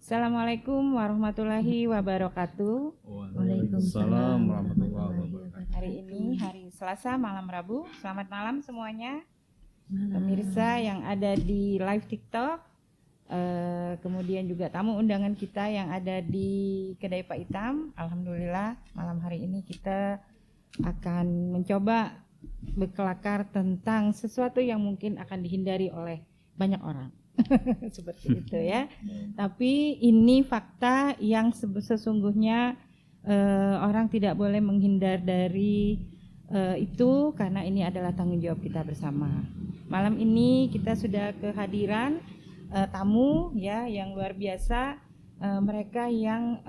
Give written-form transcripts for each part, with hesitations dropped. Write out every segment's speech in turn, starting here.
Assalamualaikum warahmatullahi wabarakatuh. Waalaikumsalam warahmatullahi wabarakatuh. Hari ini hari Selasa malam Rabu. Selamat malam semuanya. Pemirsa yang ada di live TikTok, kemudian juga tamu undangan kita yang ada di Kedai Pak Itam. Alhamdulillah malam hari ini kita akan mencoba berkelakar tentang sesuatu yang mungkin akan dihindari oleh banyak orang. Seperti itu ya. Tapi ini fakta yang sesungguhnya orang tidak boleh menghindar dari itu karena ini adalah tanggung jawab kita bersama. Malam ini kita sudah kehadiran tamu ya yang luar biasa, mereka yang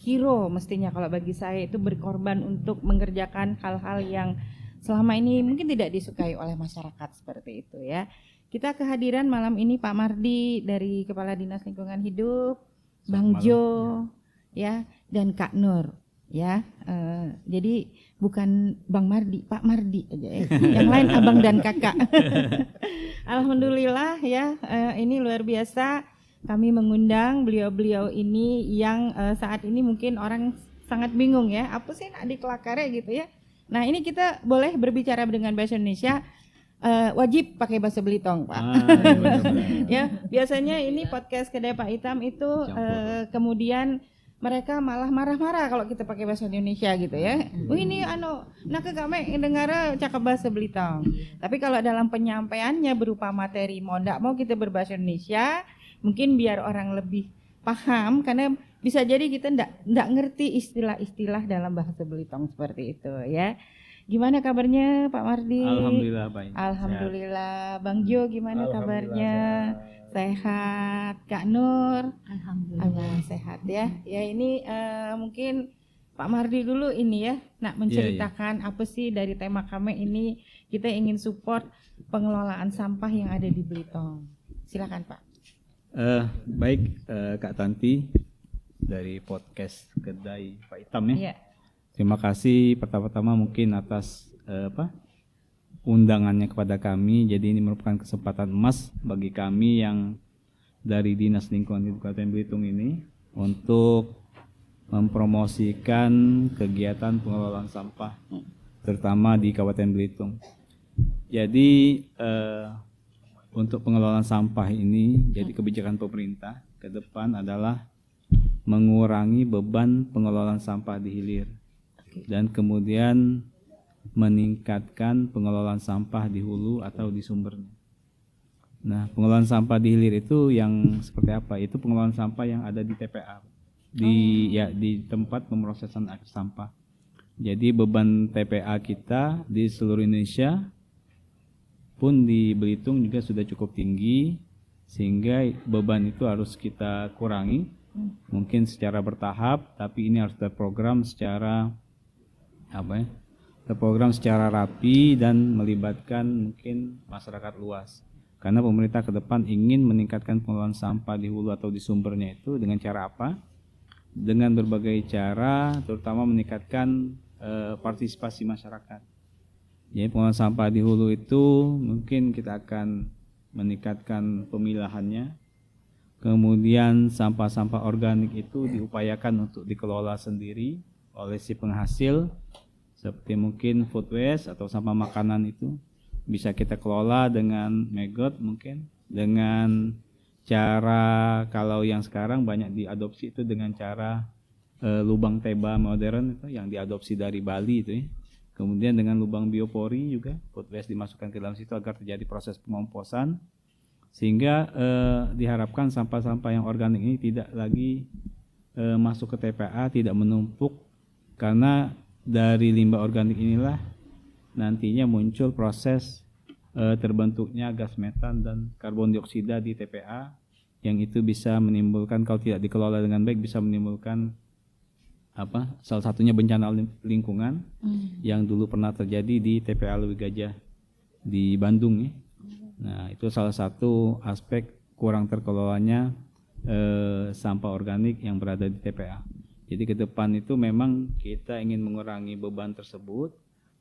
hero mestinya kalau bagi saya itu berkorban untuk mengerjakan hal-hal yang selama ini mungkin tidak disukai oleh masyarakat seperti itu ya. Kita kehadiran malam ini Pak Mardi dari Kepala Dinas Lingkungan Hidup, Bang Jo ya dan Kak Nur ya. Jadi bukan Bang Mardi, Pak Mardi aja ya. Yang lain abang dan kakak. Alhamdulillah ya, ini luar biasa. Kami mengundang beliau-beliau ini yang saat ini mungkin orang sangat bingung ya, apa sih nak dikelakare gitu ya. Nah ini kita boleh berbicara dengan bahasa Indonesia. Wajib pakai bahasa Belitung, Pak. Ya, biasanya ini podcast Kedai Pak Itam itu kemudian mereka malah marah-marah kalau kita pakai bahasa Indonesia gitu ya. Ini nak kami dengar cakap bahasa Belitung. Tapi kalau dalam penyampaiannya berupa materi mau ndak mau kita berbahasa Indonesia, mungkin biar orang lebih paham karena bisa jadi kita ndak ngerti istilah-istilah dalam bahasa Belitung seperti itu ya. Gimana kabarnya Pak Mardi? Alhamdulillah baik. Alhamdulillah. Bang Jo gimana kabarnya? Sehat. Kak Nur? Alhamdulillah sehat ya. Ya ini mungkin Pak Mardi dulu ini ya, nak menceritakan apa sih dari tema kami ini, kita ingin support pengelolaan sampah yang ada di Belitung. Silakan Pak. Baik Kak Tanti dari podcast Kedai Pak Itam ya. Terima kasih pertama-tama mungkin atas undangannya kepada kami. Jadi ini merupakan kesempatan emas bagi kami yang dari Dinas Lingkungan Hidup Kabupaten Belitung ini untuk mempromosikan kegiatan pengelolaan sampah terutama di Kabupaten Belitung. Jadi untuk pengelolaan sampah ini jadi kebijakan pemerintah ke depan adalah mengurangi beban pengelolaan sampah di hilir dan kemudian meningkatkan pengelolaan sampah di hulu atau di sumbernya. Nah, pengelolaan sampah di hilir itu yang seperti apa? Itu pengelolaan sampah yang ada di TPA, di tempat pemrosesan akhir sampah. Jadi beban TPA kita di seluruh Indonesia pun di Belitung juga sudah cukup tinggi, sehingga beban itu harus kita kurangi. Mungkin secara bertahap, tapi ini harus terprogram secara terprogram secara rapi dan melibatkan mungkin masyarakat luas. Karena pemerintah ke depan ingin meningkatkan pengelolaan sampah di hulu atau di sumbernya itu dengan cara apa? Dengan berbagai cara, terutama meningkatkan partisipasi masyarakat. Jadi pengelolaan sampah di hulu itu mungkin kita akan meningkatkan pemilahannya. Kemudian sampah-sampah organik itu diupayakan untuk dikelola sendiri oleh si penghasil, seperti mungkin food waste atau sampah makanan itu bisa kita kelola dengan maggot, mungkin dengan cara kalau yang sekarang banyak diadopsi itu dengan cara lubang teba modern itu yang diadopsi dari Bali itu ya. Kemudian dengan lubang biopori juga food waste dimasukkan ke dalam situ agar terjadi proses pengomposan sehingga diharapkan sampah-sampah yang organik ini tidak lagi masuk ke TPA, tidak menumpuk. Karena dari limbah organik inilah nantinya muncul proses terbentuknya gas metan dan karbon dioksida di TPA yang itu bisa menimbulkan kalau tidak dikelola dengan baik bisa menimbulkan salah satunya bencana lingkungan yang dulu pernah terjadi di TPA Leuwi Gajah di Bandung ya. Nah itu salah satu aspek kurang terkelolanya sampah organik yang berada di TPA. Jadi ke depan itu memang kita ingin mengurangi beban tersebut,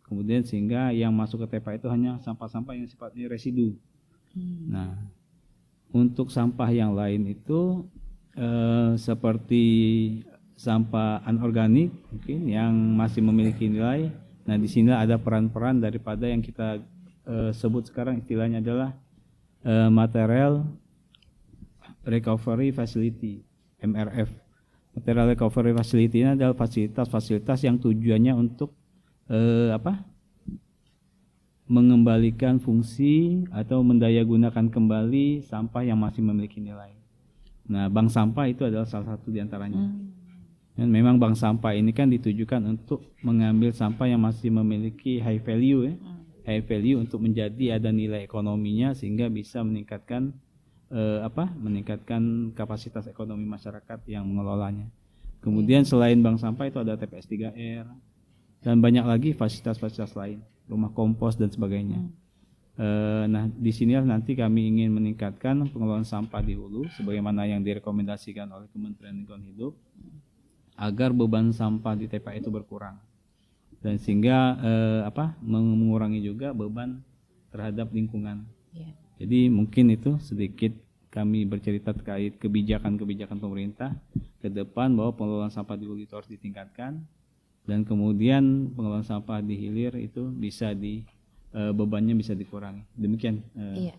kemudian sehingga yang masuk ke TPA itu hanya sampah-sampah yang sifatnya residu. Nah, untuk sampah yang lain itu seperti sampah anorganik mungkin yang masih memiliki nilai. Nah, di sini ada peran-peran daripada yang kita sebut sekarang istilahnya adalah Material Recovery Facility, MRF. Material Recovery Facility ini adalah fasilitas-fasilitas yang tujuannya untuk mengembalikan fungsi atau mendayagunakan kembali sampah yang masih memiliki nilai. Nah, bank sampah itu adalah salah satu di antaranya. Dan memang bank sampah ini kan ditujukan untuk mengambil sampah yang masih memiliki high value, high value untuk menjadi ada nilai ekonominya sehingga bisa meningkatkan meningkatkan kapasitas ekonomi masyarakat yang mengelolanya. Kemudian selain bank sampah itu ada TPS 3R dan banyak lagi fasilitas-fasilitas lain, rumah kompos dan sebagainya. Nah, di sini nanti kami ingin meningkatkan pengelolaan sampah di hulu sebagaimana yang direkomendasikan oleh Kementerian Lingkungan Hidup agar beban sampah di TPA itu berkurang dan sehingga mengurangi juga beban terhadap lingkungan. Jadi mungkin itu sedikit kami bercerita terkait kebijakan-kebijakan pemerintah ke depan bahwa pengelolaan sampah di hulu itu harus ditingkatkan dan kemudian pengelolaan sampah di hilir itu bisa bebannya bisa dikurangi. Demikian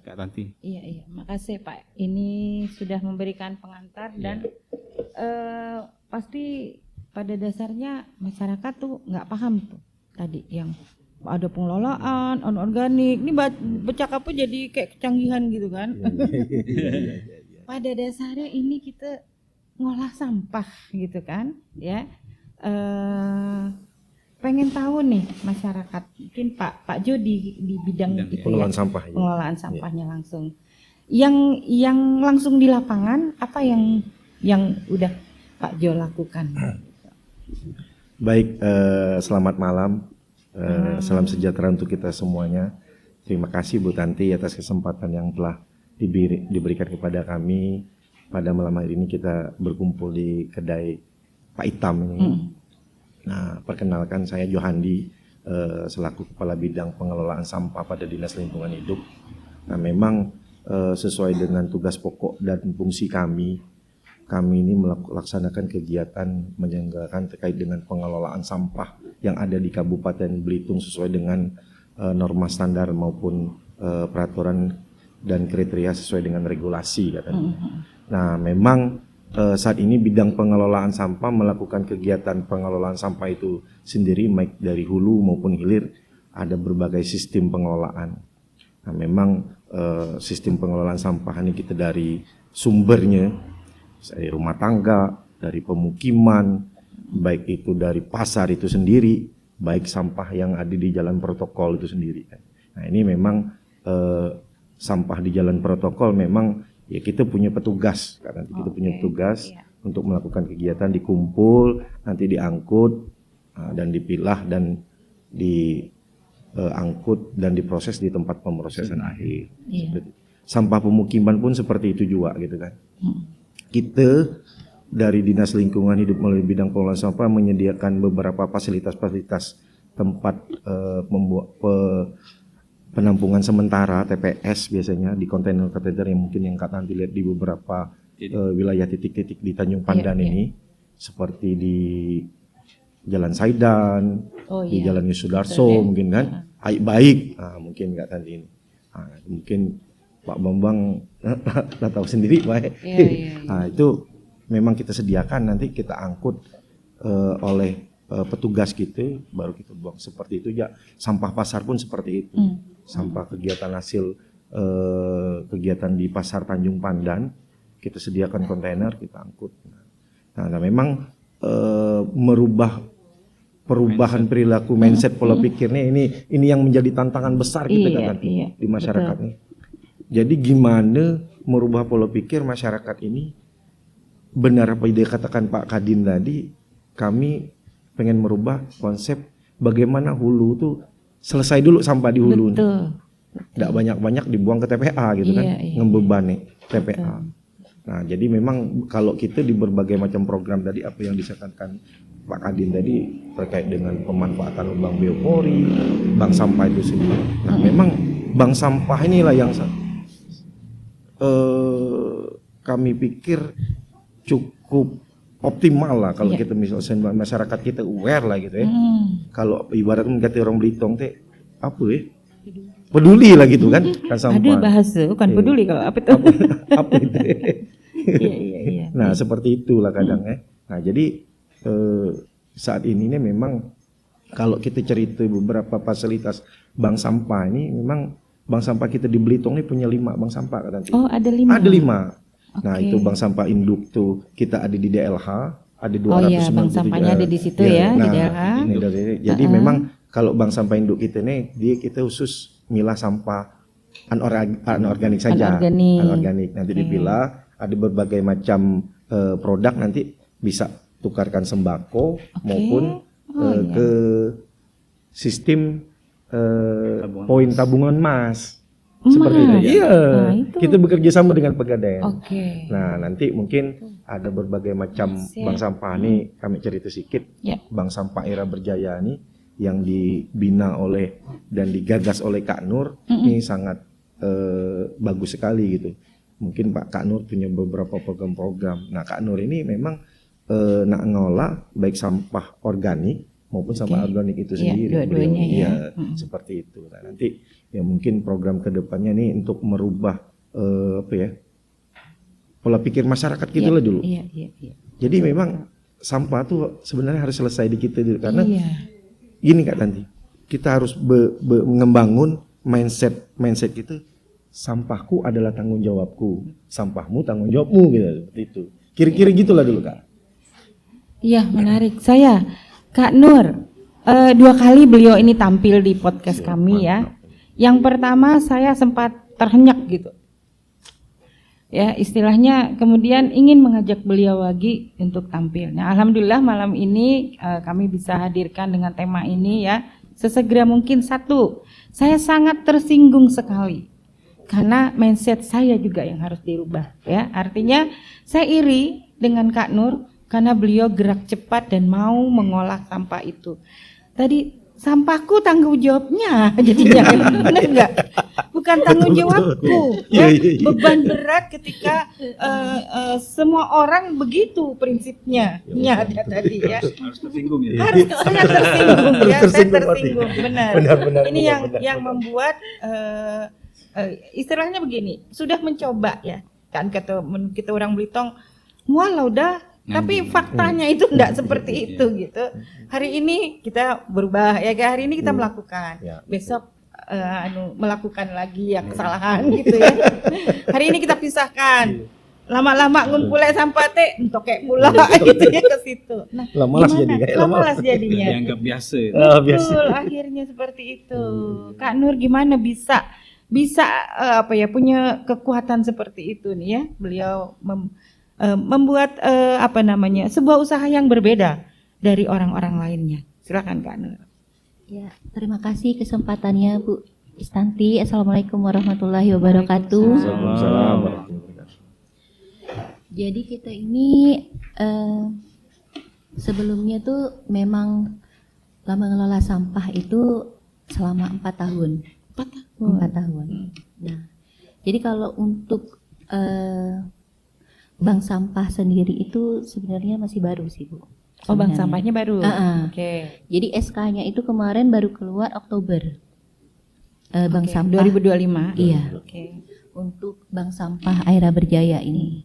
Kak Tanti. Iya, makasih Pak. Ini sudah memberikan pengantar dan pasti pada dasarnya masyarakat tuh nggak paham tuh tadi yang ada pengelolaan anorganik. Ini bercakapnya jadi kayak kecanggihan gitu kan. Pada dasarnya ini kita ngolah sampah gitu kan, ya. Pengen tahu nih masyarakat, mungkin Pak Jo di bidang itu pengelolaan sampah. Pengelolaan sampahnya langsung. Yang langsung di lapangan apa yang udah Pak Jo lakukan? Baik, selamat malam. Salam sejahtera untuk kita semuanya. Terima kasih Bu Tanti atas kesempatan yang telah diberikan kepada kami. Pada malam hari ini kita berkumpul di kedai Pak Itam ini. Nah, perkenalkan saya Johandi selaku Kepala Bidang Pengelolaan Sampah pada Dinas Lingkungan Hidup. Nah, memang sesuai dengan tugas pokok dan fungsi kami ini melaksanakan kegiatan menyelenggarakan terkait dengan pengelolaan sampah yang ada di Kabupaten Belitung sesuai dengan norma standar maupun peraturan dan kriteria sesuai dengan regulasi katanya. Nah, memang saat ini bidang pengelolaan sampah melakukan kegiatan pengelolaan sampah itu sendiri baik dari hulu maupun hilir ada berbagai sistem pengelolaan. Nah, memang sistem pengelolaan sampah ini kita dari sumbernya dari rumah tangga, dari pemukiman, baik itu dari pasar itu sendiri, baik sampah yang ada di jalan protokol itu sendiri. Nah, ini memang sampah di jalan protokol memang ya kita punya petugas, karena kita punya petugas untuk melakukan kegiatan dikumpul, nanti diangkut dan dipilah dan diangkut dan diproses di tempat pemrosesan akhir. Sampah pemukiman pun seperti itu juga gitu kan. Kita dari Dinas Lingkungan Hidup melalui bidang pengelolaan sampah menyediakan beberapa fasilitas-fasilitas tempat penampungan sementara TPS biasanya di kontainer-kontainer yang mungkin yang nanti lihat di beberapa wilayah titik-titik di Tanjung Pandan ini seperti di Jalan Saidan, di Jalan Yusudarso mungkin kan, baik, mungkin nggak tadi ini, mungkin Pak Bambang nggak tahu sendiri Pak. Nah, itu memang kita sediakan nanti kita angkut oleh petugas kita baru kita buang seperti itu ya. Sampah pasar pun seperti itu. Sampah kegiatan hasil kegiatan di pasar Tanjung Pandan kita sediakan kontainer kita angkut. Nah, memang merubah perubahan perilaku mindset pola pikirnya ini yang menjadi tantangan besar kita kan di masyarakat ini. Jadi gimana merubah pola pikir masyarakat ini? Benar apa yang dikatakan Pak Kadin tadi, kami pengen merubah konsep bagaimana hulu tuh selesai dulu sampah di hulu. Tidak banyak-banyak dibuang ke TPA gitu kan, ngebebani TPA. Nah, jadi memang kalau kita di berbagai macam program tadi apa yang disampaikan Pak Kadin tadi terkait dengan pemanfaatan lubang biopori, bank sampah itu sendiri. Nah, memang bank sampah inilah yang kami pikir cukup optimal lah kalau kita misalnya masyarakat kita aware lah gitu ya. Kalau ibaratnya kata orang Belitung teh apa ya? Peduli lah gitu kan sampah. Ada bahasa bukan peduli kalau apa itu. Apa itu? Iya. Nah, seperti itulah kadang ya. Nah, jadi saat ini nih memang kalau kita cerita beberapa fasilitas bank sampah ini, memang bank sampah kita di Belitung ini punya 5 bank sampah kan nanti. Oh, ada 5. Ada 5. Okay. Nah, itu bank sampah induk tuh kita ada di DLH, ada 297. Oh iya, bank sampahnya ada di situ ya, di DLH. Jadi memang kalau bank sampah induk kita nih, kita khusus milah sampah anorganik saja. Anorganik. Nanti dipilah, ada berbagai macam produk, nanti bisa tukarkan sembako maupun ke sistem poin tabungan emas. Seperti itu. Iya. Kita bekerja sama dengan Pegadaian. Nah, nanti mungkin ada berbagai macam bank sampah nih, kami cerita sedikit. Bank sampah Era Berjaya nih yang dibina oleh dan digagas oleh Kak Nur ini sangat bagus sekali gitu. Mungkin Kak Nur punya beberapa program-program. Nah, Kak Nur ini memang nak ngolah baik sampah organik maupun sampah organik itu sendiri. Dua-duanya ya. Seperti itu. Nah, nanti ya mungkin program kedepannya nih untuk merubah pola pikir masyarakat kita lah dulu. Iya. Jadi memang sampah tuh sebenarnya harus selesai di kita dulu karena gini Kak Tanti, kita harus membangun mindset kita. Sampahku adalah tanggung jawabku, sampahmu tanggung jawabmu gitu, seperti itu. Kira-kira gitulah dulu Kak. Iya, menarik. Kak Nur, 2 kali beliau ini tampil di podcast kami ya. Yang pertama saya sempat terhenyak gitu. Ya, istilahnya kemudian ingin mengajak beliau lagi untuk tampil. Nah, alhamdulillah malam ini kami bisa hadirkan dengan tema ini ya. Sesegera mungkin. Saya sangat tersinggung sekali. Karena mindset saya juga yang harus dirubah ya. Artinya saya iri dengan Kak Nur karena beliau gerak cepat dan mau mengolah sampah itu. Tadi sampahku tanggung jawabnya jadinya benar enggak? Bukan tanggung jawabku. Ya, beban berat ketika semua orang begitu prinsipnya. Ya tadi ya. Harus tersinggung ya. Harus sangat tersinggung ya. Saya tersinggung benar. Ini yang membuat istilahnya begini, sudah mencoba ya kan kita orang Belitung, walau dah, tapi faktanya itu enggak seperti itu gitu. Hari ini kita berubah ya, hari ini kita melakukan, besok melakukan lagi ya kesalahan gitu ya. Hari ini kita pisahkan, lama-lama ngumpulnya sampah teh untuk kayak mula gitu ya ke situ. Nah, lamalas jadinya. Dianggap biasa. Betul, akhirnya seperti itu. Kak Nur gimana bisa punya kekuatan seperti itu nih ya. Beliau membuat sebuah usaha yang berbeda dari orang-orang lainnya. Silakan Kak Nur. Ya, terima kasih kesempatannya Bu Istanti. Assalamualaikum warahmatullahi wabarakatuh. Waalaikumsalam. Jadi kita ini sebelumnya tuh memang mengelola sampah itu selama 4 tahun. 4 tahun. Nah, jadi kalau untuk bank sampah sendiri itu sebenarnya masih baru sih Bu. Oh, bank sampahnya baru. Oke. Jadi SK-nya itu kemarin baru keluar Oktober. Bank sampah 2025. Iya. Untuk bank sampah Era Berjaya ini.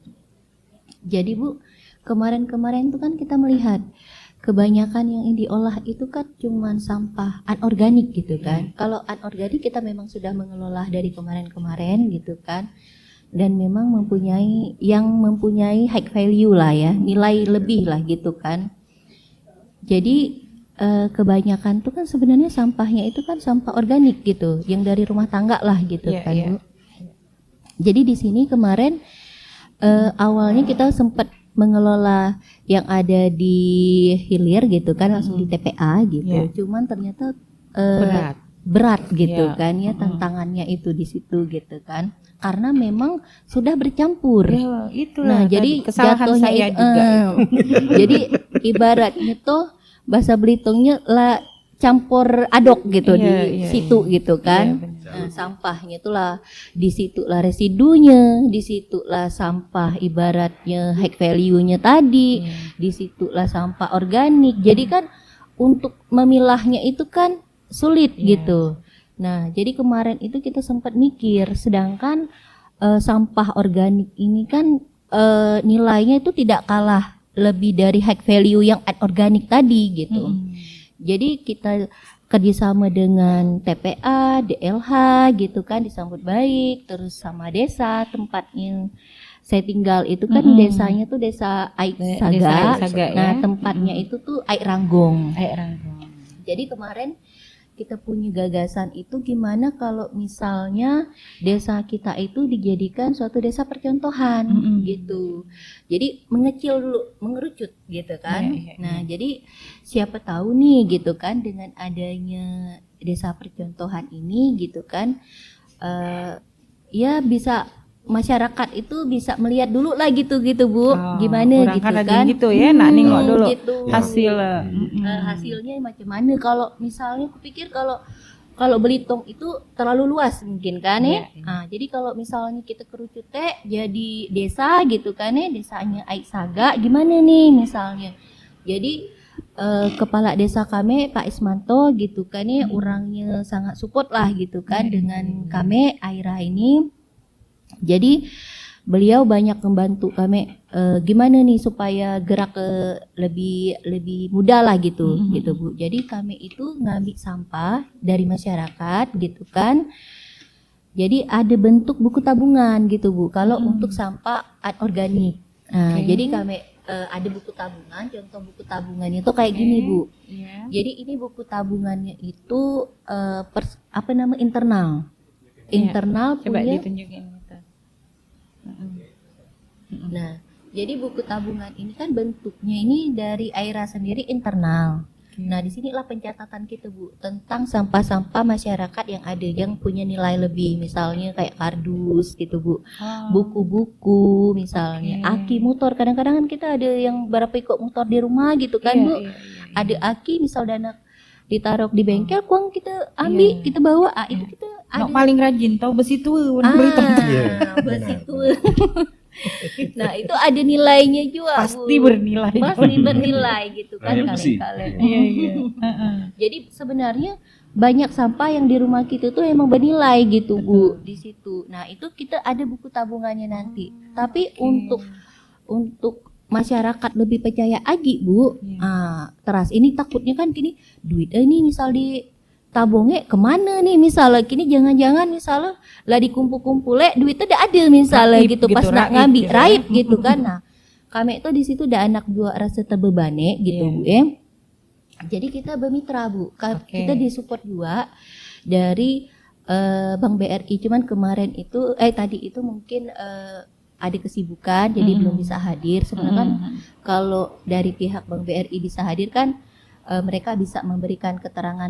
Jadi Bu, kemarin tuh kan kita melihat kebanyakan yang diolah itu kan cuman sampah anorganik gitu kan. Kalau anorganik kita memang sudah mengelola dari kemarin-kemarin gitu kan. Dan memang mempunyai high value lah ya, nilai lebih lah gitu kan. Jadi kebanyakan tuh kan sebenarnya sampahnya itu kan sampah organik gitu, yang dari rumah tangga lah gitu kan Bu. Jadi di sini kemarin awalnya kita sempat mengelola yang ada di hilir gitu kan, langsung di TPA gitu. Cuman ternyata berat gitu kan ya, tantangannya itu di situ gitu kan. Karena memang sudah bercampur. Itulah jadi kesalahan saya juga. Jadi ibaratnya tuh bahasa Belitungnya lah campur aduk gitu di situ gitu kan. Nah, sampahnya itulah disitulah residunya, disitulah sampah ibaratnya high value-nya tadi, disitulah sampah organik. Jadi kan untuk memilahnya itu kan sulit gitu. Nah, jadi kemarin itu kita sempat mikir, sedangkan sampah organik ini kan nilainya itu tidak kalah lebih dari high value yang organik tadi gitu. Jadi kita kerjasama dengan TPA, DLH gitu kan disambut baik, terus sama desa tempatnya saya tinggal itu kan desanya tuh desa Aik Saga. Desa Aik Saga, Nah, ya. tempatnya itu tuh Aik Ranggong. Aik Ranggong. Jadi kemarin kita punya gagasan itu gimana kalau misalnya desa kita itu dijadikan suatu desa percontohan gitu. Jadi mengecil dulu, mengerucut gitu kan. Nah, jadi siapa tahu nih gitu kan dengan adanya desa percontohan ini gitu kan ya bisa masyarakat itu bisa melihat dulu lah gitu Bu, gimana Orang gitu kan. kan. Gitu ya, nak nengok dulu Gitu. hasil. Hasilnya macam mana kalau misalnya kupikir kalau Belitung itu terlalu luas mungkin kan ya. Nah, jadi kalau misalnya kita kerucut jadi desa gitu kan ya, desanya Aik Saga gimana nih misalnya. Jadi kepala desa kami Pak Ismanto gitu kan ya, orangnya sangat support lah gitu kan dengan kami Aira ini. Jadi beliau banyak membantu kami gimana nih supaya gerak ke lebih mudah lah gitu gitu Bu. Jadi kami itu ngambil sampah dari masyarakat gitu kan. Jadi ada bentuk buku tabungan gitu Bu. Kalau untuk sampah organik. Nah, jadi kami ada buku tabungan. Contoh buku tabungannya itu kayak gini Bu. Jadi ini buku tabungannya itu internal. Internal Coba punya. ditunjukin. Nah, jadi buku tabungan ini kan bentuknya ini dari Aira sendiri internal. Nah, di sinilah pencatatan kita Bu tentang sampah-sampah masyarakat yang ada yang punya nilai lebih, misalnya kayak kardus gitu Bu, buku-buku misalnya, aki motor. Kadang-kadang kan kita ada yang berapa ikut motor di rumah gitu kan Bu, ada aki misal dana ditaruh di bengkel, uang kita ambil, kita bawa, itu kita ada. Paling rajin tahu besi tua warna Belitung. Besi tua. Nah, itu ada nilainya juga Pasti Bu. bernilai. Pasti bernilai gitu kan kalian. Jadi sebenarnya banyak sampah yang di rumah kita tuh emang bernilai gitu Bu di situ. Nah, itu kita ada buku tabungannya nanti. Tapi untuk masyarakat lebih percaya lagi Bu. Teras ini takutnya kan gini, duit ini misal di tabungnya kemana nih misalnya kini jangan-jangan misalnya lah dikumpul-kumpul duitnya udah ada misalnya Raib gitu pas gitu, nak raib ngambil gitu, raib gitu kan. Nah, kami itu di situ udah anak dua rasa terbebani gitu Bu ya. Jadi kita bermitra Bu. Kita disupport juga dari Bank BRI, cuman kemarin itu tadi itu mungkin ada kesibukan jadi belum bisa hadir. Sebenarnya kan kalau dari pihak Bank BRI bisa hadir kan mereka bisa memberikan keterangan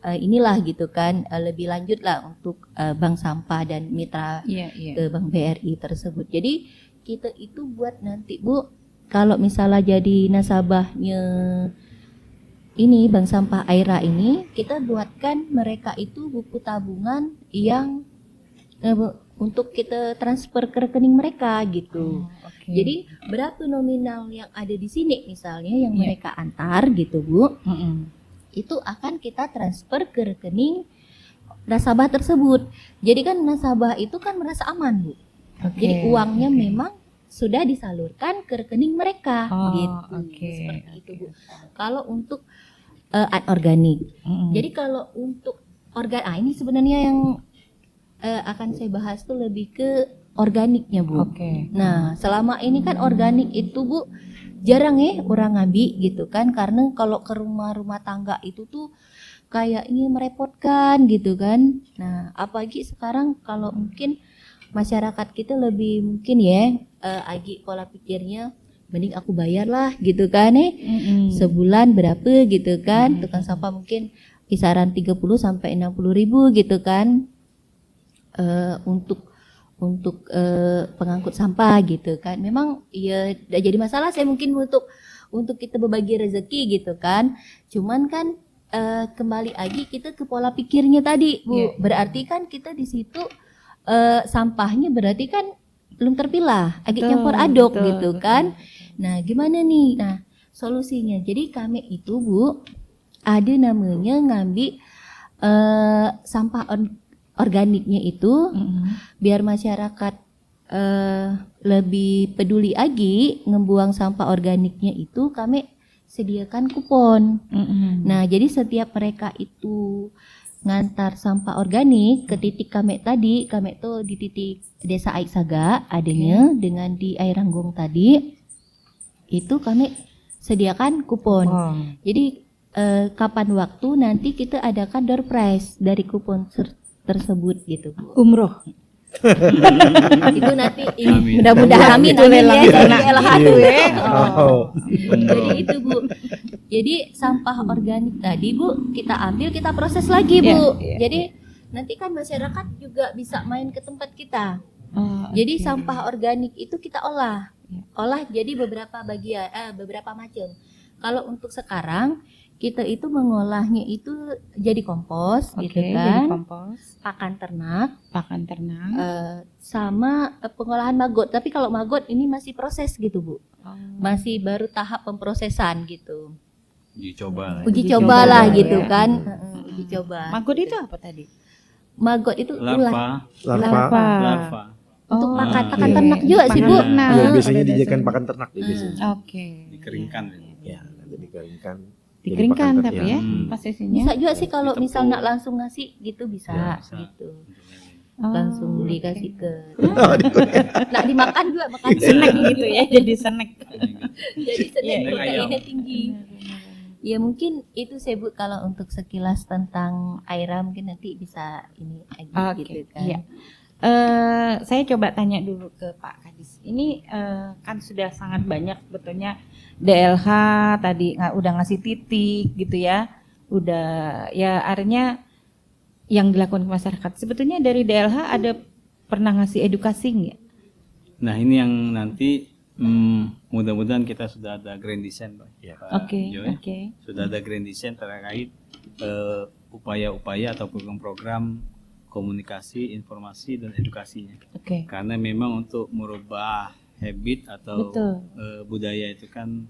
inilah gitu kan lebih lanjut lah untuk bank sampah dan mitra ke Bank BRI tersebut. Jadi kita itu buat nanti Bu kalau misalnya jadi nasabahnya ini bank sampah Aira ini, kita buatkan mereka itu buku tabungan yang untuk kita transfer ke rekening mereka gitu. Jadi berapa nominal yang ada di sini misalnya yang mereka antar gitu Bu, itu akan kita transfer ke rekening nasabah tersebut. Jadi kan nasabah itu kan merasa aman Bu. Jadi uangnya memang sudah disalurkan ke rekening mereka gitu. Seperti itu Bu. Kalau untuk organik. Jadi kalau untuk ini sebenarnya yang akan saya bahas tuh lebih ke organiknya Bu. Nah, selama ini kan organik itu Bu jarang orang ngambil gitu kan, karena kalau ke rumah-rumah tangga itu tuh kayaknya merepotkan gitu kan. Nah, apalagi sekarang kalau mungkin masyarakat kita lebih mungkin agi pola pikirnya mending aku bayar lah gitu kan sebulan berapa gitu kan. Tukang sampah mungkin kisaran 30 sampai 60 ribu gitu kan untuk pengangkut sampah gitu kan. Memang ya tidak jadi masalah saya mungkin untuk kita berbagi rezeki gitu kan. Cuman kan kembali lagi kita ke pola pikirnya tadi, Bu. Iya. Berarti kan kita di situ sampahnya berarti kan belum terpilah, agak Betul, campur aduk betul, gitu betul. kan. Nah, gimana nih? Nah, solusinya. Jadi kami itu, Bu, ada namanya ngambil sampah organiknya itu biar masyarakat lebih peduli lagi ngebuang sampah organiknya itu kami sediakan kupon. Nah, jadi setiap mereka itu ngantar sampah organik ke titik kami tadi, kami tuh di titik Desa Aik-Saga adanya dengan di Airanggung tadi, itu kami sediakan kupon. Jadi kapan waktu nanti kita adakan door prize dari kupon tersebut gitu, Bu. Umroh. Itu nanti ini Amin. mudah-mudahan amin Itu amin lelang ya sana. jadi LH Gitu ya. Oh. Jadi itu, Bu. Jadi sampah organik tadi, Bu, kita ambil, kita proses lagi, Bu. Iya, iya, Jadi nanti kan masyarakat juga bisa main ke tempat kita. Oh, Jadi oke. sampah organik itu kita olah. Iya. Olah jadi beberapa bagian, beberapa macam. Kalau untuk sekarang kita itu mengolahnya itu jadi kompos Oke, gitu jadi kan. kompos, Pakan ternak pakan ternak. sama pengolahan maggot. Tapi kalau maggot ini masih proses gitu, Bu. Masih baru tahap pemprosesan gitu. Uji coba lah. Uji Uji coba coba lah ya. gitu kan. Uji coba. Maggot itu apa tadi? Maggot itu ular. Larva. Larva. Untuk Oh, pakan oke. pakan ternak juga sih, Bu. Pakan ternak. Ya, biasanya pada dijadikan dasarnya. pakan ternak deh biasanya. Oke. Dikeringkan. Ya, nanti dikeringkan. jadi Dikeringkan pakan tapi ternak. ya Hmm. posisinya. Bisa juga sih kalau Ditepung. misal nak langsung ngasih gitu bisa, Ya, bisa. gitu. Oh, Langsung oke. dikasih ke Oh, nak dimakan juga makan Snack gitu ya, jadi snack. Jadi Iya, sedang iya. proteinnya tinggi. Ya mungkin itu saya Bu kalau untuk sekilas tentang Aira mungkin nanti bisa ini lagi Oke, gitu kan. iya. Saya coba tanya dulu ke Pak Kadis. Ini kan sudah sangat banyak sebetulnya DLH tadi udah ngasih titik gitu ya. Udah ya artinya yang dilakukan ke masyarakat. Sebetulnya dari DLH ada pernah ngasih edukasi nggak? Nah ini yang nanti mudah-mudahan kita sudah ada grand design, Pak. Ya. Pak Oke, Jo, ya. oke. Sudah ada grand design terkait upaya-upaya atau program-program komunikasi, informasi dan edukasinya. Oke. Karena memang untuk merubah habit atau Betul. budaya itu kan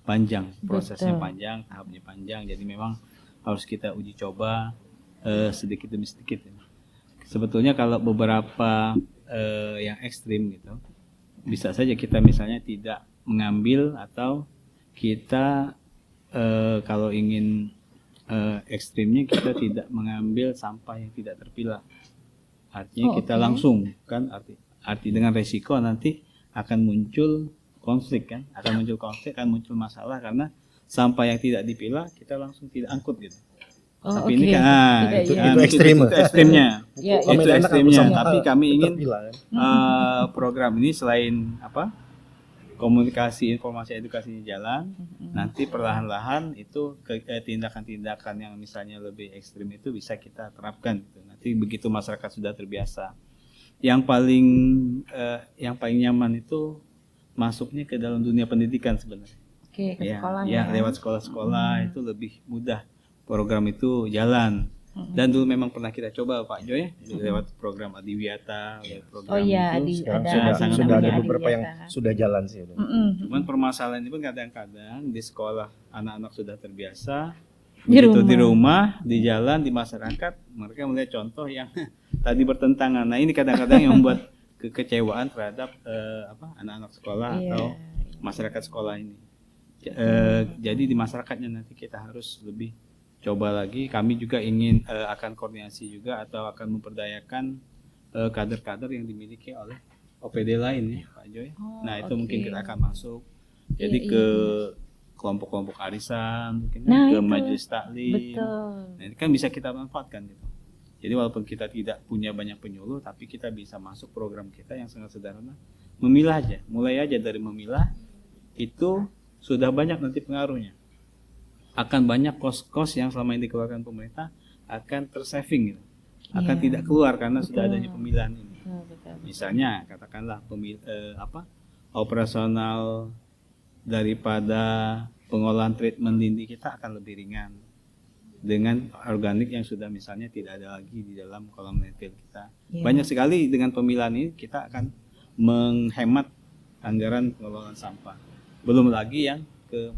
panjang, prosesnya Betul. panjang, tahapnya panjang. Jadi memang harus kita uji coba sedikit demi sedikit. Ya. Sebetulnya kalau beberapa yang ekstrim gitu, bisa saja kita misalnya tidak mengambil atau kita kalau ingin ekstrimnya kita tidak mengambil sampah yang tidak terpilah. Artinya Oh, kita oke. langsung kan arti dengan resiko nanti akan muncul konflik kan, akan muncul masalah karena sampah yang tidak dipilah kita langsung tidak angkut gitu. Oh, Tapi ini oke. kan Tidak, itu- iya. itu ekstrim. itu ekstrimnya. Ya, Itu Medan ekstrimnya. sampah Tapi kami ingin terpilah, kan? program ini selain komunikasi, informasi, edukasinya jalan, nanti perlahan-lahan itu ke tindakan-tindakan yang misalnya lebih ekstrim itu bisa kita terapkan. Gitu. Nanti begitu masyarakat sudah terbiasa, yang paling nyaman itu masuknya ke dalam dunia pendidikan sebenarnya. Oke, ke Ya, sekolah ya lewat sekolah-sekolah itu lebih mudah program itu jalan. Dan dulu memang pernah kita coba Pak Jo ya, lewat program Adiwiyata, lewat program Oh iya, itu. Sekarang ada sudah, sangat sudah ada mudah. beberapa yang sudah jalan sih. udah. Cuman permasalahan itu kadang-kadang di sekolah anak-anak sudah terbiasa, Di begitu rumah. di rumah, di jalan, di masyarakat, mereka melihat contoh yang tadi bertentangan. Nah ini kadang-kadang yang membuat kekecewaan terhadap anak-anak sekolah Iya. atau masyarakat sekolah ini. Jadi di masyarakatnya nanti kita harus lebih coba lagi. Kami juga ingin akan koordinasi juga atau akan memperdayakan kader-kader yang dimiliki oleh OPD lain ya Pak Joy. Oh, Nah itu oke. mungkin kita akan masuk. Jadi Iya, ke kelompok-kelompok arisan, mungkin Nah, ke itu. majelis taklim. Betul. Nah ini kan bisa kita manfaatkan gitu. Jadi walaupun kita tidak punya banyak penyuluh, tapi kita bisa masuk program kita yang sangat sederhana. Memilah aja, mulai aja dari memilah itu sudah banyak nanti pengaruhnya. Akan banyak kos-kos yang selama ini dikeluarkan pemerintah akan tersaving gitu. Akan Iya. tidak keluar karena sudah Betul. adanya pemilahan ini. Betul, betul. Misalnya katakanlah operasional daripada pengolahan treatment lindi kita akan lebih ringan. dengan organik yang sudah misalnya tidak ada lagi di dalam kolam landfill kita. Iya. Banyak sekali dengan pemilahan ini kita akan menghemat anggaran pengelolaan sampah. Belum lagi yang ke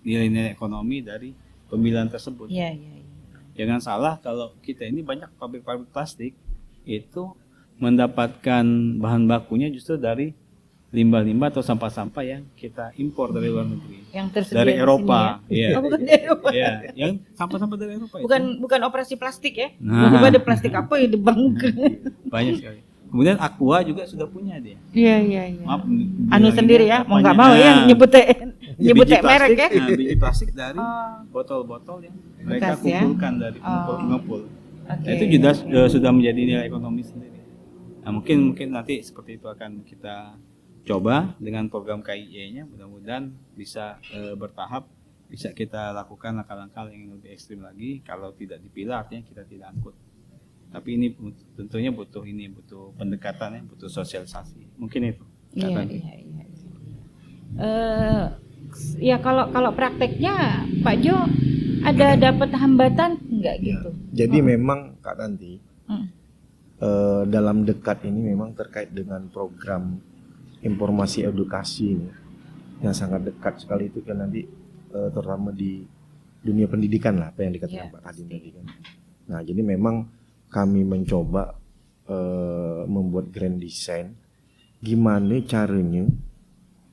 nilai-nilai ekonomi dari pemilahan tersebut. Iya, iya, iya. Jangan salah kalau kita ini banyak pabrik-pabrik plastik itu mendapatkan bahan bakunya justru dari limbah-limbah atau sampah-sampah yang kita impor dari luar negeri. Yang tersedia Dari di sini Eropa. ya. Iya. Oh, bukan dari Eropa. Iya, yang sampah-sampah dari Eropa itu. Bukan operasi plastik ya. Nah. Tiba-tiba ada plastik apa ya di bank. Banyak sekali. Kemudian Aqua juga sudah punya dia. Iya, iya, iya. Maaf, Anu bilangnya sendiri ya, mau nggak apanya? mau ya Nah, nyebut biji merek ya. Nah, biji plastik dari Oh. botol-botol yang mereka Bekas ya? kumpulkan dari Oh. pengepul. Oke. Nah, itu sudah menjadi nilai ekonomi sendiri. Nah, mungkin nanti seperti itu akan kita coba dengan program KIE-nya, mudah-mudahan bisa bertahap, bisa kita lakukan langkah-langkah yang lebih ekstrim lagi. Kalau tidak dipilih artinya kita tidak angkut. Tapi ini tentunya butuh pendekatan, ya, butuh sosialisasi. Mungkin itu. Iya, Kata. iya, iya. Ya kalau prakteknya Pak Jo ada dapat hambatan nggak gitu? Jadi memang Kak Tanti, Hmm. dalam dekat ini memang terkait dengan program informasi edukasi ini, yang sangat dekat sekali itu kan nanti terutama di dunia pendidikan lah, apa yang dikatakan Ya, Pak Kadin pasti. tadi kan. Nah jadi memang kami mencoba membuat grand design gimana caranya.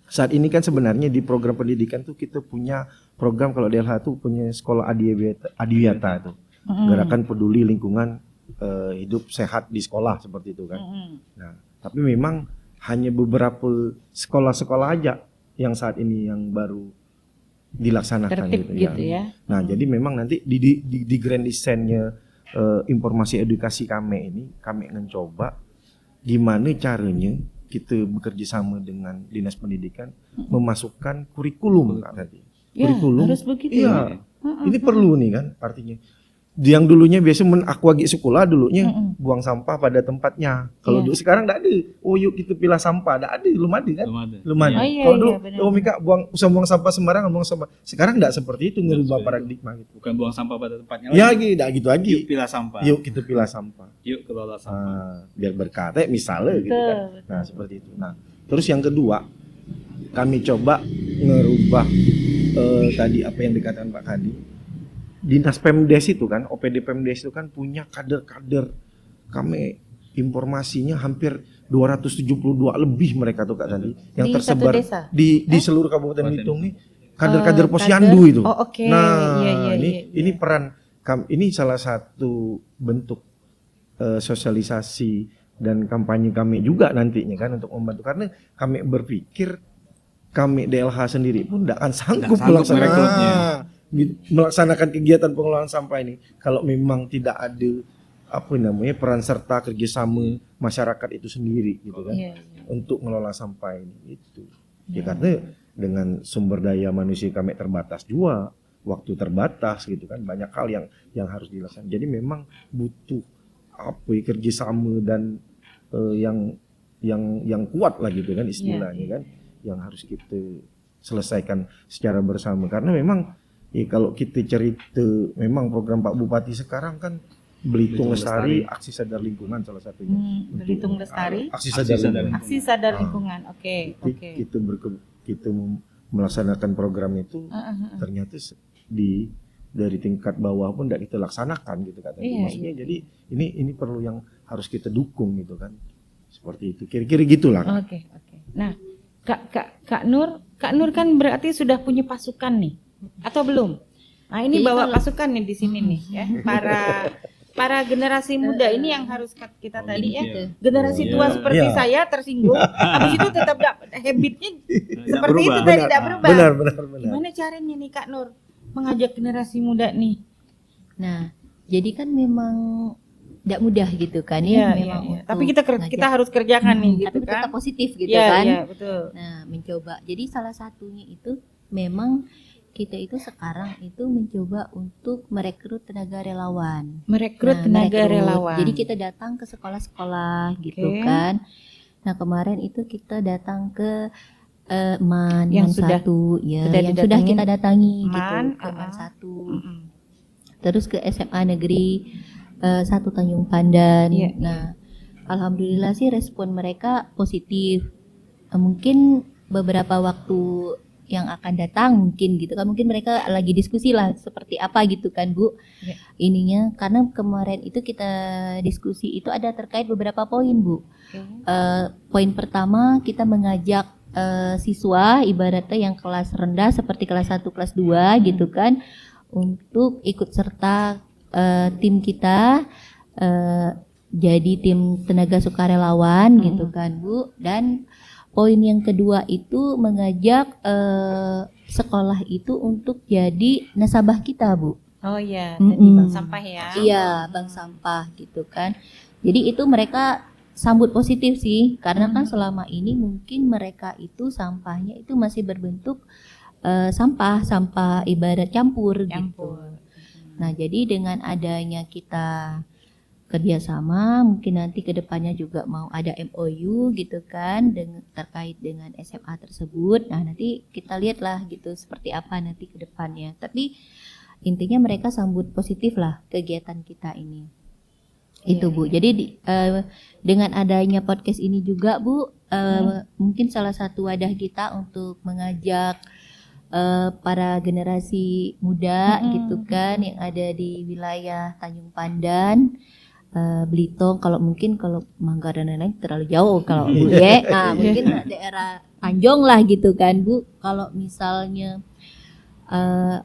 Saat ini kan sebenarnya di program pendidikan tuh kita punya program, kalau DLH tuh punya sekolah Adiwiyata itu, gerakan peduli lingkungan hidup sehat di sekolah seperti itu kan. Nah, tapi memang hanya beberapa sekolah-sekolah aja yang saat ini yang baru dilaksanakan Tertib gitu ya. Nah, jadi memang nanti di grand design-nya informasi edukasi kami ini, kami mencoba gimana caranya kita bekerja sama dengan Dinas Pendidikan memasukkan kurikulum Kak tadi. Ya, Kurikulum. harus begitu. Iya. Ini perlu nih kan artinya. Yang dulunya biasa aku lagi sekolah dulunya buang sampah pada tempatnya. Kalau Iya. dulu sekarang enggak ada. Oh yuk kita pilah sampah, enggak ada, belum ada kan? Belum ada. Oh, iya, Kalau iya, dulu benar. oh Mika buang sampah sembarangan, buang sampah. Sekarang enggak seperti itu, ngerubah paradigma gitu. Bukan buang sampah pada tempatnya Ya lagi. gitu, gitu lagi. Yuk pilah sampah. Yuk kita pilah sampah. Yuk kelola sampah. Nah, biar berkata misalnya gitu kan. Betul. Nah, seperti itu. Nah, terus yang kedua, kami coba ngerubah tadi apa yang dikatakan Pak Kadi. Dinas Pemdes itu kan, OPD Pemdes itu kan punya kader-kader. Kami informasinya hampir 272 lebih mereka tuh Kak tadi yang Di tersebar satu desa? di seluruh Kabupaten Belitung nih. Kader. Kader-kader Posyandu itu. Oh, oke. Nah, Iya, iya, ini iya, iya. ini peran ini salah satu bentuk sosialisasi dan kampanye kami juga nantinya kan untuk membantu, karena kami berpikir kami DLH sendiri pun tidak akan sanggup melaksanakan kegiatan pengelolaan sampah ini kalau memang tidak ada peran serta kerjasama masyarakat itu sendiri gitu kan. Iya, iya. Untuk mengelola sampah ini itu. Ya karena dengan sumber daya manusia kami terbatas juga, waktu terbatas gitu kan, banyak hal yang harus dilakukan. Jadi memang butuh kerjasama dan yang kuat lah gitu kan istilahnya kan, yang harus kita selesaikan secara bersama. Karena memang kalau kita cerita memang program Pak Bupati sekarang kan Belitung Lestari, Aksi Sadar Lingkungan salah satunya. Belitung Lestari, Aksi Sadar Lingkungan. Aksi Sadar Lingkungan. Oke, oke. Kita melaksanakan program itu ternyata dari tingkat bawah pun tidak kita laksanakan gitu katanya. Iya, Maksudnya iya. jadi ini perlu yang harus kita dukung gitu kan. Seperti itu. Kira-kira gitulah. Oke, oke. Nah, Kak Nur kan berarti sudah punya pasukan nih, atau belum? Nah, ini Jadi bawa kalau- pasukan nih di sini nih, ya. Para generasi muda ini yang harus kita tadi ya. Iya. Generasi Iya. tua seperti Iya. saya tersinggung, habis itu tetap habitnya Tidak seperti itu berubah. tadi tidak berubah. Benar. Gimana caranya nih Kak Nur mengajak generasi muda nih? Nah, jadi kan memang tidak mudah gitu kan Iya, ya, iya, memang iya. untuk Tapi kita ngajak- harus kerjakan nih gitu tapi kan. tetap positif gitu Iya, kan. iya, betul. Nah, mencoba. Jadi salah satunya itu memang kita itu sekarang itu mencoba untuk merekrut tenaga relawan. Merekrut Nah, tenaga merekrut. relawan. Jadi kita datang ke sekolah-sekolah gitu Oke. kan. Nah, kemarin itu kita datang ke MAN, Yang MAN sudah- 1 ya, sudah yang sudah didatengin. kita datangi MAN, gitu ke MAN 1. Mm-mm. terus ke SMA Negeri 1 Tanjung Pandan. Iya. Nah, alhamdulillah sih respon mereka positif. Mungkin beberapa waktu yang akan datang mungkin gitu kan, mungkin mereka lagi diskusi lah seperti apa gitu kan Bu. Iya. Ininya karena kemarin itu kita diskusi itu ada terkait beberapa poin Bu. Poin pertama kita mengajak siswa ibaratnya yang kelas rendah seperti kelas 1 kelas 2 gitu kan untuk ikut serta tim kita jadi tim tenaga sukarelawan gitu kan Bu. Dan poin yang kedua itu mengajak sekolah itu untuk jadi nasabah kita Bu. Oh iya, Mm-mm. tadi bank sampah ya. Iya, bank sampah gitu kan. Jadi itu mereka sambut positif sih, karena kan selama ini mungkin mereka itu sampahnya itu masih berbentuk sampah ibarat campur gitu. Campur. Nah, jadi dengan adanya kita kerjasama, mungkin nanti ke depannya juga mau ada MOU gitu kan, terkait dengan SMA tersebut. Nah, nanti kita lihatlah gitu seperti apa nanti ke depannya. Tapi intinya mereka sambut positif lah kegiatan kita ini. Itu Bu. Jadi dengan adanya podcast ini juga Bu, mungkin salah satu wadah kita untuk mengajak para generasi muda gitu kan yang ada di wilayah Tanjung Pandan, Belitung, kalau Manggar dan lain-lain terlalu jauh kalau Bu ya. Nah, mungkin daerah Tanjung lah gitu kan Bu. Kalau misalnya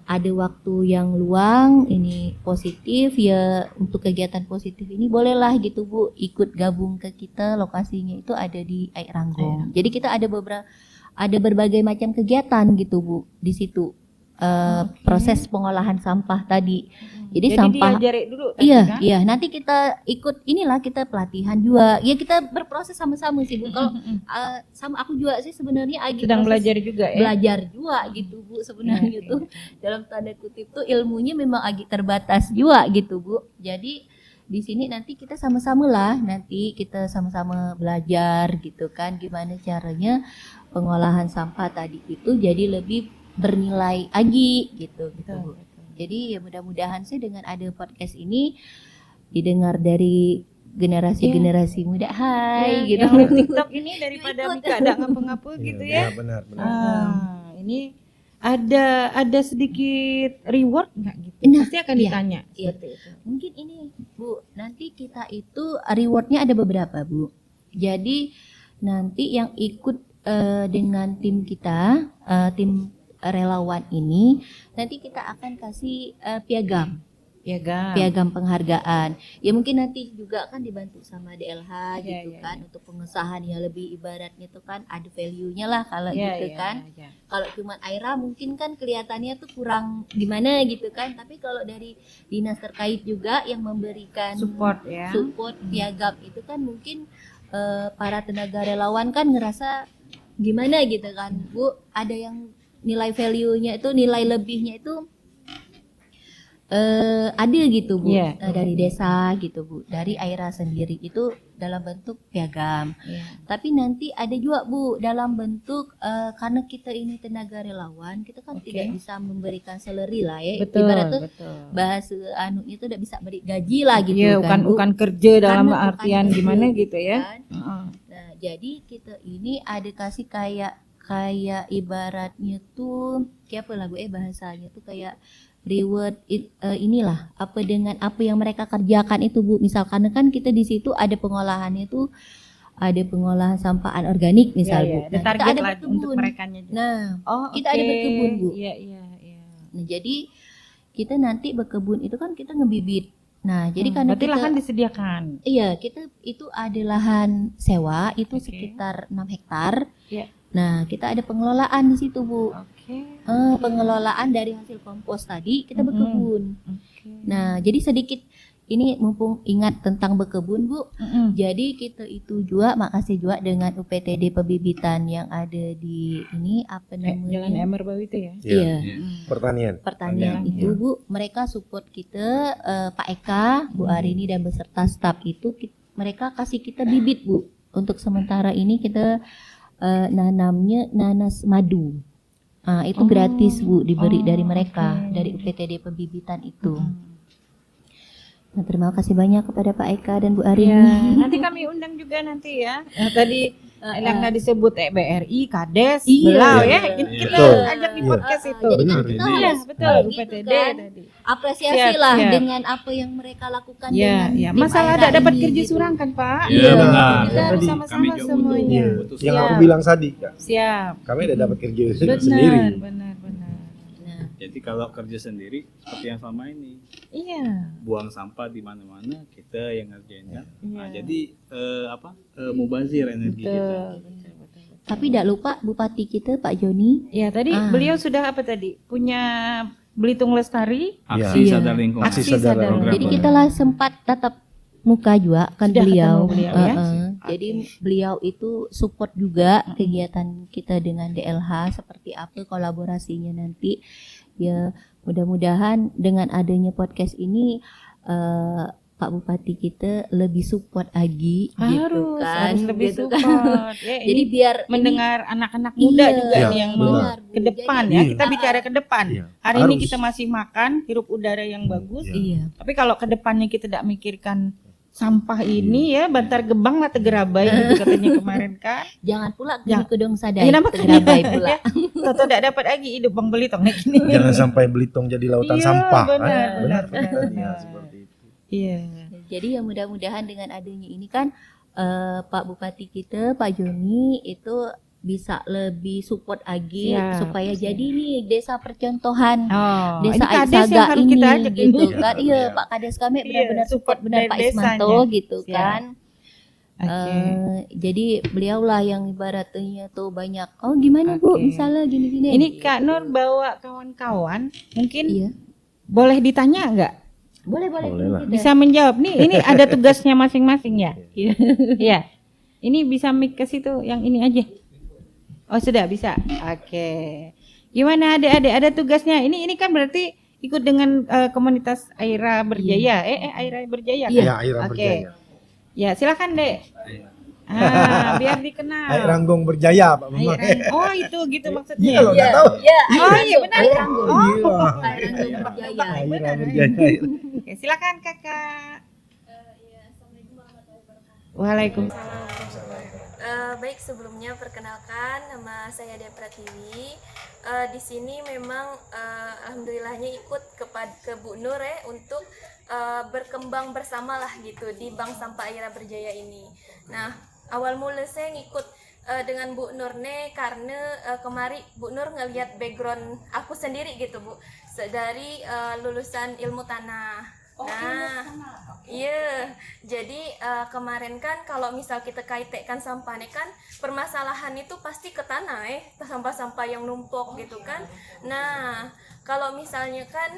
ada waktu yang luang ini positif ya, untuk kegiatan positif ini bolehlah gitu Bu ikut gabung ke kita. Lokasinya itu ada di Aik Ranggong. Jadi kita ada berbagai macam kegiatan gitu Bu di situ. Proses pengolahan sampah tadi. Jadi sampah diajari dulu tadi iya, kan? iya. Nanti kita ikut kita pelatihan juga. Ya kita berproses sama-sama sih Bu. Kalau sama aku juga sih sebenarnya Sedang belajar juga ya. belajar juga gitu Bu sebenarnya Iya, tuh dalam tanda kutip tuh ilmunya memang agak terbatas juga gitu Bu. Jadi di sini nanti kita sama-sama lah, nanti kita sama-sama belajar gitu kan gimana caranya pengolahan sampah tadi itu jadi lebih bernilai lagi gitu Bu. Jadi ya mudah-mudahan sih dengan ada podcast ini didengar dari generasi-generasi muda. Hai gitu. Yang TikTok ini daripada Mika ada ngapa-ngapa gitu ya. Benar. Ini ada sedikit reward nggak gitu? Nah, Pasti akan iya. ditanya Iya. seperti itu. Mungkin ini Bu, nanti kita itu rewardnya ada beberapa Bu. Jadi nanti yang ikut dengan tim kita, tim relawan ini, nanti kita akan kasih piagam penghargaan. Ya mungkin nanti juga kan dibantu sama DLH Iya, gitu iya, kan untuk pengesahan yang lebih ibaratnya tuh kan ada value-nya lah kalau gitu kan. Iya. Kalau cuma Aira mungkin kan kelihatannya tuh kurang gimana gitu kan. Tapi kalau dari dinas terkait juga yang memberikan Support ya. support piagam itu kan mungkin para tenaga relawan kan ngerasa gimana gitu kan Bu, ada yang nilai value-nya itu, nilai lebihnya itu ada gitu Bu. Iya. Dari desa gitu Bu, dari Aira sendiri itu dalam bentuk piagam. Iya. Tapi nanti ada juga Bu dalam bentuk karena kita ini tenaga relawan, kita kan Oke. tidak bisa memberikan salary lah ya. Betul. Ibarat tuh Betul. bahasa itu udah bisa beri gaji lah gitu Iya, kan Bu. bukan kerja dalam Karena bukan artian kerja, gimana gitu ya. kan. Heeh. Nah, jadi kita ini ada kasih kayak ibaratnya tuh kayak apa lagu bahasanya tuh kayak reward inilah apa dengan apa yang mereka kerjakan itu Bu. Misalkan kan kita di situ ada pengolahannya tuh, ada pengolahan sampah anorganik misal Iya, Bu. iya. Ada Nah, target kita ada lah berkebun. untuk merekanya juga. Nah, Oh, kita ada oke. berkebun, Bu. Iya. nah jadi kita nanti berkebun itu kan kita ngebibit. Nah, jadi karena berarti kita lahan disediakan. iya, kita itu ada lahan sewa itu Oke. sekitar 6 hektar. Iya. Nah, kita ada pengelolaan di situ, Bu. Oke. Pengelolaan dari hasil kompos tadi kita Mm-mm. berkebun. Oke. Nah, jadi sedikit ini mumpung ingat tentang berkebun, Bu. Mm-mm. Jadi kita itu juga makasih juga dengan UPTD Pebibitan yang ada di ini apa Jalan namanya? Emer Bawi itu ya. Iya. Pertanian. Pertanian Pertanian, itu Bu, mereka support kita Pak Eka, Bu Arini dan beserta staf itu mereka kasih kita bibit Bu. Untuk sementara ini kita nanamnya nanas madu. Itu gratis Bu diberi dari mereka oke. dari UPTD Pebibitan itu. Nah, terima kasih banyak kepada Pak Eka dan Bu Arini. Ya, nanti kami undang juga nanti ya. Tadi yang tadi disebut BRI, Kades, Iya. Belau ya. Iya. kita Betul. ajak di Iya. podcast itu. Jadi Benar, kan kita ini. harus Betul, gitu UPTD kan. tadi. Apresiasi Siap, lah siap. dengan apa yang mereka lakukan Ya, dengan ya. tim Masalah Aira tidak dapat ini, kerja gitu. surang kan Pak? Iya, Iya, benar. Kita Yang harus tadi- sama-sama kami juga semuanya. Iya. Putus. Yang aku Siap. bilang tadi, Kak. Siap. Kami udah dapat kerja Benar, sendiri. benar, benar. Nah, Jadi kalau kerja sendiri seperti yang selama ini, Iya. buang sampah di mana-mana kita yang ngerjain kan. Nah, Iya. jadi mubazir energi kita. Betul, betul, betul. tapi tidak lupa Bupati kita Pak Joni. Ya, tadi beliau sudah apa tadi? Punya Belitung Lestari. Aksi Iya. sadar lingkungan. Aksi Aksi sadar sadar. program. Jadi kita lah sempat tatap muka juga kan Sudah beliau. ketemu beliau, ya? Jadi beliau itu support juga kegiatan kita dengan DLH seperti apa kolaborasinya nanti. Ya mudah-mudahan dengan adanya podcast ini Pak Bupati kita lebih support lagi gitu kan. Harus lebih gitu support. Ya, Jadi ini biar mendengar anak-anak muda Iya, juga Iya, nih yang mau benar. ke depan Jadi- ya. Iya. Kita bicara ke depan. Iya. Hari ini Harus. kita masih makan, hirup udara yang bagus. Iya. iya. Tapi kalau ke depannya kita tidak mikirkan sampah ini ya, Bantar Gebang lah Tegerabai gitu katanya kemarin kan. Jangan pula Ya. gini kedong sadai Iya, namanya. Tegerabai pula. Toto tidak dapat lagi hidup Bang Belitong nih gini. Jangan sampai Belitung jadi lautan Iya, sampah. benar, kan? benar, Benar. benar. Iya, seperti itu. Iya. Jadi ya mudah-mudahan dengan adanya ini kan Pak Bupati kita Pak Joni itu bisa lebih support lagi Siap, supaya siap. jadi nih desa percontohan Oh, desa ini Kades yang Aisaga harus ini kita ajak gitu ini. kan. Iya, Iya iya. Pak Kades kami Iya, benar-benar support benar dari Pak Ismanto desanya. gitu Siap. kan. Oke. Jadi beliaulah yang ibaratnya tuh banyak. Oh gimana Bu Oke. misalnya gini-gini. Ini Kak Nur bawa kawan-kawan, mungkin Iya. boleh ditanya nggak? Boleh Boleh lah. Bisa menjawab nih. Ini ada tugasnya masing-masing ya. Iya. Ini bisa mic ke situ, yang ini aja. Oh sudah bisa. Oke. Gimana adik-adik? Ada tugasnya. Ini kan berarti ikut dengan komunitas Aira Berjaya. Aira Berjaya kan? Iya, Aira Oke. Berjaya. Ya silakan Dek. Biar dikenal. Air Ranggong Berjaya, Pak Memang. Oh itu gitu maksudnya. Iya, lo nggak tahu. Iya. Oh iya benar. Iya. Air Ranggong Berjaya. Aira Berjaya. Oke, silakan Kakak. Waalaikumsalam. Baik, sebelumnya perkenalkan nama saya Dea Pratiwi. Di sini memang alhamdulillahnya ikut ke Bu Nur untuk berkembang bersama lah gitu di Bank Sampah Aira Berjaya ini. Nah, awal mula saya ngikut dengan Bu Nur karena kemari Bu Nur ngelihat background aku sendiri gitu Bu, dari lulusan ilmu tanah. Nah, iya. Jadi kemarin kan kalau misal kita kaitkan sampah nih kan permasalahan itu pasti ke tanah sampah-sampah yang numpuk gitu kan. Nah, kalau misalnya kan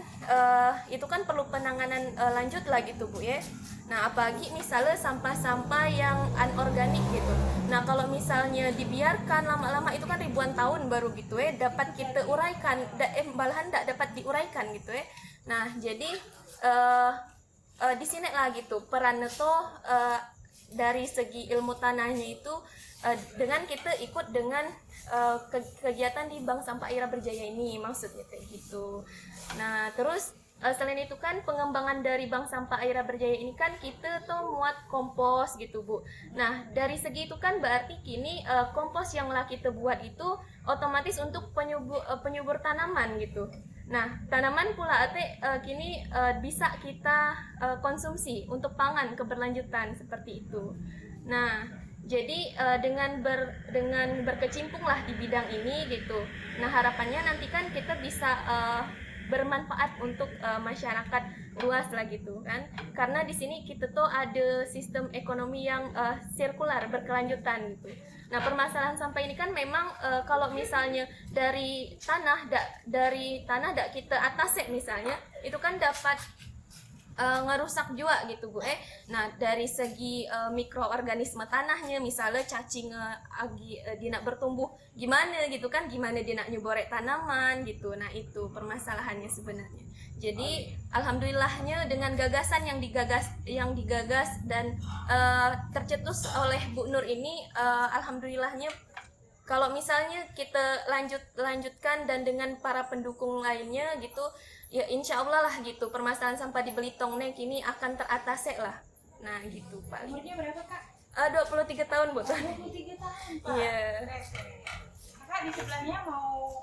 itu kan perlu penanganan lanjut lah gitu Bu ya. Nah, apalagi misalnya sampah-sampah yang anorganik gitu. Nah, kalau misalnya dibiarkan lama-lama itu kan ribuan tahun baru gitu dapat kita uraikan, malahan tidak dapat diuraikan gitu Nah, jadi di sini lah gitu peran itu dari segi ilmu tanahnya itu dengan kita ikut dengan kegiatan di Bank Sampah Aira Berjaya ini, maksudnya kayak gitu. Nah, terus selain itu kan pengembangan dari Bank Sampah Aira Berjaya ini kan kita tuh muat kompos gitu Bu. Nah, dari segi itu kan berarti kini kompos yang lah kita buat itu otomatis untuk penyubur tanaman gitu. Nah, tanaman pula kini bisa kita konsumsi untuk pangan keberlanjutan seperti itu. Nah, jadi dengan berkecimpung lah di bidang ini gitu. Nah, harapannya nanti kan kita bisa bermanfaat untuk masyarakat luas lah gitu kan. Karena di sini kita tuh ada sistem ekonomi yang sirkular, berkelanjutan gitu. Nah, permasalahan sampah ini kan memang kalau misalnya dari tanah dak kita atas misalnya itu kan dapat ngerusak juga gitu Bu. Nah, dari segi mikroorganisme tanahnya misalnya cacing dia nak bertumbuh gimana gitu kan, gimana dia nak nyuborek tanaman gitu. Nah, itu permasalahannya sebenarnya. Jadi alhamdulillahnya dengan gagasan yang digagas dan tercetus oleh Bu Nur ini, alhamdulillahnya kalau misalnya kita lanjutkan dan dengan para pendukung lainnya gitu, ya insya Allah lah gitu permasalahan sampah di Belitung nih kini akan teratasi lah. Nah gitu Pak. Umurnya berapa Kak? 23 tahun Bu. 23 tahun Pak. Iya. Kakak di sebelahnya mau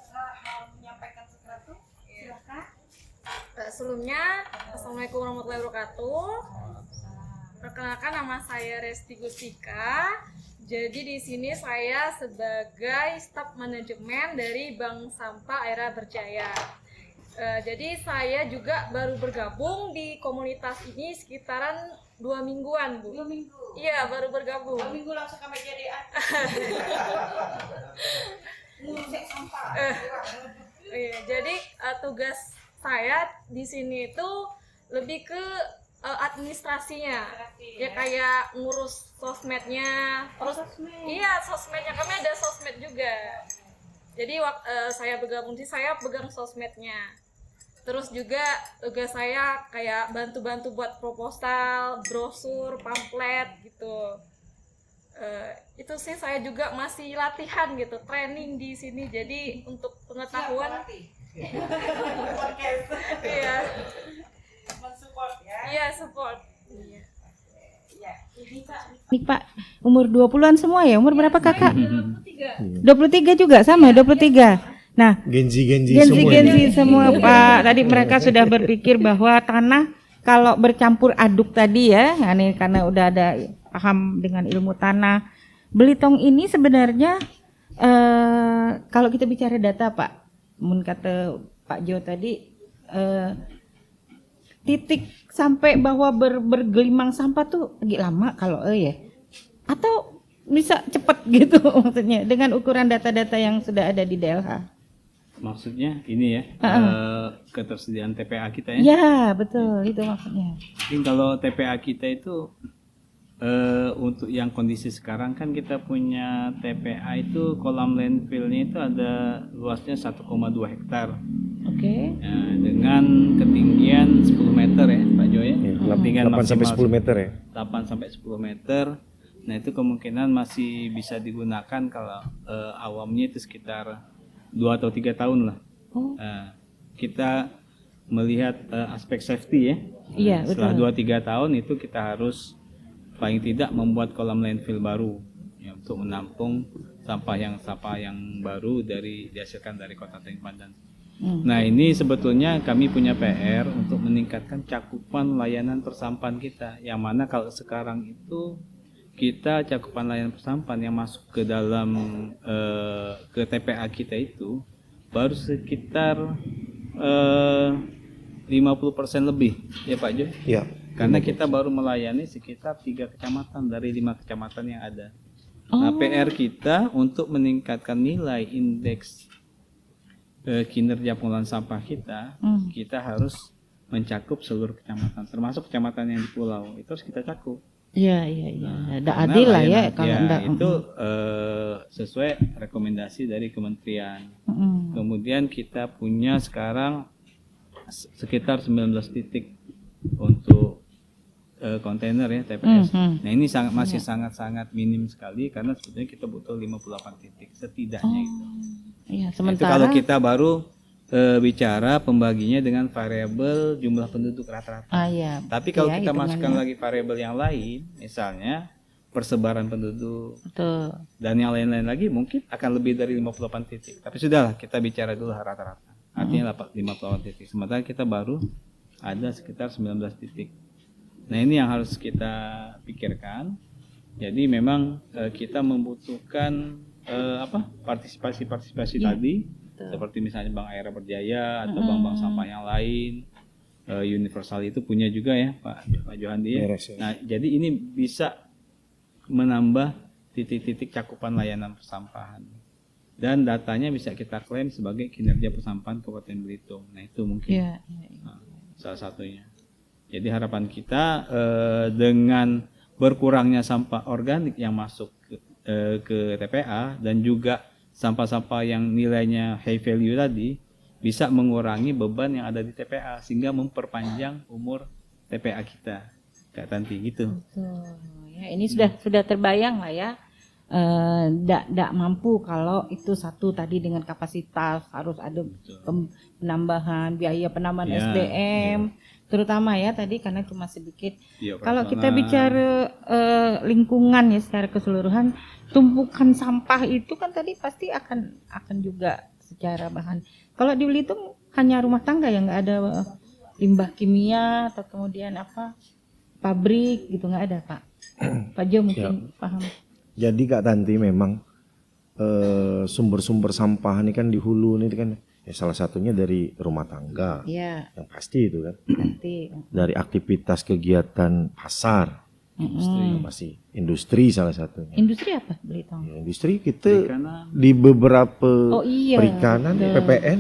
menyampaikan sesuatu? Silakan. Sebelumnya, Assalamualaikum warahmatullahi wabarakatuh. Perkenalkan, nama saya Resti Gustika. Jadi di sini saya sebagai staf manajemen dari Bank Sampah Aira Berjaya. Jadi saya juga baru bergabung di komunitas ini sekitaran 2 mingguan, Bu. 2 minggu. Iya, baru bergabung. 2 minggu langsung kami jadi ngurusnya sampah. Iya, jadi tugas saya di sini itu lebih ke administrasinya, ya kayak ngurus sosmednya, terus iya sosmednya kami ada sosmed juga. Jadi saya bergabung di saya pegang sosmednya. Terus juga tugas saya kayak bantu-bantu buat proposal, brosur, pamflet gitu. Itu sih saya juga masih latihan gitu, training di sini. Jadi untuk pengetahuan, iya, Mensupport ya. iya support. Iya. Nih Pak, umur 20-an semua ya? Umur berapa Kakak? 23 juga sama, 23. Nah, Genzi semua. semua Pak. Tadi mereka sudah berpikir bahwa tanah kalau bercampur aduk tadi ya, nah ini karena udah ada paham dengan ilmu tanah. Belitung ini sebenarnya kalau kita bicara data Pak, mun kata Pak Jo tadi, titik sampai bahwa bergelimang sampah tuh lagi lama kalau ya, atau bisa cepat gitu maksudnya dengan ukuran data-data yang sudah ada di DLH. Maksudnya ini ya, ketersediaan TPA kita ya. Ya betul, itu maksudnya. Mungkin kalau TPA kita itu untuk yang kondisi sekarang kan kita punya TPA itu kolam landfillnya itu ada luasnya 1,2 hektar. Oke. Nah, dengan ketinggian 10 meter ya Pak Jo ya. Ketinggian 8 sampai maksimal 10 meter ya. 8 sampai 10 meter. Nah itu kemungkinan masih bisa digunakan kalau awamnya itu sekitar 2 atau 3 tahun lah. Kita melihat aspek safety ya. Iya, Setelah betul. 2-3 tahun itu kita harus paling tidak membuat kolam landfill baru ya, untuk menampung sampah yang baru dihasilkan dari Kota Tanjung Pandan. Nah ini sebetulnya kami punya PR untuk meningkatkan cakupan layanan persampahan kita, yang mana kalau sekarang itu kita cakupan layanan persampahan yang masuk ke dalam ke TPA kita itu baru sekitar 50% lebih ya Pak Jo. Iya. Karena kita baru melayani sekitar 3 kecamatan dari 5 kecamatan yang ada. Nah, PR kita untuk meningkatkan nilai indeks kinerja pengelolaan sampah kita, kita harus mencakup seluruh kecamatan, termasuk kecamatan yang di pulau. Itu harus kita cakup. Iya. Nah, Ada karena adil lah ya layanan- kalau enggak. itu sesuai rekomendasi dari kementerian. Kemudian kita punya sekarang sekitar 19 titik untuk kontainer ya TPS. Nah ini masih sangat-sangat minim sekali karena sebetulnya kita butuh 58 titik setidaknya itu. Iya, Itu sementara kalau kita baru bicara pembaginya dengan variabel jumlah penduduk rata-rata. iya. Tapi kalau Iya, kita hitungannya. masukkan lagi variabel yang lain, misalnya persebaran penduduk Betul. dan yang lain-lain lagi mungkin akan lebih dari 58 titik. Tapi sudahlah kita bicara dulu rata-rata. Artinya 58 titik. Sementara kita baru ada sekitar 19 titik. Nah ini yang harus kita pikirkan. Jadi memang kita membutuhkan partisipasi tadi, seperti misalnya Bank Aira Berjaya atau bank-bank sampah yang lain. Universal itu punya juga ya Pak Johandi ya. Beres, ya. Nah jadi ini bisa menambah titik-titik cakupan layanan persampahan. Dan datanya bisa kita klaim sebagai kinerja persampahan Kabupaten Belitung. Nah itu mungkin Iya. salah satunya. Jadi harapan kita dengan berkurangnya sampah organik yang masuk ke TPA dan juga sampah-sampah yang nilainya high value tadi bisa mengurangi beban yang ada di TPA sehingga memperpanjang umur TPA kita. Kak Tanti gitu. Betul. Ya, ini sudah terbayang lah ya. tidak mampu kalau itu satu tadi dengan kapasitas harus ada penambahan biaya penambahan Ya, SDM terutama ya tadi karena cuma sedikit. Iya, Kalau kita operasional. bicara lingkungan ya secara keseluruhan, tumpukan sampah itu kan tadi pasti akan juga secara bahan. Kalau di Belitung hanya rumah tangga yang nggak ada limbah kimia atau kemudian apa pabrik gitu nggak ada Pak. Pak Jo mungkin paham. Jadi Kak Tanti memang sumber-sumber sampah ini kan di hulu ini kan ya salah satunya dari rumah tangga. Iya Yang pasti itu kan. nanti. Dari aktivitas kegiatan pasar. Yang pasti industri salah satunya. Industri apa Belitung? Ya, industri kita Perikanan. di beberapa Oh iya. perikanan betul. PPN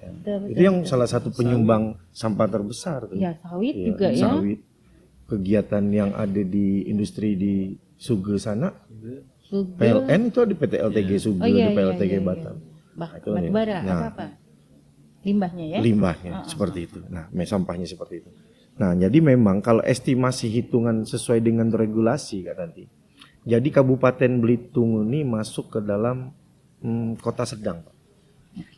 Betul, itu yang salah satu penyumbang sampah terbesar tuh. Ya sawit Iya, juga ya. sawit. Kegiatan yang ada di industri di Suge sana, Sugar. PLN itu ada PT LTG Suge, Oh iya, di PLTG iya, iya, Batam. Itu Batu nih. bara Nah. apa? Limbahnya ya. Limbahnya seperti itu. Nah, sampahnya seperti itu. Nah, jadi memang kalau estimasi hitungan sesuai dengan regulasi Kak nanti. Jadi Kabupaten Belitung ini masuk ke dalam kota sedang, Pak.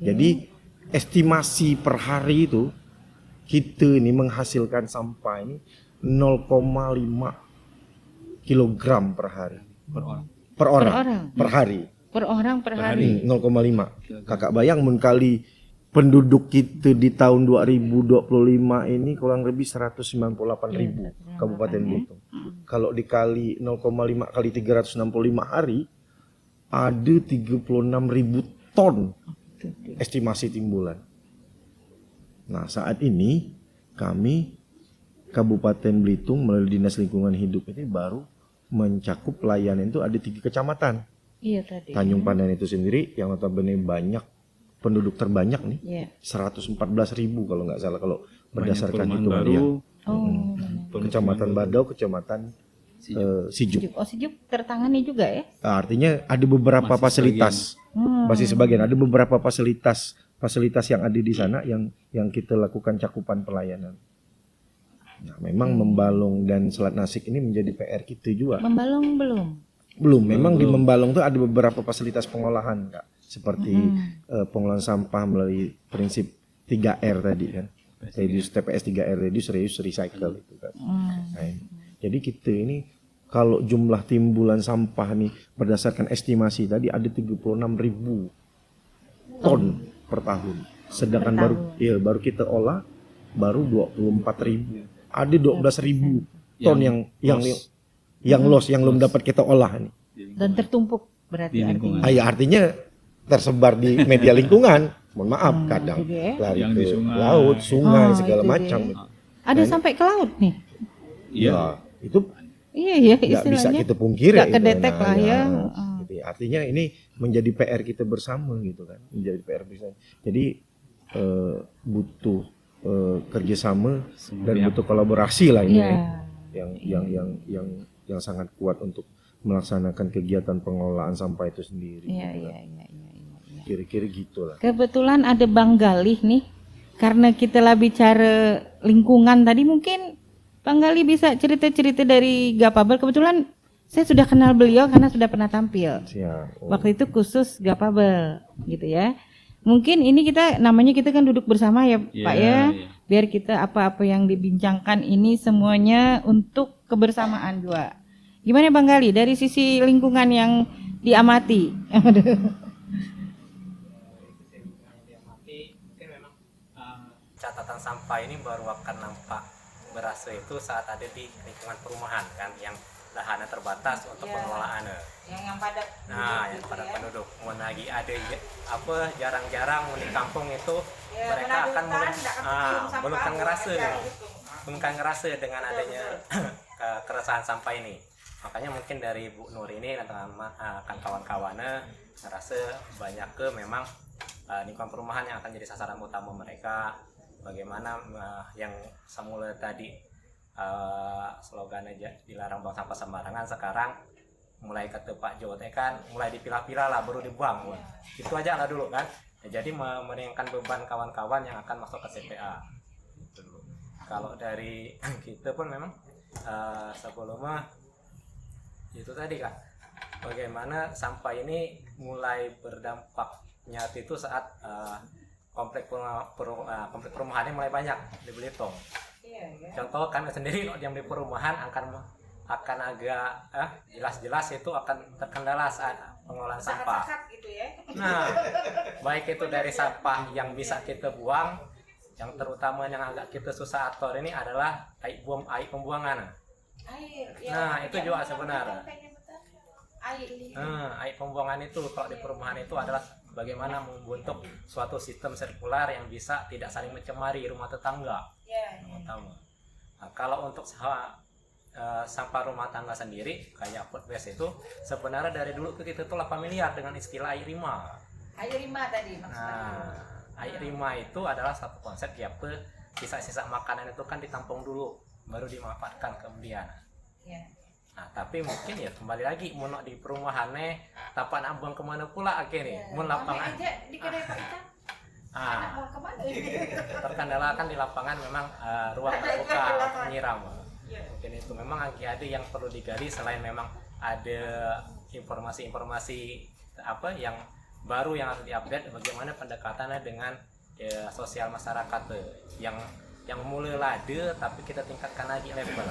Jadi estimasi per hari itu kita ini menghasilkan sampah ini 0,5 kilogram per hari. Per orang. Per orang? Per hari. Per orang per hari. 0,5. Kakak bayang mun kali penduduk kita di tahun 2025 ini kurang lebih 198.000 Kabupaten Belitung. Kalau dikali 0,5 kali 365 hari ada 36.000 ton estimasi timbulan. Nah, saat ini kami Kabupaten Belitung melalui Dinas Lingkungan Hidup ini baru mencakup pelayanan itu ada 3 kecamatan. Iya tadi. Tanjung Pandan itu sendiri yang notabene banyak penduduk terbanyak nih, Iya. 114.000 kalau nggak salah kalau Banyak berdasarkan perumahan hitungan baru. dia. Oh. Kecamatan Badau, Kecamatan Sijuk. Sijuk. Oh Sijuk tertangani juga ya? Artinya ada beberapa Masih fasilitas, masih sebagian ada beberapa fasilitas yang ada di sana yang kita lakukan cakupan pelayanan. Nah, memang Membalong dan Selat Nasik ini menjadi PR kita juga. Membalong belum? Belum, memang di Membalong tuh ada beberapa fasilitas pengolahan, Kak. Seperti pengolahan sampah melalui prinsip 3R tadi kan. Reduce TPS 3R, reduce, reuse, recycle itu kan. Nah, ini. Jadi kita ini kalau jumlah timbulan sampah nih berdasarkan estimasi tadi ada 36.000 ton per tahun. Sedangkan baru kita olah baru 24.000. Ada 12.000 ton yang loss yang belum dapat kita olah nih. Dan tertumpuk berarti Di lingkungan. artinya. Ya artinya tersebar di media lingkungan. Mohon maaf kadang itu dia. lari Yang ke di sungai. laut, sungai segala itu macam. dia. Ada sampai ke laut nih. Iya. Ya, itu Iya ya nggak bisa istilahnya. kita pungkiri. Nggak itu. kedetek lah ya. Gitu ya. Artinya ini menjadi PR kita bersama gitu kan, menjadi PR bersama. Jadi butuh kerjasama dan butuh kolaborasi lah ini Iya. ya. yang sangat kuat untuk melaksanakan kegiatan pengelolaan sampah itu sendiri. Iya gitu iya kan. iya iya. Kira-kira gitulah. Kebetulan ada Bang Galih nih. Karena kita lah bicara lingkungan tadi mungkin Bang Galih bisa cerita-cerita dari Gapabel. Kebetulan saya sudah kenal beliau karena sudah pernah tampil. Siap. Oh. Waktu itu khusus Gapabel gitu ya. Mungkin ini namanya kita kan duduk bersama ya Pak ya. Iya. Biar kita apa-apa yang dibincangkan ini semuanya untuk kebersamaan juga. Gimana Bang Galih dari sisi lingkungan yang diamati? Catatan sampah ini baru akan nampak berasa itu saat ada di lingkungan perumahan kan yang lahannya terbatas untuk pengelolaannya. Yang padat. Nah, yang pada penduduk mau lagi ada jarang-jarang di kampung itu mereka akan belum kan ngerasa dengan adanya keresahan sampah ini. Makanya mungkin dari Bu Nur ini dan kawan-kawannya ngerasa banyak memang lingkungan perumahan yang akan jadi sasaran utama mereka. Bagaimana yang semula tadi slogannya dilarang buang sampah sembarangan, sekarang mulai kata Pak Jo kan mulai dipilah-pilah lah baru dibuang. Itu aja lah dulu kan. Ya, jadi meringankan beban kawan-kawan yang akan masuk ke TPA. Gitu dulu. Kalau dari kita pun memang sebelumnya itu tadi Kak bagaimana sampah ini mulai berdampak nyata itu saat komplek perumahannya mulai banyak di Belitung. Contoh kami sendiri yang di perumahan akan agak jelas-jelas itu akan terkendala saat pengelolaan sampah. Nah, baik itu dari sampah yang bisa kita buang, yang terutama yang agak kita susah atur ini adalah air pembuangan. Nah, itu juga sebenarnya. Air pembuangan itu kalau di perumahan itu adalah bagaimana membentuk suatu sistem sirkular yang bisa tidak saling mencemari rumah tetangga. Nah, kalau untuk sampah rumah tangga sendiri kayak food waste itu sebenarnya dari dulu kita itu familiar dengan istilah air rima. Air rima tadi maksudnya. Nah, air rima itu adalah satu konsep ya, sisa-sisa makanan itu kan ditampung dulu baru dimanfaatkan kemudian. Nah, tapi mungkin ya kembali lagi mau di perumahannya tapan abang kemana pula akhirnya mau lapangan di kedai Pak Ican. Terkendala kan di lapangan memang ruang terbuka untuk menyiram. Mungkin itu memang ada yang perlu digali selain memang ada informasi-informasi yang baru yang harus diupdate bagaimana pendekatannya dengan sosial masyarakat yang mulai lade tapi kita tingkatkan lagi level.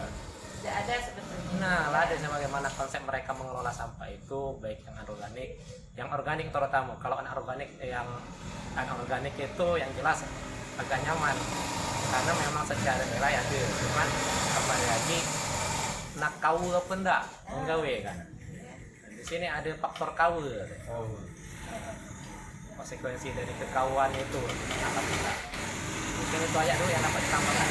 Tidak ada sebetulnya. Nah, lade bagaimana konsep mereka mengelola sampah itu baik yang organik terutama. Kalau yang anorganik itu yang jelas agak nyaman karena memang secara nilai ada, cuman apa lagi nak kau apa enggak menggawe kan. Di sini ada faktor kau. Konsekuensi dari kekauan itu apa kita. Mungkin itu aja dulu yang dapat ditambahkan.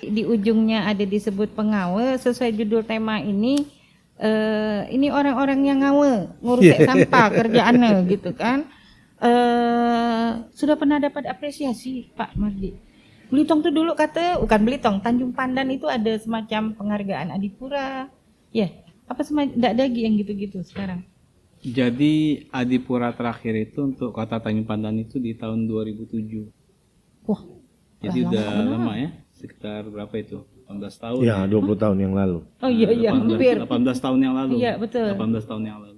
Di ujungnya ada disebut pengawe sesuai judul tema ini orang-orang yang ngawe ngurus sampah kerjaannya gitu kan. Sudah pernah dapat apresiasi Pak Mardi? Belitung tuh dulu bukan Belitung, Tanjung Pandan itu ada semacam penghargaan Adipura. Ya, apa enggak ada lagi yang gitu-gitu sekarang? Jadi Adipura terakhir itu untuk Kota Tanjung Pandan itu di tahun 2007. Wah. Jadi udah lama ya, sekitar berapa itu? 18 tahun. Ya, 20 tahun yang lalu. Oh iya, hampir. 18 tahun yang lalu. Iya, betul. 18 tahun yang lalu.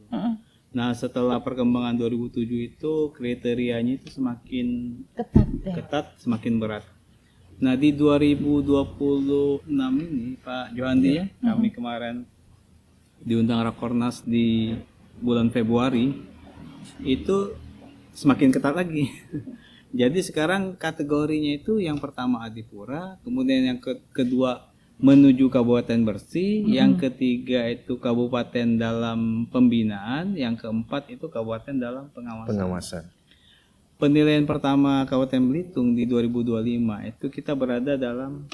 Nah, setelah perkembangan 2007 itu kriterianya itu semakin ketat, semakin berat. Nah, di 2026 ini Pak Johandi ya, kami kemarin diundang Rakornas di bulan Februari itu semakin ketat lagi. Jadi sekarang kategorinya itu yang pertama Adipura, kemudian yang kedua menuju kabupaten bersih, yang ketiga itu kabupaten dalam pembinaan, yang keempat itu kabupaten dalam pengawasan. Penilaian pertama Kabupaten Belitung di 2025 itu kita berada dalam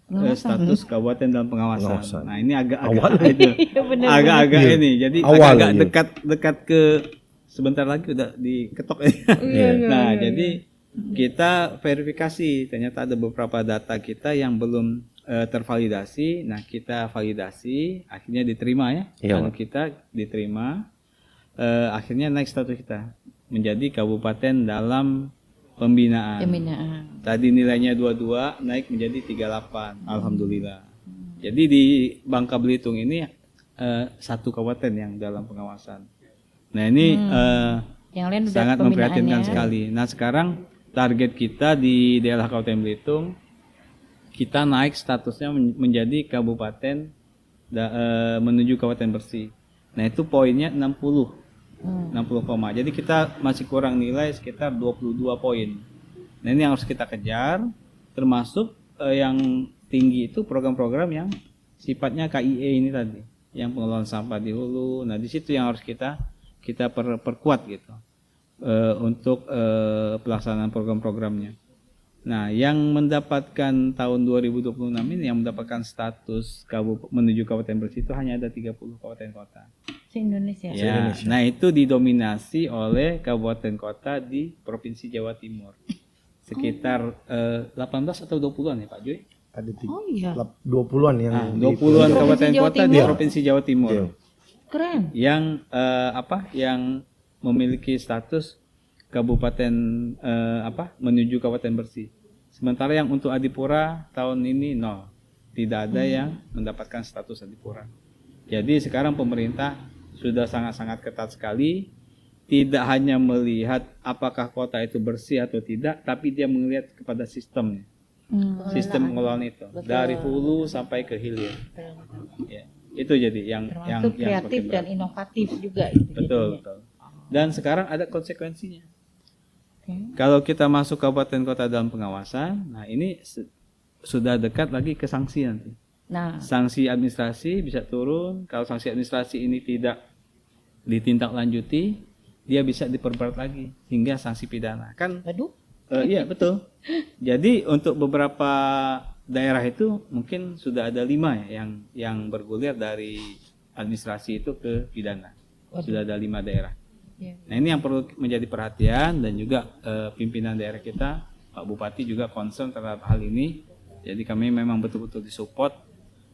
status kabupaten dalam pengawasan. Nah, ini agak-agak ini. Jadi agak dekat ke sebentar lagi udah diketok ya. Nah, jadi kita verifikasi, ternyata ada beberapa data kita yang belum tervalidasi. Nah, kita validasi, akhirnya diterima ya. Kalau kita diterima, akhirnya naik status kita menjadi kabupaten dalam pembinaan. Tadi nilainya 22, naik menjadi 38. Alhamdulillah. Jadi di Bangka Belitung ini satu kabupaten yang dalam pengawasan. Nah, ini yang lain sangat memprihatinkan sekali. Nah, sekarang target kita di daerah Kabupaten Belitung, kita naik statusnya menjadi kabupaten menuju kabupaten bersih. Nah, itu poinnya 60 koma. Jadi kita masih kurang nilai sekitar 22 poin. Nah, ini yang harus kita kejar, termasuk yang tinggi itu program-program yang sifatnya KIE ini tadi, yang pengelolaan sampah di hulu. Nah, di situ yang harus kita perkuat gitu untuk pelaksanaan program-programnya. Nah, yang mendapatkan tahun 2026 ini yang mendapatkan status menuju kabupaten bersih itu hanya ada 30 kabupaten kota. Se-Indonesia. Ya, nah itu didominasi oleh kabupaten kota di Provinsi Jawa Timur. Sekitar 18 atau 20-an ya Pak Joy? Ada 20-an yang 20-an kabupaten kota di Provinsi Jawa Timur. Keren. Yang yang memiliki status kabupaten menuju kabupaten bersih. Sementara yang untuk Adipura tahun ini 0, tidak ada yang mendapatkan status adipura. Jadi sekarang pemerintah sudah sangat-sangat ketat sekali, tidak hanya melihat apakah kota itu bersih atau tidak, tapi dia melihat kepada sistemnya. Sistem pengelolaan itu dari hulu sampai ke hilir. Ya, itu jadi yang Termasuk kreatif semakin dan berat. inovatif juga itu. Betul, jadinya. betul. Dan sekarang ada konsekuensinya. Oke. Kalau kita masuk kabupaten kota dalam pengawasan, nah ini sudah dekat lagi ke sanksi nanti. Nah, Sanksi administrasi bisa turun. Kalau sanksi administrasi ini tidak ditindaklanjuti, dia bisa diperberat lagi hingga sanksi pidana. Kan aduh, iya betul. Jadi untuk beberapa daerah itu mungkin sudah ada 5 ya yang bergulir dari administrasi itu ke pidana. Sudah ada 5 daerah. Ya. Nah ini yang perlu menjadi perhatian, dan juga pimpinan daerah kita, Pak Bupati juga concern terhadap hal ini. Jadi kami memang betul-betul disupport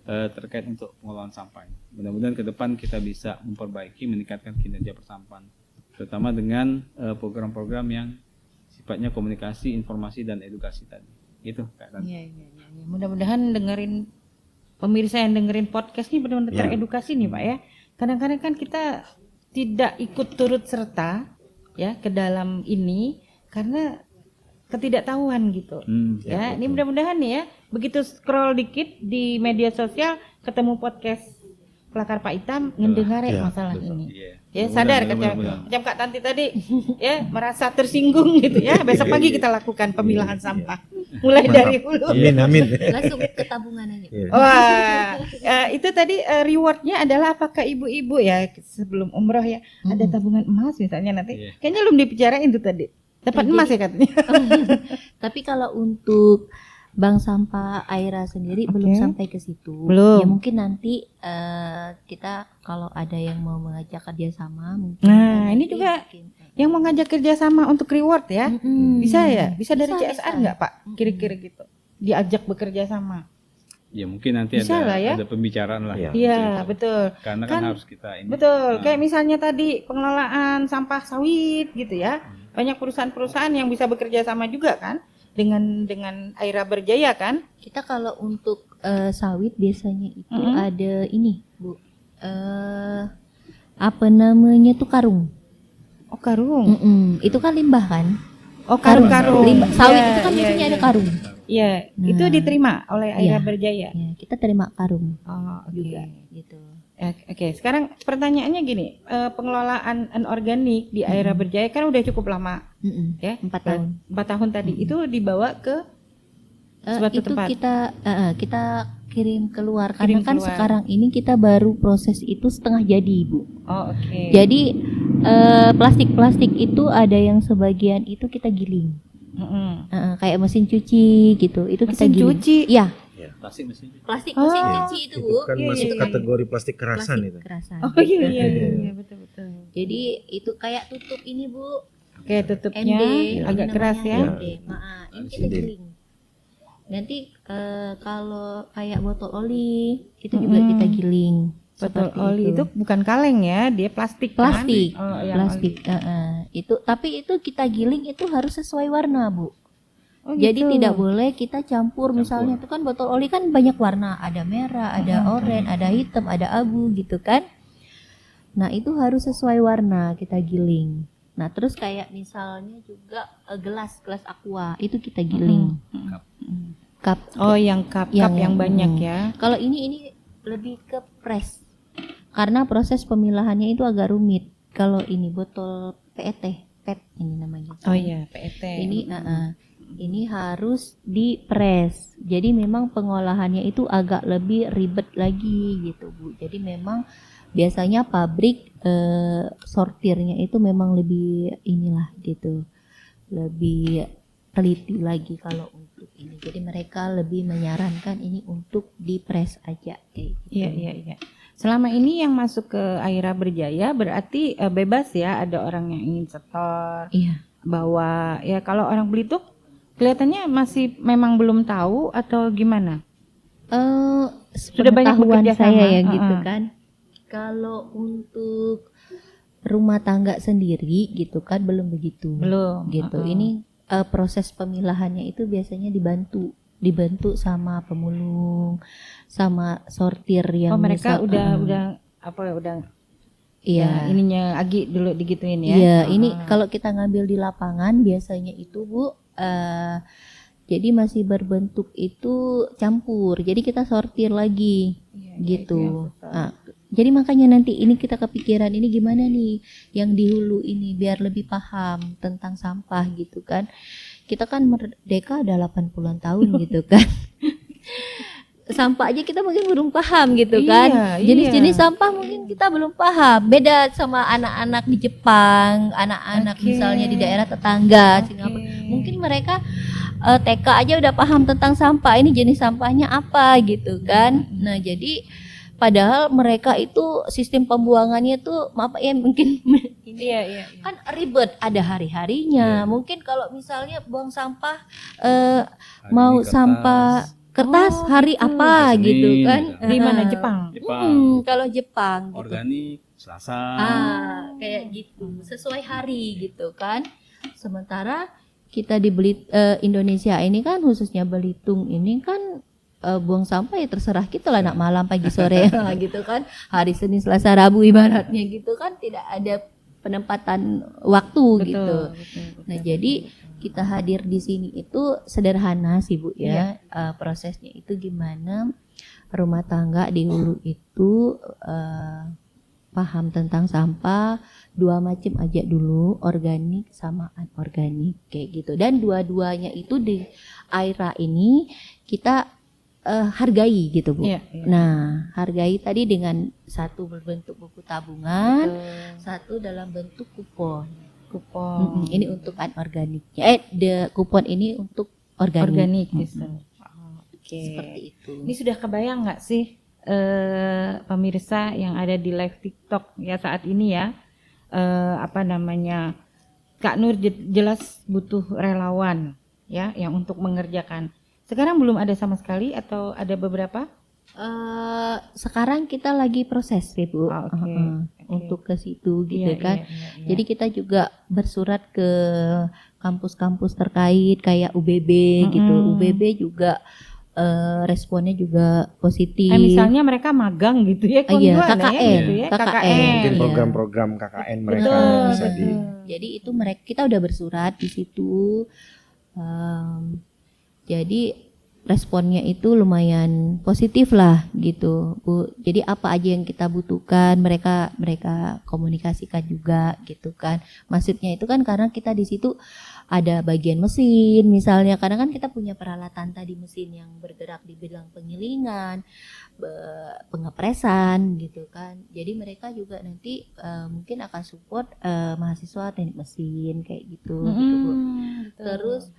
terkait untuk pengelolaan sampah. Mudah-mudahan ke depan kita bisa memperbaiki, meningkatkan kinerja persampahan, terutama dengan program-program yang sifatnya komunikasi, informasi, dan edukasi tadi. Gitu, Kak Tanti. Iya. Mudah-mudahan dengerin pemirsa yang dengerin podcast ini benar-benar Ya. teredukasi nih Pak ya. Kadang-kadang kan kita tidak ikut turut serta ya ke dalam ini karena ketidaktahuan gitu. Ya, ini mudah-mudahan nih ya, begitu scroll dikit di media sosial ketemu podcast Kelakar Pak Itam ngedengar Ya, masalah betul. ini. Iya. Ya sadar macam Kak Tanti tadi ya merasa tersinggung gitu ya. Besok pagi kita lakukan pemilahan sampah mulai dari hulu. Amin. Langsung ke tabungan aja. Wah, itu tadi rewardnya adalah apakah ibu-ibu ya sebelum umroh ya ada tabungan emas misalnya nanti. Iya. Kayaknya belum dibicarain tuh tadi. Dapat Jadi- emas ya katanya. Tapi kalau untuk bank sampah Aira sendiri belum Oke. sampai ke situ. Belum. Ya mungkin nanti kita kalau ada yang mau mengajak kerjasama mungkin. Nah, nanti ini juga mungkin. Yang mau ngajak kerjasama untuk reward ya. Bisa ya? Bisa dari Bisa, CSR bisa. nggak Pak? Kira-kira gitu. Diajak bekerja sama. Ya mungkin nanti Bisa lah ya. ada pembicaraan lah. Iya. Iya, betul. Karena kan harus kita ini. Betul, Nah, kayak misalnya tadi pengelolaan sampah sawit gitu ya. Banyak perusahaan-perusahaan yang bisa bekerja sama juga kan dengan Aira Berjaya kan? Kita kalau untuk sawit biasanya itu ada ini, Bu. Apa namanya tuh karung. Oh, karung. Itu kan limbah kan? Oh, karung-karung. Limbah. Sawit Iya, itu kan iya, biasanya iya. ada karung. Iya, itu Nah. diterima oleh Aira Iya. Berjaya. Ya, kita terima karung Oh, juga juga. gitu. Oke, sekarang pertanyaannya gini, pengelolaan anorganik di Aira Berjaya kan udah cukup lama ya, 4 tahun. 4 tahun tadi itu dibawa ke suatu Itu tempat. kita kirim keluar Kirim karena kan keluar. sekarang ini kita baru proses itu setengah jadi, Ibu. Oh, oke. Jadi plastik-plastik itu ada yang sebagian itu kita giling. Mm-mm. Kayak mesin cuci gitu. Itu kita Mesin giling. cuci? Iya, plastik mesin. plastik Oh. mesin cuci itu, Bu. kan Iya, masuk iya, iya. kategori plastik kerasan Plastik itu. kerasan. Oh iya, betul. Jadi itu kayak tutup ini, Bu. Oke, tutupnya ND agak namanya, keras ya. ND. Ini kita ND. giling. Nanti kalau kayak botol oli itu juga kita giling. Botol Seperti oli itu bukan kaleng ya, dia plastik kan? plastik, Oh, yang plastik. Itu tapi itu kita giling itu harus sesuai warna, Bu. Oh, Jadi gitu. tidak boleh kita campur. Misalnya itu kan botol oli kan banyak warna, ada merah, ada oranye, ada hitam, ada abu gitu kan. Nah, itu harus sesuai warna kita giling. Nah, terus kayak misalnya juga gelas aqua itu kita giling. Cup. Oh, yang cup yang banyak ya. Kalau ini lebih ke press. Karena proses pemilahannya itu agak rumit. Kalau ini botol PET ini namanya. Oh iya, PET. Ini harus dipres. Jadi memang pengolahannya itu agak lebih ribet lagi gitu, Bu. Jadi memang biasanya pabrik sortirnya itu memang lebih inilah gitu. Lebih teliti lagi kalau untuk ini. Jadi mereka lebih menyarankan ini untuk dipres aja kayak gitu. Iya. Selama ini yang masuk ke Aira Berjaya berarti bebas ya, ada orang yang ingin setor, Iya. bawa. Ya kalau orang Belitung kelihatannya masih memang belum tahu atau gimana? Sudah banyak Sepengetahuan bekerja saya sama, ya gitu kan. Kalau untuk rumah tangga sendiri gitu kan belum begitu. Belum. Gitu. Ini proses pemilahannya itu biasanya dibantu dibentuk sama pemulung, sama sortir yang mereka misal- udah apa ya, udah iya. ininya Agi dulu digituin ya. Iya, ini kalau kita ngambil di lapangan biasanya itu Bu, jadi masih berbentuk itu campur. Jadi kita sortir lagi, gitu. Nah, jadi makanya nanti ini kita kepikiran ini gimana nih yang di hulu ini biar lebih paham tentang sampah gitu kan. Kita kan merdeka ada 80-an tahun gitu kan. Sampah aja kita mungkin belum paham gitu kan. Jenis-jenis sampah mungkin kita belum paham. Beda sama anak-anak di Jepang, anak-anak misalnya di daerah tetangga Singapura. Mungkin mereka TK aja udah paham tentang sampah. Ini jenis sampahnya apa gitu kan. Nah, jadi padahal mereka itu sistem pembuangannya tuh maaf ya mungkin kan ribet, ada hari-harinya. Mungkin kalau misalnya buang sampah mau sampah kertas hari apa Senin, gitu kan. Di mana Jepang? Kalau Jepang gitu. Organik Selasa. Kayak gitu, sesuai hari gitu kan. Sementara kita di Indonesia ini kan khususnya Belitung ini kan buang sampah ya terserah kita lah, nak malam pagi sore gitu kan. Hari Senin Selasa Rabu ibaratnya gitu kan, tidak ada penempatan waktu gitu. Nah, jadi kita hadir di sini itu sederhana sih Bu ya. Prosesnya itu gimana rumah tangga di hulu itu paham tentang sampah, dua macam aja dulu, organik sama anorganik kayak gitu. Dan dua-duanya itu di AIRA ini kita hargai gitu Bu. Nah, hargai tadi dengan satu berbentuk buku tabungan, satu dalam bentuk kupon. Ini untuk anorganiknya. Kupon ini untuk organik. Seperti itu. Ini sudah kebayang nggak sih pemirsa yang ada di live TikTok ya saat ini ya, Kak Nur jelas butuh relawan ya yang untuk mengerjakan. Sekarang belum ada sama sekali atau ada beberapa? Sekarang kita lagi proses ya Bu, untuk ke situ gitu kan. Jadi kita juga bersurat ke kampus-kampus terkait kayak UBB gitu. UBB juga responnya juga positif. Misalnya mereka magang gitu ya, KKN, gitu ya, Mungkin program-program KKN mereka bisa di. Jadi itu kita udah bersurat di situ. Jadi responnya itu lumayan positif lah gitu Bu. Jadi apa aja yang kita butuhkan mereka komunikasikan juga gitu kan. Maksudnya itu kan karena kita di situ ada bagian mesin misalnya, karena kan kita punya peralatan tadi mesin yang bergerak di bidang penggilingan, pengepresan gitu kan. Jadi mereka juga nanti mungkin akan support mahasiswa teknik mesin kayak gitu gitu Bu. Terus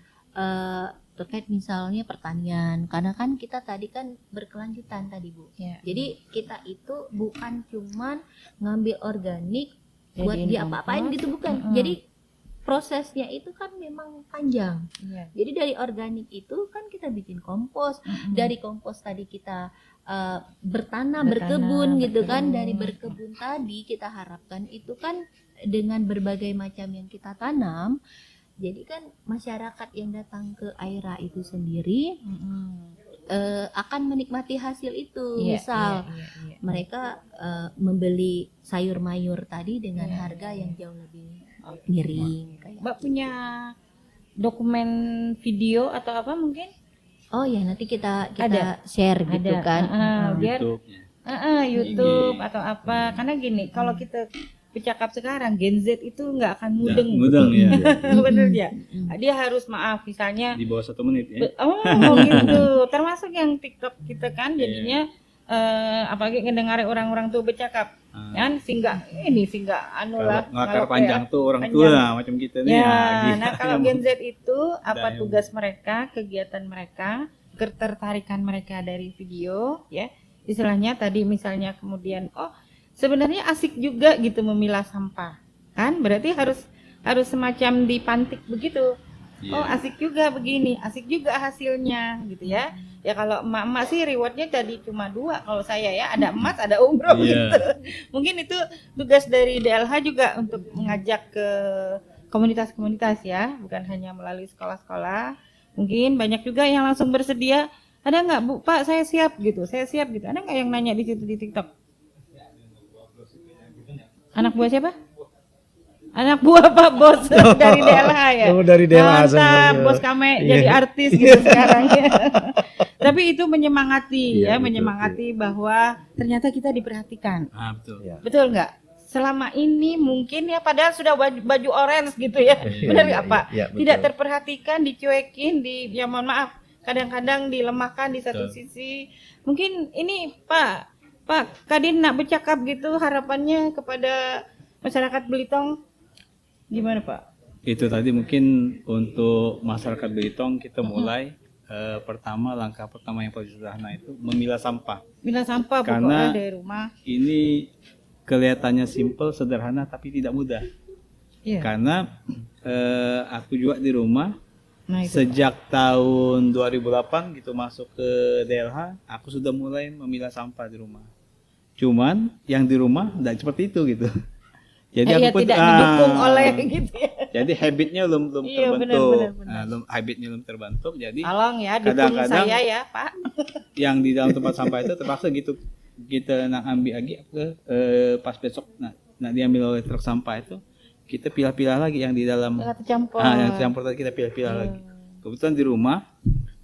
terkait misalnya pertanian, karena kan kita tadi kan berkelanjutan tadi Bu. Jadi kita itu bukan cuman ngambil organik buat dia apa-apain gitu, bukan. Jadi prosesnya itu kan memang panjang. Jadi dari organik itu kan kita bikin kompos, dari kompos tadi kita berkebun gitu kan. Dari berkebun tadi kita harapkan itu kan dengan berbagai macam yang kita tanam. Jadi kan masyarakat yang datang ke AIRA itu sendiri akan menikmati hasil itu. Misal mereka membeli sayur mayur tadi dengan harga yang jauh lebih miring. Mbak punya dokumen video atau apa mungkin? Oh ya, nanti kita share gitu kan. Biar YouTube atau apa. Karena gini, kalau kita bercakap sekarang Gen Z itu nggak akan mudeng ya. Bener ya. Dia harus misalnya Di bawah 1 menit ya. Gitu. Termasuk yang TikTok kita kan jadinya apalagi ngedengar orang-orang tuh bercakap kan singgah ngakar panjang tuh orang tua macam kita nih. Nah kalau Gen Z itu apa tugas mereka, kegiatan mereka, ketertarikan mereka dari video ya, istilahnya tadi misalnya kemudian sebenarnya asik juga gitu memilah sampah kan, berarti harus semacam dipantik begitu. Asik juga begini, asik juga hasilnya gitu ya. Ya kalau emak-emak sih rewardnya tadi cuma 2, kalau saya ya ada emas ada umroh gitu. Mungkin itu tugas dari DLH juga untuk mengajak ke komunitas-komunitas ya, bukan hanya melalui sekolah-sekolah, Mungkin banyak juga yang langsung bersedia. Ada nggak Bu, Pak saya siap gitu, saya siap gitu. Ada nggak yang nanya di situ di TikTok? Anak buah siapa? Anak buah Pak Bos dari DLH ya. Oh, dari DLH Mantap, semuanya. Bos Kame Iya. jadi artis gitu sekarang ya. Tapi itu menyemangati Iya, ya, betul, menyemangati bahwa ternyata kita diperhatikan. Betul. Ya. Betul nggak? Selama ini mungkin ya padahal sudah baju orange gitu ya. Benar nggak iya, Pak? iya, betul. Tidak terperhatikan, dicuekin, ya mohon maaf, kadang-kadang dilemahkan di satu sisi. Mungkin ini Pak Kadin nak bercakap gitu harapannya kepada masyarakat Belitung gimana Pak? Itu tadi mungkin untuk masyarakat Belitung kita mulai langkah pertama yang paling sederhana itu memilah sampah. Milah sampah Karena pokoknya dari rumah. Ini kelihatannya simple, sederhana tapi tidak mudah. Iya. Karena aku juga di rumah Nah, itu. sejak tahun 2008 gitu masuk ke DLH, aku sudah mulai memilah sampah di rumah. Cuman yang di rumah tidak seperti itu gitu. Jadi Ya, aku tidak didukung oleh gitu ya. Jadi habitnya belum Iya, terbentuk. benar. Habitnya belum terbentuk. Jadi Tolong ya dukung kadang-kadang saya ya Pak. yang di dalam tempat sampah itu terpaksa gitu kita nak ambil lagi ke pas besok nak diambil oleh truk sampah itu kita pilah-pilah lagi yang di dalam Nggak tercampur. yang tercampur tadi kita pilah-pilah lagi. Kebetulan di rumah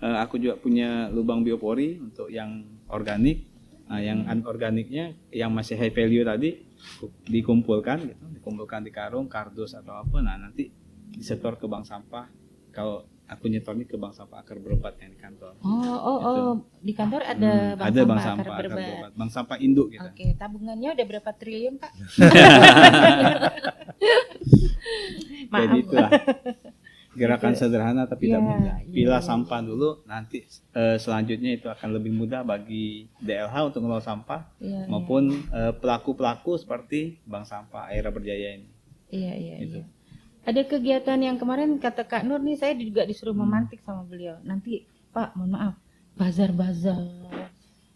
aku juga punya lubang biopori untuk yang organik. Yang anorganiknya yang masih high value tadi dikumpulkan di karung, kardus atau apa. Nah, nanti disetor ke bank sampah. Kalau aku nyetornya ke bank sampah akar berobat yang di kantor. Oh, di kantor ada bank ada sampah, bank sampah akar akar berobat. berobat. Bank sampah induk gitu. Oke, tabungannya udah berapa triliun Pak? Maaf. Jadi itulah gerakan sederhana tapi tidak Iya, mudah. iya, Pilah iya. sampah dulu, nanti selanjutnya itu akan lebih mudah bagi DLH untuk mengelola sampah Iya, maupun pelaku-pelaku seperti Bank Sampah Aira Berjaya ini. Iya. Gitu. Ada kegiatan yang kemarin kata Kak Nur nih, saya juga disuruh memantik sama beliau. Nanti Pak, mohon maaf, bazar-bazar.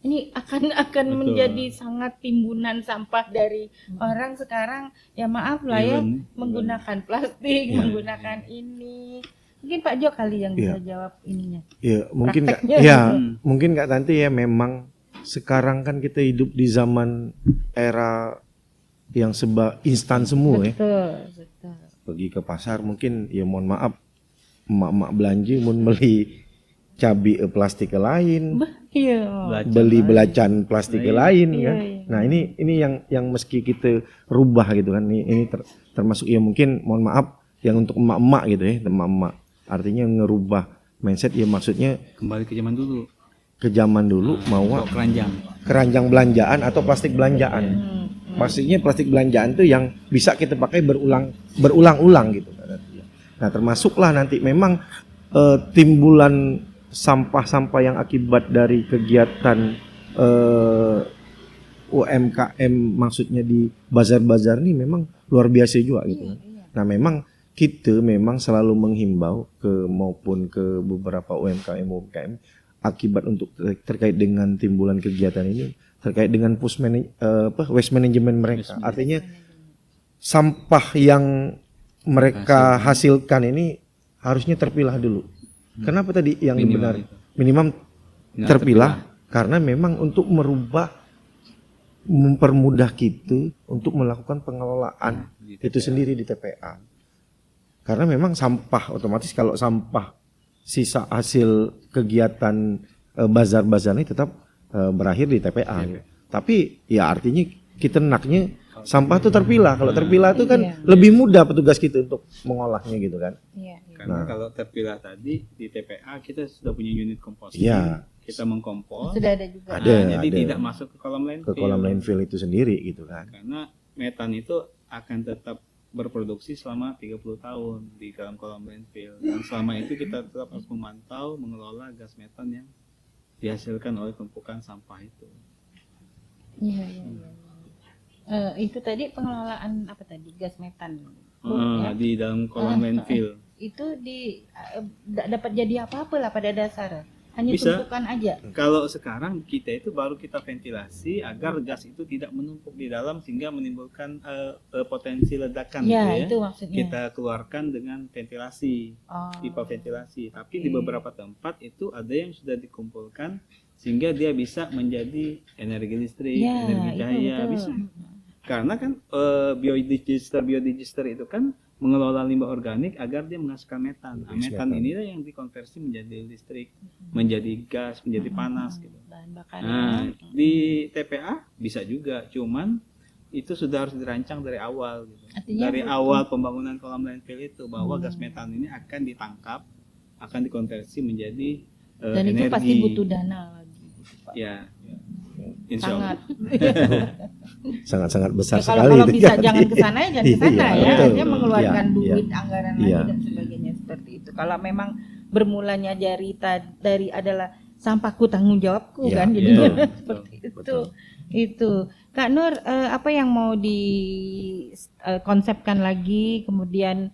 Ini akan Betul. menjadi sangat timbunan sampah dari orang sekarang. Ya maaf lah ya, Even. menggunakan plastik, Iya. menggunakan ini. Mungkin Pak Jo kali yang bisa jawab ininya. Ya, mungkin nggak. Prakteknya Ya, gitu. mungkin nggak Tanti ya. Memang sekarang kan kita hidup di zaman era yang instan semua ya. Betul. Pergi ke pasar mungkin ya mohon maaf emak-emak belanja mau beli cabai plastik lain, Iya. Belajar beli lain. belacan plastik lain Iya, kan. iya. Nah, ini yang mesti kita rubah gitu kan. Ini termasuk ya mungkin mohon maaf yang untuk emak-emak gitu ya, emak-emak. Artinya ngerubah mindset ya maksudnya Kembali ke zaman dulu. ke zaman dulu mau Untuk keranjang. keranjang belanjaan atau plastik belanjaan. Pastinya plastik belanjaan tuh yang bisa kita pakai berulang-ulang gitu. Nah, termasuklah nanti memang timbulan sampah-sampah yang akibat dari kegiatan UMKM maksudnya di bazar-bazar ini memang luar biasa juga gitu kan. Nah, memang kita memang selalu menghimbau maupun ke beberapa UMKM akibat untuk terkait dengan timbulan kegiatan ini terkait dengan waste management mereka. Artinya sampah yang mereka hasilkan ini harusnya terpilah dulu. Kenapa tadi yang Minimal benar itu. minimum Nggak terpilah karena memang untuk mempermudah kita untuk melakukan pengelolaan Di itu sendiri di TPA. Karena memang sampah otomatis kalau sampah sisa hasil kegiatan bazar-bazar ini tetap berakhir di TPA. Gitu. Tapi ya artinya kita enaknya sampah itu terpilah. Kalau terpilah itu kan lebih mudah petugas kita untuk mengolahnya gitu kan. Karena kalau terpilah tadi di TPA kita sudah punya unit komposting. Iya. Kita mengkompos. Sudah ada juga. Ada, Jadi ada. tidak masuk ke kolam landfill. Ke kolam landfill itu sendiri gitu kan. Karena metan itu akan tetap berproduksi selama 30 tahun di dalam kolam landfill. Dan selama itu kita tetap harus memantau, mengelola gas metan yang dihasilkan oleh tumpukan sampah itu. Iya. Itu tadi pengelolaan apa tadi? Gas metan. Ya. Di dalam kolam landfill. Itu dapat jadi apa-apa lah pada dasar. Hanya Bisa. tumpukan aja. Kalau sekarang kita itu baru kita ventilasi agar gas itu tidak menumpuk di dalam sehingga menimbulkan potensi ledakan Ya, gitu ya. itu maksudnya. Kita keluarkan dengan ventilasi, Oh. pipa ventilasi. Tapi Oke. di beberapa tempat itu ada yang sudah dikumpulkan sehingga dia bisa menjadi energi listrik, Ya, energi itu cahaya, betul. bisa. Karena kan biodigestor itu kan mengelola limbah organik agar dia menghasilkan metan. Nah, metan inilah yang dikonversi menjadi listrik, menjadi gas, menjadi panas gitu. Bahan bakarnya. Nah, di TPA bisa juga, cuman itu sudah harus dirancang dari awal gitu. Artinya Dari awal pembangunan kolam landfill itu bahwa gas metan ini akan ditangkap, akan dikonversi menjadi Dan energi. itu pasti butuh dana lagi. gitu, Pak. Ya. Insya Allah. Sangat. Sangat-sangat besar Ya, kalau sekali kalau itu bisa kan. jangan ke sana ya jangan ke sana Iya, ya. betul. Dia mengeluarkan Iya, duit, iya. anggaran Iya. lagi dan sebagainya seperti itu. Kalau memang bermulanya dari adalah sampahku tanggung jawabku Iya, kan iya. jadinya Betul, seperti itu. betul. Itu. Kak Nur, apa yang mau di konsepkan lagi kemudian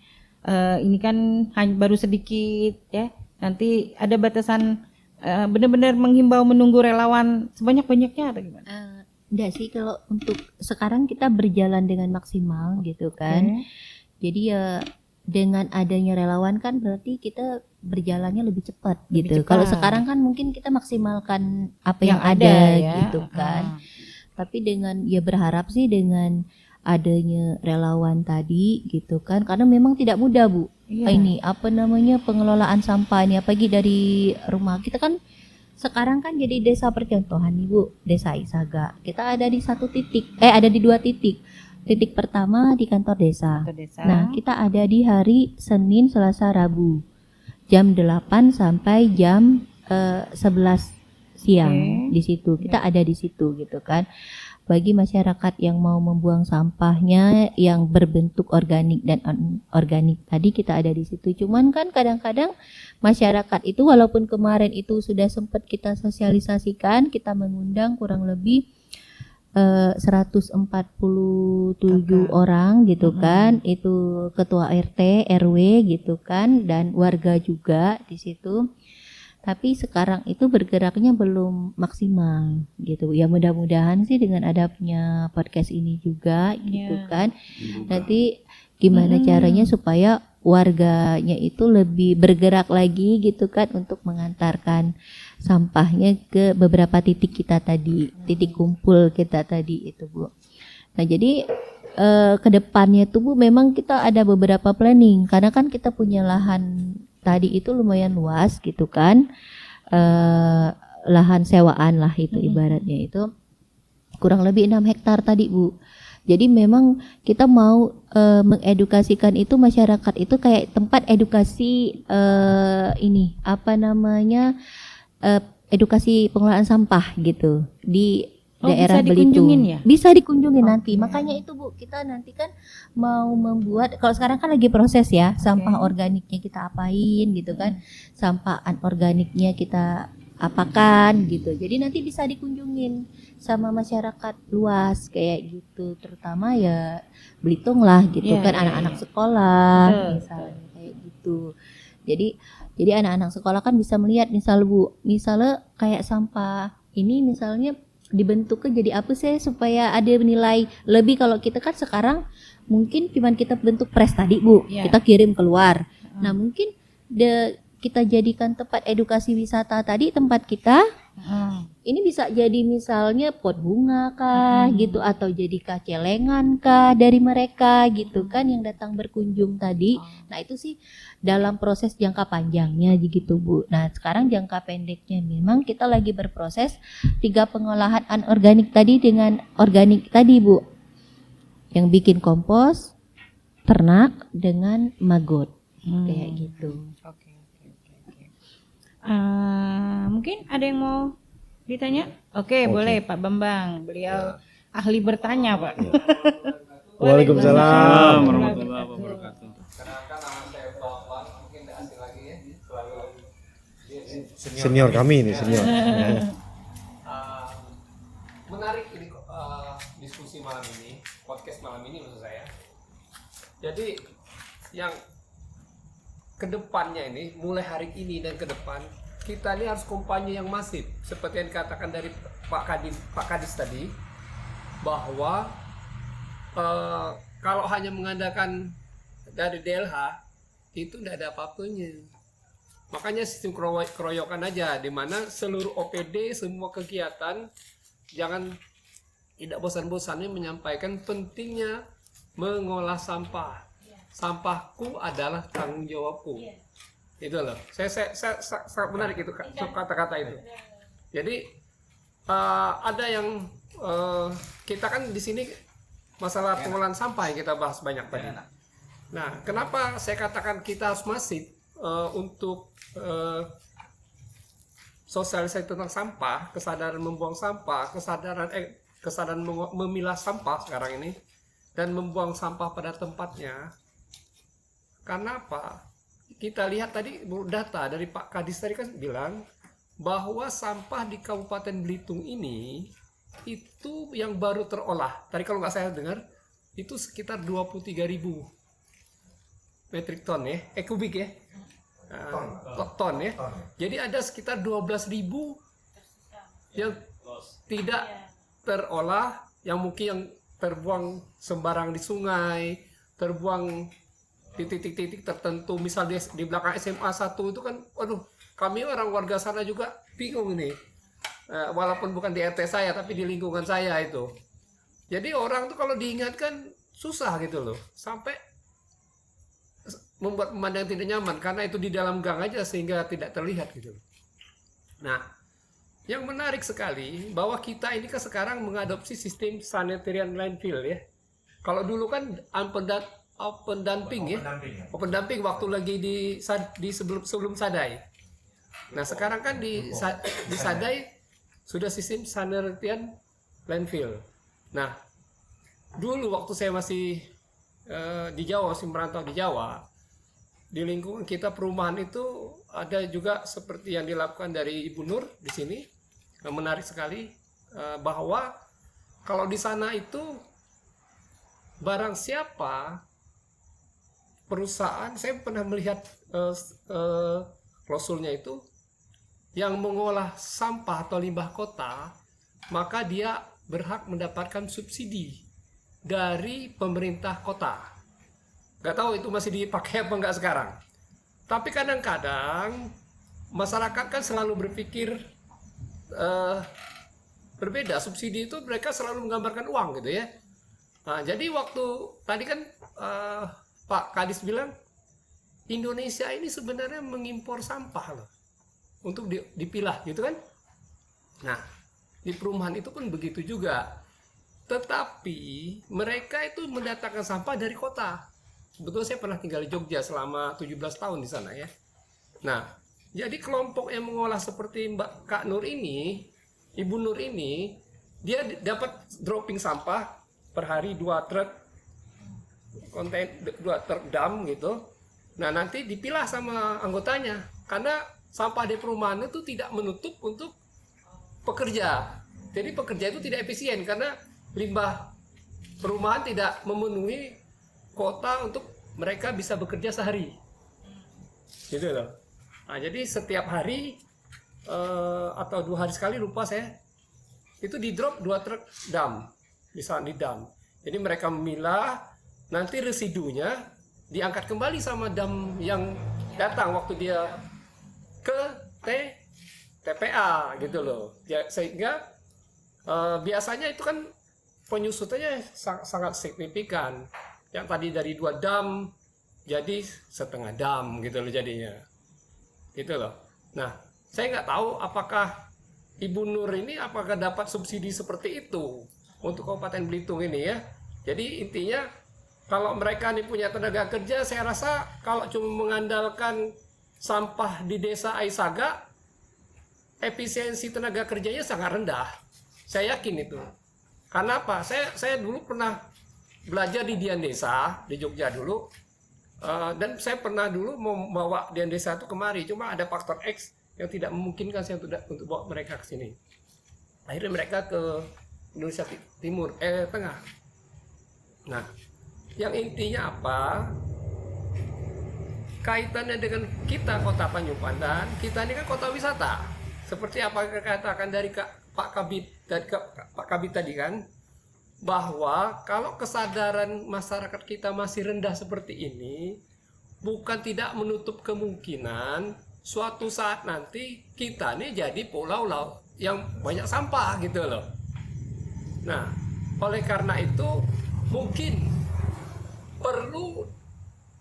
ini kan hanya baru sedikit ya. Nanti ada batasan benar-benar menghimbau menunggu relawan sebanyak-banyaknya atau gimana? Enggak sih, kalau untuk sekarang kita berjalan dengan maksimal gitu kan. Oke. Jadi ya dengan adanya relawan kan berarti kita berjalannya lebih cepat Lebih gitu. cepat. Kalau sekarang kan mungkin kita maksimalkan apa yang, Yang ada ya. gitu kan. Ah. Tapi dengan ya berharap sih dengan adanya relawan tadi gitu kan, karena memang tidak mudah Bu. Iya. Ini apa namanya pengelolaan sampah ini, apalagi dari rumah kita kan sekarang kan jadi desa percontohan nih Bu, desa Isaga. Kita ada di satu titik, ada di 2 titik. Titik pertama di kantor desa. Kantor desa. Nah, kita ada di hari Senin, Selasa, Rabu. Jam 8 sampai jam 11 siang Oke. di situ. Kita ada di situ gitu kan. Bagi masyarakat yang mau membuang sampahnya yang berbentuk organik dan anorganik tadi kita ada di situ. Cuman kan kadang-kadang masyarakat itu walaupun kemarin itu sudah sempat kita sosialisasikan, kita mengundang kurang lebih 147 orang gitu kan, itu ketua RT, RW gitu kan, dan warga juga di situ. Tapi sekarang itu bergeraknya belum maksimal gitu. Ya mudah-mudahan sih dengan adanya podcast ini juga gitu Iya. kan. Nanti gimana caranya supaya warganya itu lebih bergerak lagi gitu kan untuk mengantarkan sampahnya ke beberapa titik kita tadi, titik kumpul kita tadi itu Bu. Nah jadi ke depannya tuh Bu memang kita ada beberapa planning karena kan kita punya lahan tadi itu lumayan luas gitu kan, lahan sewaan lah itu ibaratnya itu kurang lebih 6 hektar tadi Bu. Jadi memang kita mau mengedukasikan itu masyarakat itu kayak tempat edukasi ini apa namanya edukasi pengelolaan sampah gitu di daerah bisa Belitung. dikunjungin ya? Bisa dikunjungin nanti. Makanya itu Bu, kita nanti kan mau membuat, kalau sekarang kan lagi proses ya, sampah organiknya kita apain gitu kan. Sampah anorganiknya kita apakan gitu. Jadi nanti bisa dikunjungin sama masyarakat luas kayak gitu, terutama ya Belitung lah gitu Iya, kan, iya, anak-anak iya. sekolah Betul, misalnya kayak gitu. Jadi anak-anak sekolah kan bisa melihat misal Bu, misalnya kayak sampah ini misalnya dibentuknya jadi apa sih supaya ada nilai lebih. Kalau kita kan sekarang mungkin cuman kita bentuk pres tadi Bu, Iya. kita kirim keluar. Nah mungkin kita jadikan tempat edukasi wisata tadi tempat kita ini bisa jadi misalnya pot bunga kah gitu, atau jadi celengan kah dari mereka gitu kan yang datang berkunjung tadi. Nah itu sih dalam proses jangka panjangnya gitu Bu. Nah sekarang jangka pendeknya memang kita lagi berproses 3 pengolahan anorganik tadi dengan organik tadi Bu, yang bikin kompos ternak dengan maggot kayak gitu. Oke. Mungkin ada yang mau ditanya? Oke, boleh Pak Bambang. Beliau ahli bertanya, Pak. Waalaikumsalam. Warahmatullahi wabarakatuh. Senior kami ini senior. Menarik ini diskusi malam ini, podcast malam ini maksud saya. Jadi yang kedepannya ini, mulai hari ini dan ke depan, kita ini harus kampanye yang masif seperti yang dikatakan dari Pak Kadis tadi, bahwa kalau hanya mengandalkan dari DLH itu tidak ada apa-apanya. Makanya sistem keroyokan aja, di mana seluruh OPD, semua kegiatan jangan tidak bosan-bosannya menyampaikan pentingnya mengolah sampah. Sampahku adalah tanggung jawabku. Itu loh. Saya sangat menarik itu kata-kata itu. Jadi ada yang kita kan di sini masalah pengolahan sampah yang kita bahas banyak tadi. Nah, kenapa saya katakan kita harus masif untuk sosialisasi tentang sampah, kesadaran membuang sampah, kesadaran memilah sampah sekarang ini, dan membuang sampah pada tempatnya. Karena apa? Kita lihat tadi data dari Pak Kadis tadi kan bilang bahwa sampah di Kabupaten Belitung ini itu yang baru terolah. Tadi kalau nggak saya dengar itu sekitar 23.000 metrik ton ya, kubik ya, ton ya. Jadi ada sekitar 12.000 yang tidak terolah, yang mungkin yang terbuang sembarang di sungai, terbuang di titik-titik tertentu, misal di belakang SMA 1 itu kan, waduh, kami orang warga sana juga bingung ini, walaupun bukan di RT saya tapi di lingkungan saya itu. Jadi orang tuh kalau diingatkan susah gitu loh, sampai membuat pemandangan tidak nyaman karena itu di dalam gang aja sehingga tidak terlihat gitu. Nah, yang menarik sekali bahwa kita ini kan sekarang mengadopsi sistem sanitarian landfill ya. Kalau dulu kan open dumping ya, open dumping waktu lagi di sebelum Sadai. Nah sekarang kan di Sadai sudah sistem sanitarian landfill. Nah dulu waktu saya masih di Jawa, masih merantau di Jawa, di lingkungan kita perumahan itu ada juga seperti yang dilakukan dari Ibu Nur di sini. Menarik sekali bahwa kalau di sana itu barang siapa perusahaan, saya pernah melihat klausulnya itu, yang mengolah sampah atau limbah kota, maka dia berhak mendapatkan subsidi dari pemerintah kota. Gak tahu itu masih dipakai apa enggak sekarang. Tapi kadang-kadang masyarakat kan selalu berpikir berbeda. Subsidi itu mereka selalu menggambarkan uang gitu ya. Nah, jadi waktu tadi kan Pak Kadis bilang Indonesia ini sebenarnya mengimpor sampah loh untuk dipilah gitu kan. Nah di perumahan itu pun begitu juga, tetapi mereka itu mendatangkan sampah dari kota. Sebetulnya saya pernah tinggal di Jogja selama 17 tahun di sana ya. Nah jadi kelompok yang mengolah seperti Mbak Kak Nur ini, Ibu Nur ini, dia dapat dropping sampah per hari 2 truk konten, 2 truk dam gitu. Nah nanti dipilah sama anggotanya, karena sampah di perumahan itu tidak menutup untuk pekerja. Jadi pekerja itu tidak efisien karena limbah perumahan tidak memenuhi kuota untuk mereka bisa bekerja sehari. Gitu loh. Nah jadi setiap hari atau 2 hari sekali, lupa saya, itu di drop 2 truk dam, bisa di dam. Jadi mereka memilah, nanti residunya diangkat kembali sama dam yang datang waktu dia ke TPA gitu loh. Ya, sehingga biasanya itu kan penyusutannya sangat signifikan. Yang tadi dari 2 dam jadi setengah dam gitu loh jadinya. Gitu loh. Nah, saya nggak tahu apakah Ibu Nur ini apakah dapat subsidi seperti itu untuk Kabupaten Belitung ini ya. Jadi intinya kalau mereka ini punya tenaga kerja, saya rasa kalau cuma mengandalkan sampah di desa Aisaga, efisiensi tenaga kerjanya sangat rendah. Saya yakin itu. Karena apa? Saya dulu pernah belajar di Dian Desa di Jogja dulu, dan saya pernah dulu mau bawa Dian Desa itu kemari, cuma ada faktor X yang tidak memungkinkan saya untuk bawa mereka ke sini. Akhirnya mereka ke Indonesia Timur, Tengah. Nah, yang intinya apa? kaitannya dengan kita kota Tanjung Pandan, kita ini kan kota wisata. Seperti apa yang dikatakan dari Pak Kabit tadi kan, bahwa kalau kesadaran masyarakat kita masih rendah seperti ini, bukan tidak menutup kemungkinan suatu saat nanti kita nih jadi pulau yang banyak sampah gitu loh. Nah, oleh karena itu mungkin perlu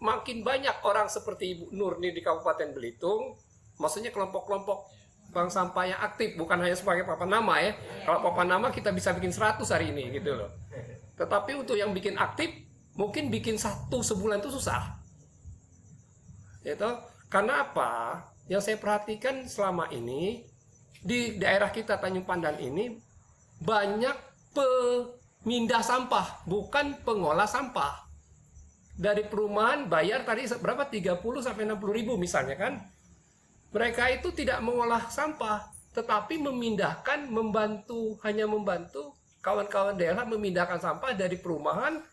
makin banyak orang seperti Ibu Nur nih di Kabupaten Belitung, maksudnya kelompok-kelompok bank sampah yang aktif, bukan hanya sebagai papan nama ya. Kalau papan nama kita bisa bikin 100 hari ini gitu loh. Tetapi untuk yang bikin aktif, mungkin bikin 1 sebulan itu susah. Gitu. Karena apa? Yang saya perhatikan selama ini di daerah kita Tanjung Pandan ini banyak pemindah sampah, bukan pengolah sampah. Dari perumahan bayar tadi berapa? 30 sampai 60 ribu misalnya kan. Mereka itu tidak mengolah sampah, tetapi memindahkan, hanya membantu kawan-kawan daerah memindahkan sampah dari perumahan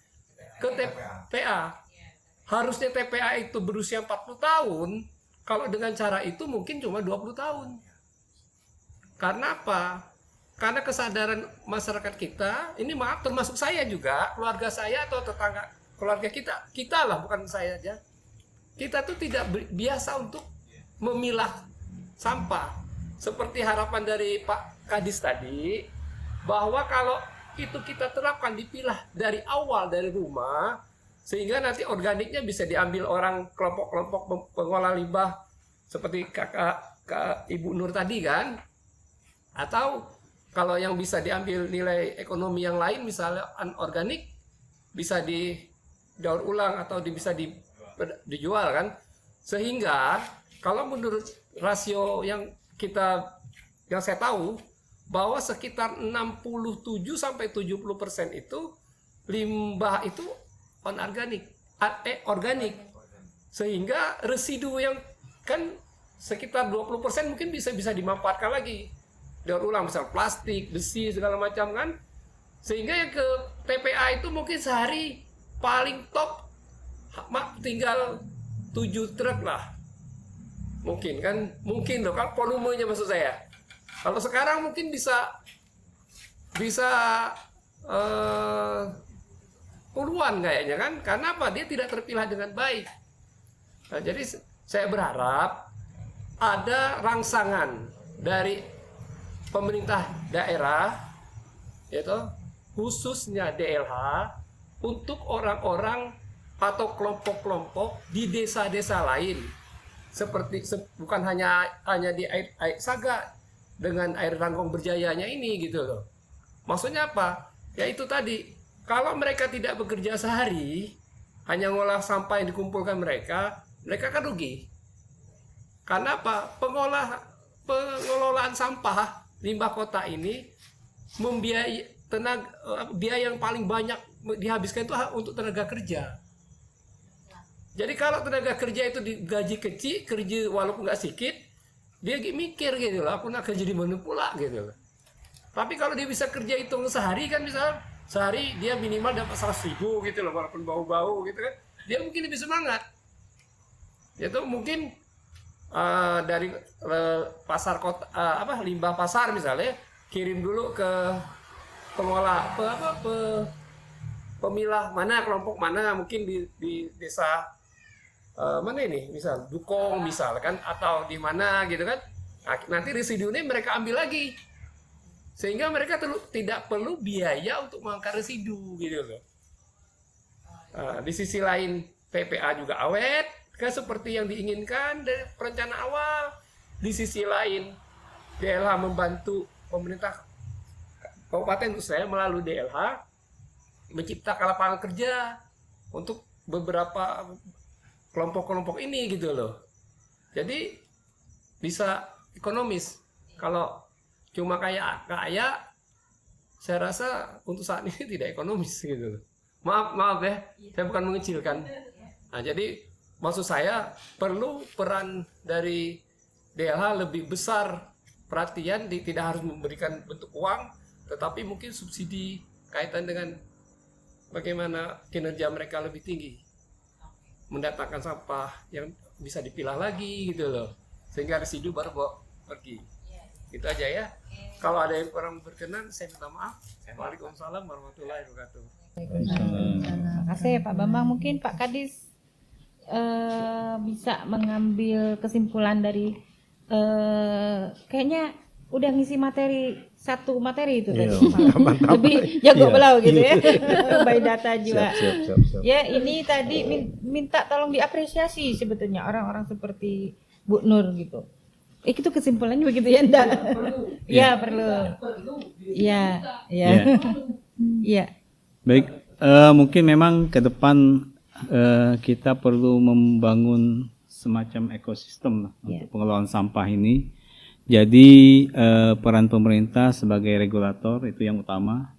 ke TPA. Harusnya TPA itu berusia 40 tahun, kalau dengan cara itu mungkin cuma 20 tahun. Karena apa? Karena kesadaran masyarakat kita, ini maaf termasuk saya juga, keluarga saya atau tetangga, keluarga kita lah, bukan saya aja. Kita tuh tidak biasa untuk memilah sampah. Seperti harapan dari Pak Kadis tadi, bahwa kalau itu kita terapkan dipilah dari awal dari rumah, sehingga nanti organiknya bisa diambil orang kelompok-kelompok pengolah limbah seperti Kak Ibu Nur tadi kan, atau kalau yang bisa diambil nilai ekonomi yang lain misalnya anorganik bisa didaur ulang atau bisa dijual kan, sehingga kalau menurut rasio yang saya tahu bahwa sekitar 67 sampai 70% itu limbah itu organik. Sehingga residu yang kan sekitar 20% mungkin bisa dimanfaatkan lagi. Daur ulang misal plastik, besi segala macam kan. Sehingga yang ke TPA itu mungkin sehari paling top tinggal 7 truk lah. Mungkin loh kan volumenya maksud saya. Kalau sekarang mungkin bisa puluhan kayaknya kan, karena apa? Dia tidak terpilah dengan baik. Nah, jadi saya berharap ada rangsangan dari pemerintah daerah, yaitu khususnya DLH, untuk orang-orang atau kelompok-kelompok di desa-desa lain, seperti bukan hanya di air Saga dengan air Ranggong Berjayanya ini gitu loh. Maksudnya apa? Ya itu tadi, kalau mereka tidak bekerja sehari, hanya ngolah sampah yang dikumpulkan mereka kan rugi. Karena apa? Pengelolaan sampah limbah kota ini membiayai biaya yang paling banyak dihabiskan itu untuk tenaga kerja. Jadi kalau tenaga kerja itu digaji kecil, kerja walaupun nggak sedikit, dia mikir gitu lah, aku nak kerja di mana pula gitu lah. Tapi kalau dia bisa kerja hitung sehari kan, misal sehari dia minimal dapat 100.000 gitu loh, walaupun bau-bau gitu kan, dia mungkin lebih semangat. Itu mungkin dari pasar kota, limbah pasar misalnya, kirim dulu ke pengolah pemilah mana, kelompok mana, mungkin di desa mana ini, misal Dukong misalkan, atau di mana gitu kan. Nah, nanti residunya mereka ambil lagi, sehingga mereka tidak perlu biaya untuk mengangkat residu gitu loh. Di sisi lain TPA juga awet, kan seperti yang diinginkan dari perencanaan awal. Di sisi lain DLH membantu pemerintah kabupaten saya melalui DLH menciptakan lapangan kerja untuk beberapa kelompok-kelompok ini gitu loh. Jadi bisa ekonomis. Kalau cuma kaya, saya rasa untuk saat ini tidak ekonomis gitu loh. Maaf ya, saya bukan mengecilkan. Nah, jadi maksud saya perlu peran dari DLH lebih besar perhatian, tidak harus memberikan bentuk uang, tetapi mungkin subsidi kaitan dengan bagaimana kinerja mereka lebih tinggi, mendatangkan sampah yang bisa dipilah lagi gitu loh, sehingga residu baru bawa pergi. Itu aja ya. Kalau ada yang kurang berkenan, saya minta maaf. Waalaikumsalam warahmatullahi wabarakatuh. Terima kasih Pak Bambang. Mungkin Pak Kadis bisa mengambil kesimpulan dari kayaknya udah ngisi satu materi itu tadi. Lebih jago belau gitu ya. By data juga. Siap. Ya, ini tadi minta tolong diapresiasi sebetulnya orang-orang seperti Bu Nur gitu. Itu kesimpulannya begitu ya, enggak? Iya, perlu. Iya. Iya. Baik, mungkin memang ke depan kita perlu membangun semacam ekosistem untuk pengelolaan sampah ini. Jadi peran pemerintah sebagai regulator itu yang utama.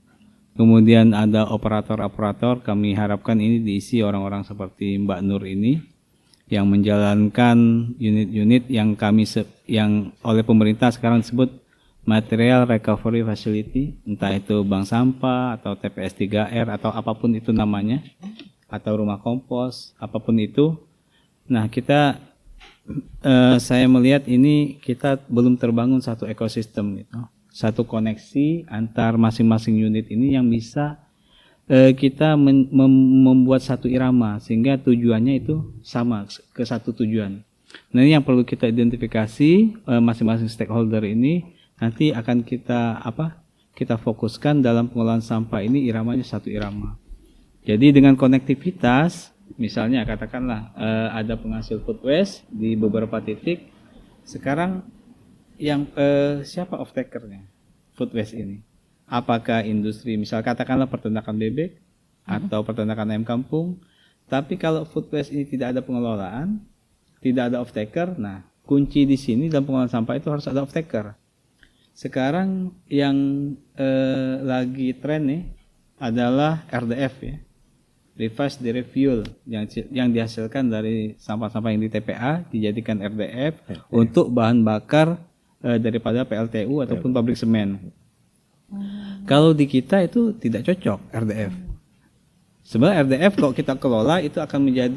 Kemudian ada operator-operator, kami harapkan ini diisi orang-orang seperti Mbak Nur ini yang menjalankan unit-unit yang yang oleh pemerintah sekarang disebut Material Recovery Facility, entah itu bank sampah atau TPS 3R atau apapun itu namanya, atau rumah kompos, apapun itu. Nah, saya melihat ini kita belum terbangun satu ekosistem gitu, satu koneksi antar masing-masing unit ini yang bisa kita membuat satu irama sehingga tujuannya itu sama ke satu tujuan. Nah, ini yang perlu kita identifikasi masing-masing stakeholder ini nanti akan kita fokuskan dalam pengelolaan sampah ini iramanya satu irama. Jadi dengan konektivitas, misalnya katakanlah ada penghasil food waste di beberapa titik. Sekarang yang siapa off takernya food waste ini? Apakah industri, misal katakanlah peternakan bebek atau peternakan ayam kampung. Tapi kalau food waste ini tidak ada pengelolaan, tidak ada off taker, nah kunci di sini dalam pengelolaan sampah itu harus ada off taker. Sekarang yang lagi tren nih adalah RDF ya, reverse direct fuel, yang dihasilkan dari sampah-sampah yang di TPA dijadikan RDF untuk bahan bakar daripada PLTU ataupun pabrik semen. Kalau di kita itu tidak cocok RDF. Sebenarnya RDF kalau kita kelola itu akan menjadi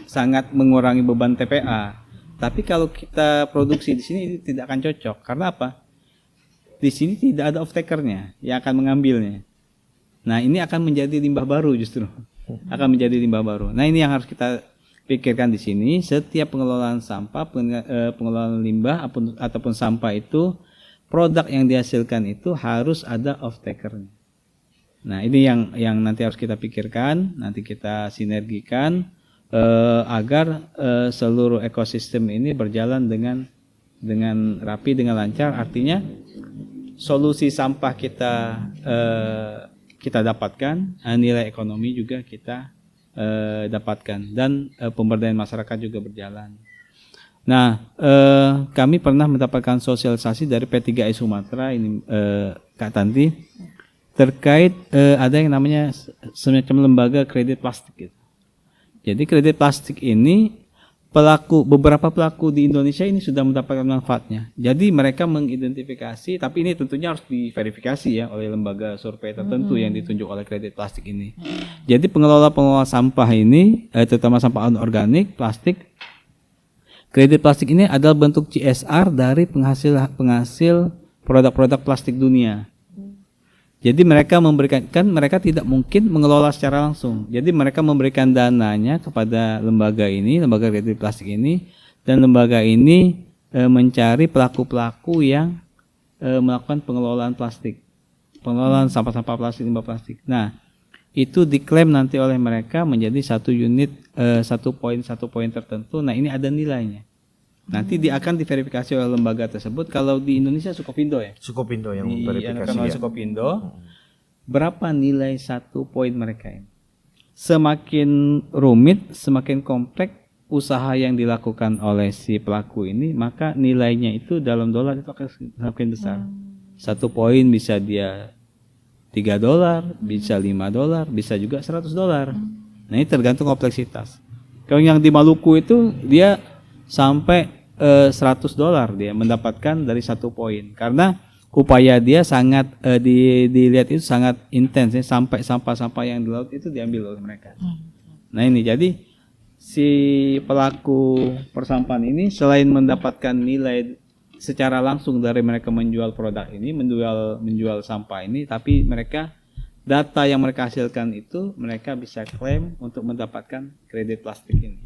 sangat mengurangi beban TPA. Tapi kalau kita produksi di sini itu tidak akan cocok. Karena apa? Di sini tidak ada off takernya yang akan mengambilnya. Nah, ini akan menjadi limbah baru justru. Akan menjadi limbah baru. Nah, ini yang harus kita pikirkan di sini. Setiap pengelolaan sampah, pengelolaan limbah ataupun sampah itu, produk yang dihasilkan itu harus ada off takernya. Nah, ini yang nanti harus kita pikirkan, nanti kita sinergikan agar seluruh ekosistem ini berjalan dengan rapi, dengan lancar. Artinya solusi sampah kita dapatkan, nilai ekonomi juga kita dapatkan, dan pemberdayaan masyarakat juga berjalan. Nah, kami pernah mendapatkan sosialisasi dari P3I Sumatera ini, Kak Tanti, terkait ada yang namanya semacam lembaga kredit plastik gitu. Jadi kredit plastik ini beberapa pelaku di Indonesia ini sudah mendapatkan manfaatnya. Jadi mereka mengidentifikasi, tapi ini tentunya harus diverifikasi ya oleh lembaga survei tertentu yang ditunjuk oleh kredit plastik ini. Jadi pengelola sampah ini, terutama sampah anorganik, plastik, kredit plastik ini adalah bentuk CSR dari penghasil produk-produk plastik dunia. Jadi mereka tidak mungkin mengelola secara langsung. Jadi mereka memberikan dananya kepada lembaga ini, lembaga kredit plastik ini, dan lembaga ini mencari pelaku-pelaku yang melakukan pengelolaan plastik, pengelolaan sampah-sampah plastik, limbah plastik. Nah, itu diklaim nanti oleh mereka menjadi satu unit, satu poin tertentu. Nah, ini ada nilainya. Nanti akan diverifikasi oleh lembaga tersebut. Kalau di Indonesia Sukopindo ya. Sukopindo yang verifikasi ya. Sukopindo. Berapa nilai satu poin mereka ini? Semakin rumit, semakin kompleks usaha yang dilakukan oleh si pelaku ini, maka nilainya itu dalam dolar itu akan semakin besar. Satu poin bisa dia $3, bisa $5, bisa juga $100. Nah, ini tergantung kompleksitas. Kalau yang di Maluku itu dia sampai $100 dia mendapatkan dari satu poin, karena upaya dia sangat dilihat itu sangat intens ya, sampai sampah-sampah yang di laut itu diambil oleh mereka. Nah, ini jadi si pelaku persampahan ini selain mendapatkan nilai secara langsung dari mereka menjual produk ini, menjual sampah ini, tapi mereka data yang mereka hasilkan itu mereka bisa klaim untuk mendapatkan kredit plastik ini.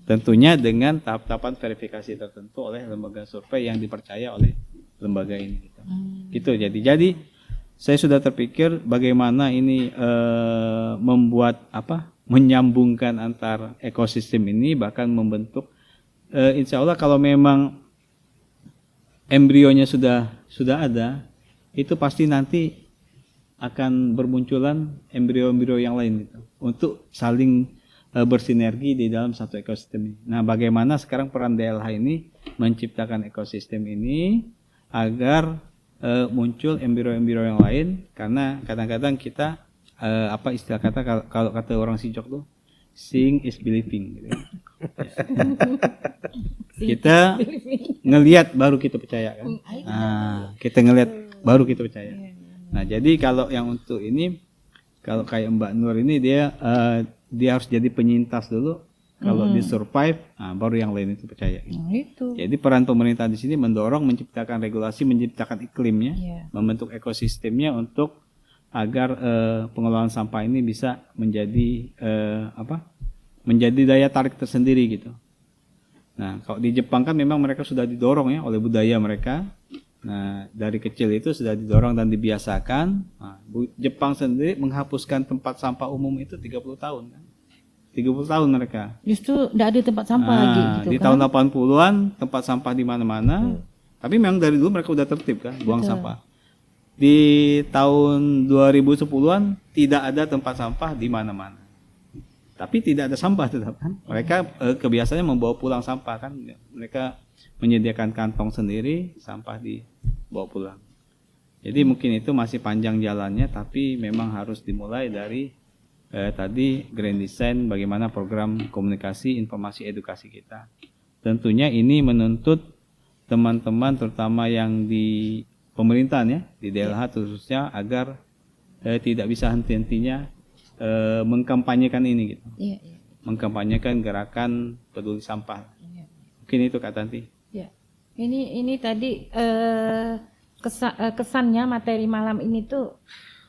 Tentunya dengan tahap-tahapan verifikasi tertentu oleh lembaga survei yang dipercaya oleh lembaga ini. Gitu. Jadi saya sudah terpikir bagaimana ini membuat menyambungkan antar ekosistem ini, bahkan membentuk insya Allah kalau memang embrionya sudah ada, itu pasti nanti akan bermunculan embrio-embrio yang lain gitu, untuk saling bersinergi di dalam satu ekosistem ini. Nah, bagaimana sekarang peran DLH ini menciptakan ekosistem ini agar muncul embrio-embrio yang lain, karena kadang-kadang kita istilah kata, kalau kata orang Sijok tuh seeing is believing gitu. Kita ngelihat baru kita percaya kan. Kita ngelihat baru kita percaya. Nah, jadi kalau yang untuk ini, kalau kayak Mbak Nur ini dia harus jadi penyintas dulu. Kalau di survive, baru yang lain itu percaya. Itu. Jadi peran pemerintah di sini mendorong, menciptakan regulasi, menciptakan iklimnya, membentuk ekosistemnya untuk agar pengelolaan sampah ini bisa menjadi menjadi daya tarik tersendiri gitu. Nah, kalau di Jepang kan memang mereka sudah didorong ya oleh budaya mereka. Nah, dari kecil itu sudah didorong dan dibiasakan. Nah, Jepang sendiri menghapuskan tempat sampah umum itu 30 tahun kan. 30 tahun mereka. Justru tidak ada tempat sampah lagi gitu di kan. tahun 80-an tempat sampah di mana-mana. Tapi memang dari dulu mereka udah tertib kan, buang sampah. Di tahun 2010-an tidak ada tempat sampah di mana-mana. Tapi tidak ada sampah tetap kan. Mereka kebiasaannya membawa pulang sampah kan. Mereka menyediakan kantong sendiri, sampah dibawa pulang. Jadi mungkin itu masih panjang jalannya, tapi memang harus dimulai dari tadi grand design, bagaimana program komunikasi, informasi, edukasi kita. Tentunya ini menuntut teman-teman terutama yang di pemerintahan ya, di DLH khususnya, agar tidak bisa henti-hentinya mengkampanyekan ini gitu. Mengkampanyekan gerakan peduli sampah. Mungkin itu Kak Tanti. Ya. Ini tadi kesannya materi malam ini tuh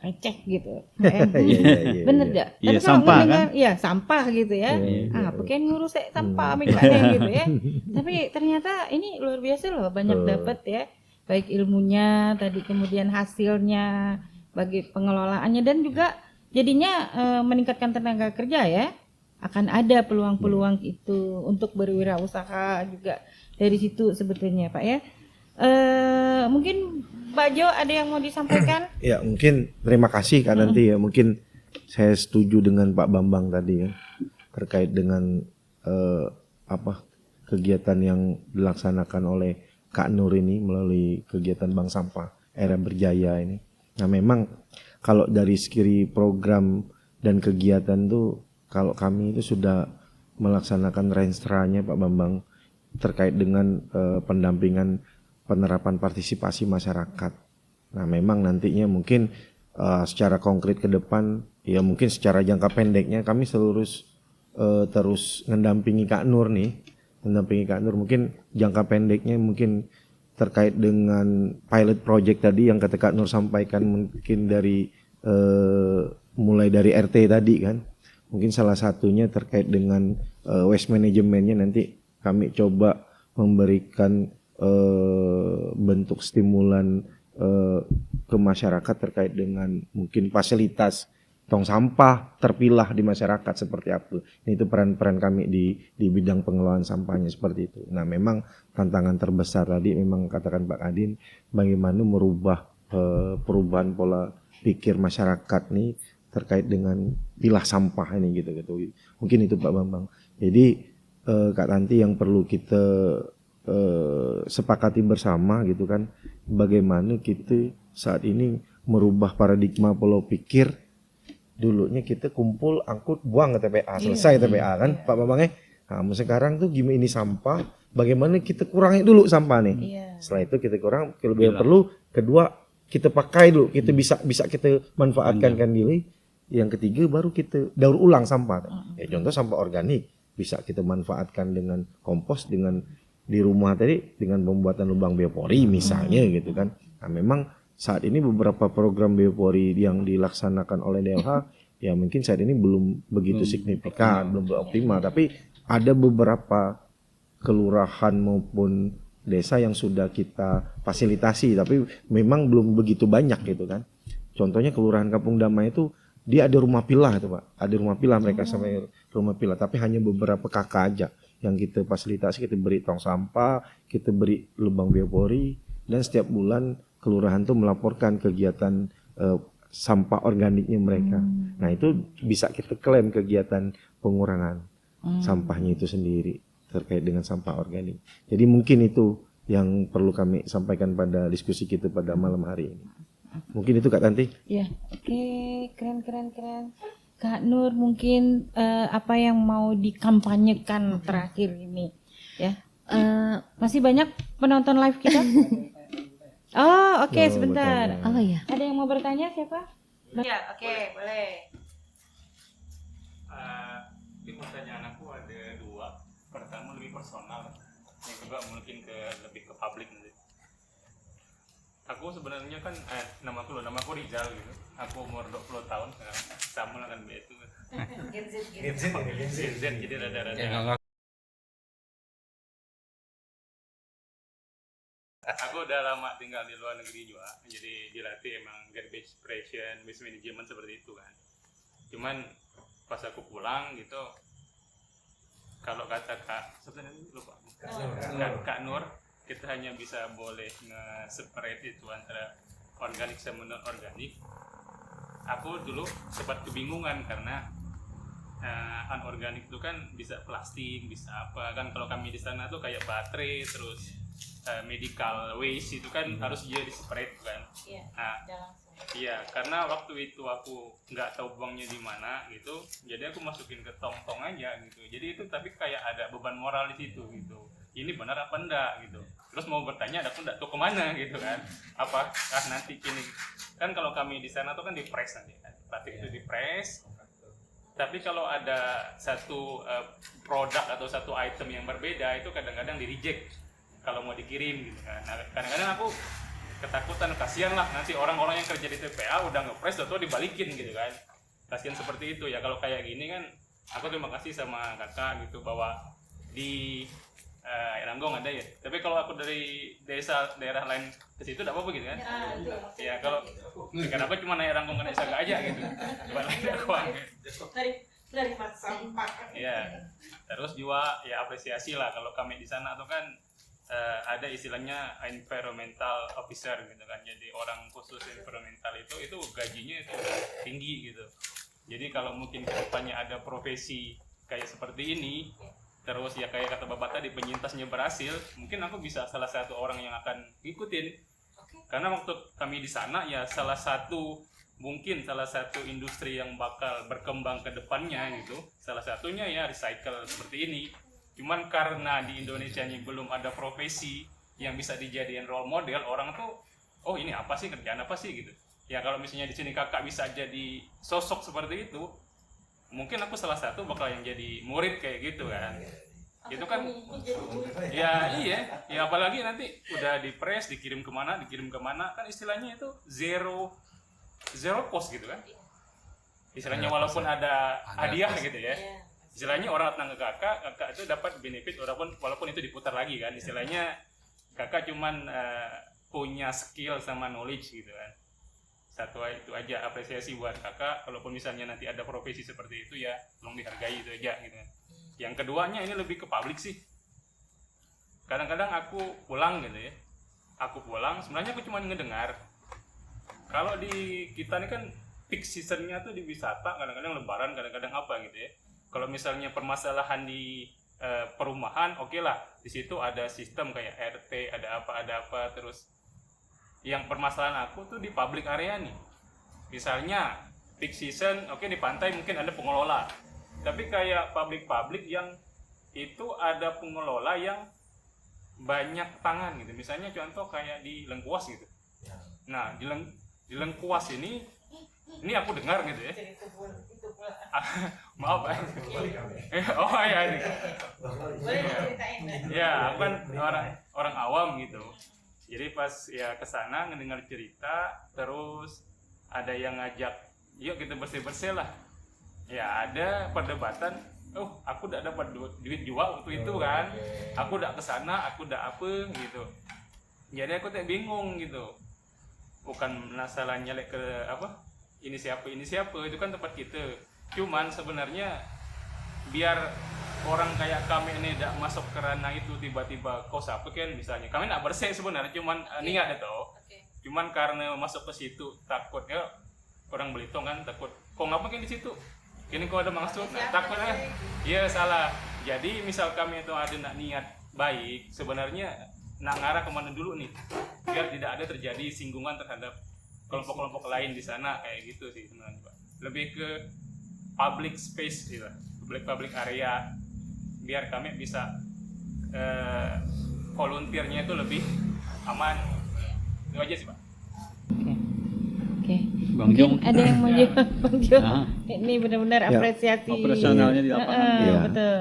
receh gitu. Bener enggak? Iya, Tapi sampah kalau kan? Iya, sampah gitu ya. Pengen ngurus sampah mikanya gitu ya. Tapi ternyata ini luar biasa loh, banyak dapat ya. Baik ilmunya tadi, kemudian hasilnya, bagi pengelolaannya, dan juga jadinya meningkatkan tenaga kerja ya. Akan ada peluang-peluang itu untuk berwirausaha juga dari situ sebetulnya Pak ya. Mungkin Pak Jo ada yang mau disampaikan? Ya, mungkin terima kasih Kak Nanti ya. Mungkin saya setuju dengan Pak Bambang tadi ya, terkait dengan kegiatan yang dilaksanakan oleh Kak Nur ini melalui kegiatan Bank Sampah Era Berjaya ini. Nah, memang kalau dari segi program dan kegiatan tuh, kalau kami itu sudah melaksanakan renstra-nya Pak Bambang terkait dengan pendampingan penerapan partisipasi masyarakat. Nah, memang nantinya mungkin secara konkret ke depan, ya mungkin secara jangka pendeknya kami terus mendampingi Kak Nur nih, mungkin jangka pendeknya mungkin terkait dengan pilot project tadi yang kata Kak Nur sampaikan, mungkin dari mulai dari RT tadi kan, mungkin salah satunya terkait dengan waste manajemennya, nanti kami coba memberikan bentuk stimulan ke masyarakat terkait dengan mungkin fasilitas tong sampah terpilah di masyarakat seperti apa. Itu peran-peran kami di bidang pengelolaan sampahnya seperti itu. Nah, memang tantangan terbesar tadi memang katakan Pak Adin, bagaimana merubah perubahan pola pikir masyarakat nih terkait dengan pilah sampah ini gitu. Mungkin itu Pak Bambang. Jadi Kak Tanti yang perlu kita sepakati bersama gitu kan, bagaimana kita saat ini merubah paradigma pola pikir. Dulunya kita kumpul, angkut, buang ke TPA, selesai TPA kan Pak Bambang ya. Nah, sekarang tuh gimana ini sampah, bagaimana kita kurangi dulu sampah nih. Setelah itu kita kurang, kalau perlu, kedua kita pakai dulu, kita bisa kita manfaatkan kan diri. Yang ketiga baru kita daur ulang sampah. Ya contoh sampah organik. bisa kita manfaatkan dengan kompos, dengan di rumah tadi dengan pembuatan lubang biopori misalnya gitu kan. Nah, memang saat ini beberapa program biopori yang dilaksanakan oleh DLH ya mungkin saat ini belum begitu signifikan, belum optimal, tapi ada beberapa kelurahan maupun desa yang sudah kita fasilitasi, tapi memang belum begitu banyak gitu kan. Contohnya Kelurahan Kampung Damai itu dia ada rumah pilah itu Pak, ada rumah pilah mereka sampai rumah pilah, tapi hanya beberapa kakak aja yang kita fasilitasi, kita beri tong sampah, kita beri lubang biopori, dan setiap bulan kelurahan tuh melaporkan kegiatan sampah organiknya mereka. Nah itu bisa kita klaim kegiatan pengurangan sampahnya itu sendiri terkait dengan sampah organik. Jadi mungkin itu yang perlu kami sampaikan pada diskusi kita pada malam hari ini. Mungkin itu Kak Tanti. Ya, oke, keren. Kak Nur mungkin apa yang mau dikampanyekan terakhir ini, ya? Masih banyak penonton live kita? Oh, oke, sebentar. Oh ya. Ada yang mau bertanya siapa? Ya, oke, boleh. Ini pertanyaan aku ada dua. Pertama lebih personal, yang kedua mungkin lebih ke publik nanti. Aku sebenarnya kan nama aku Rizal gitu. Aku umur 20 tahun sekarang. Sama lah kan itu. Gen Z jadi rada-rada. Aku udah lama tinggal di luar negeri juga, jadi dilatih emang garbage collection, waste management seperti itu kan. Cuman pas aku pulang gitu, kalau kata Kak Nur, kita hanya bisa boleh nge-separate itu antara organik sama non-organik. Aku dulu sempat kebingungan karena anorganik itu kan bisa plastik, bisa apa kan. Kalau kami di sana tuh kayak baterai, terus medical waste itu kan harus jadi separate kan. Iya, karena waktu itu aku nggak tahu buangnya di mana gitu, jadi aku masukin ke tong-tong aja gitu. Jadi itu tapi kayak ada beban moral di situ gitu. Ini benar apa enggak gitu. Terus mau bertanya, aku enggak tahu kemana gitu kan. Nanti gini kan kalau kami di sana tuh kan di-press nanti kan. Plastik itu di-press. Tapi kalau ada satu produk atau satu item yang berbeda itu kadang-kadang di-reject kalau mau dikirim gitu kan. Nah, kadang-kadang aku ketakutan, kasihan lah nanti orang-orang yang kerja di TPA udah nge-press atau dibalikin gitu kan. Kasihan seperti itu ya. Kalau kayak gini kan aku terima kasih sama kakak gitu bahwa di Ranggong ada ya. Tapi kalau aku dari daerah lain ke situ enggak apa-apa gitu kan. Ya kalau kenapa cuma naik Ranggong ke Saga aja gitu. Buat lain aku dari sampah. Iya. Terus juga ya apresiasi lah kalau kami di sana tuh kan ada istilahnya environmental officer gitu kan. Jadi orang khusus environmental itu gajinya itu tinggi gitu. Jadi kalau mungkin kedepannya ada profesi kayak seperti ini, terus ya kayak kata Bapak tadi penyintasnya berhasil, mungkin aku bisa salah satu orang yang akan ikutin. Karena waktu kami di sana ya salah satu industri yang bakal berkembang ke depannya gitu. Salah satunya ya recycle seperti ini. Cuman karena di Indonesia ini belum ada profesi yang bisa dijadiin role model, orang tuh oh ini apa sih, kerjaan apa sih gitu. Ya kalau misalnya di sini kakak bisa jadi sosok seperti itu, mungkin aku salah satu bakal yang jadi murid kayak gitu kan. Itu kan ya iya, ya apalagi nanti udah di press dikirim kemana kan istilahnya itu zero cost gitu kan. Istilahnya walaupun ada hadiah gitu ya. Istilahnya orang datang ke kakak itu dapat benefit walaupun itu diputar lagi kan. Istilahnya kakak cuman punya skill sama knowledge gitu kan. Satu itu aja apresiasi buat kakak. Kalaupun misalnya nanti ada profesi seperti itu ya tolong dihargai itu aja gitu kan. Yang keduanya ini lebih ke publik sih. Kadang-kadang aku pulang gitu ya. Sebenarnya aku cuma ngedengar. Kalau di kita ini kan peak seasonnya tuh di wisata, kadang-kadang lebaran, kadang-kadang apa gitu ya. Kalau misalnya permasalahan di perumahan, oke lah, di situ ada sistem kayak RT, ada apa, terus yang permasalahan aku tuh di public area nih. Misalnya peak season, oke di pantai mungkin ada pengelola, tapi kayak publik yang itu ada pengelola yang banyak tangan gitu. Misalnya contoh kayak di Lengkuas gitu. Nah di Lengkuas ini aku dengar gitu ya. Maaf. Oh ya ini. Ya, aku kan orang awam gitu. Jadi pas ya kesana ngedengar cerita, terus ada yang ngajak, yuk kita bersih-bersih lah. Ya ada perdebatan. Oh, aku udah dapat duit juga waktu itu kan. Aku udah kesana, aku udah apa gitu. Jadi aku tak bingung gitu. Bukan masalah nyalek ke apa? Ini siapa itu kan tempat kita. Cuman sebenarnya biar orang kayak kami ini tidak masuk ke ranah itu tiba-tiba kau siapa kan misalnya. Kami tidak bersih sebenarnya, cuman niat itu. Cuman karena masuk ke situ takutnya orang Belitung kan takut. Kok ngapain di situ? Ini kok ada maksud? Nah, takutnya iya salah. Jadi misal kami itu ada nak niat baik, sebenarnya nak ngarah kemana dulu nih, biar tidak ada terjadi singgungan terhadap kelompok-kelompok lain di sana kayak gitu sih sebenarnya Pak. Lebih ke public space gitu, public area, biar kami bisa volunteernya itu lebih aman. Itu aja sih Pak. Oke. Bang Mungkin Jong. ada yang mau jawab Bang Jong. Ah. Ini benar-benar Ya. apresiasi. Operasionalnya di lapangan. Iya. Betul.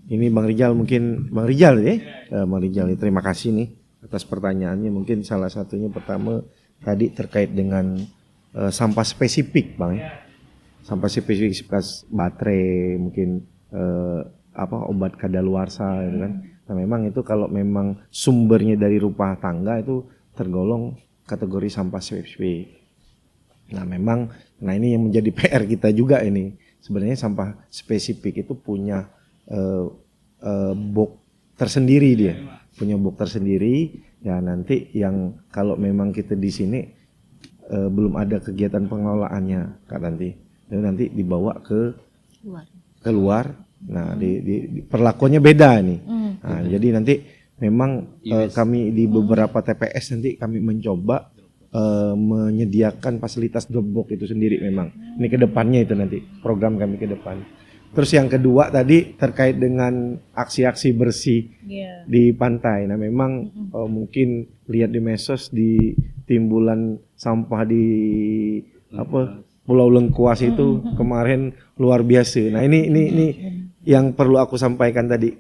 Ini Bang Rijal mungkin Bang Rijal ya. Bang Rijal terima kasih nih atas pertanyaannya. Mungkin salah satunya pertama tadi terkait dengan sampah spesifik Bang ya. Sampah spesifik seperti baterai, mungkin obat kadaluarsa gitu kan. Nah, memang itu kalau memang sumbernya dari rumah tangga itu tergolong kategori sampah spesifik. Nah, memang ini yang menjadi PR kita juga ini. Sebenarnya sampah spesifik itu punya box tersendiri dia. Punya box tersendiri. Ya nanti yang kalau memang kita di sini belum ada kegiatan pengelolaannya Kak nanti dibawa ke keluar. Nah, di perlakuannya beda nih. Nah, jadi nanti memang kami di beberapa TPS nanti kami mencoba menyediakan fasilitas drop box itu sendiri memang. Ini ke depannya itu nanti program kami ke depan. Terus yang kedua tadi terkait dengan aksi-aksi bersih di pantai. Nah, memang mungkin lihat di medsos di timbulan sampah di Pulau Lengkuas itu kemarin luar biasa. Nah, ini yang perlu aku sampaikan tadi.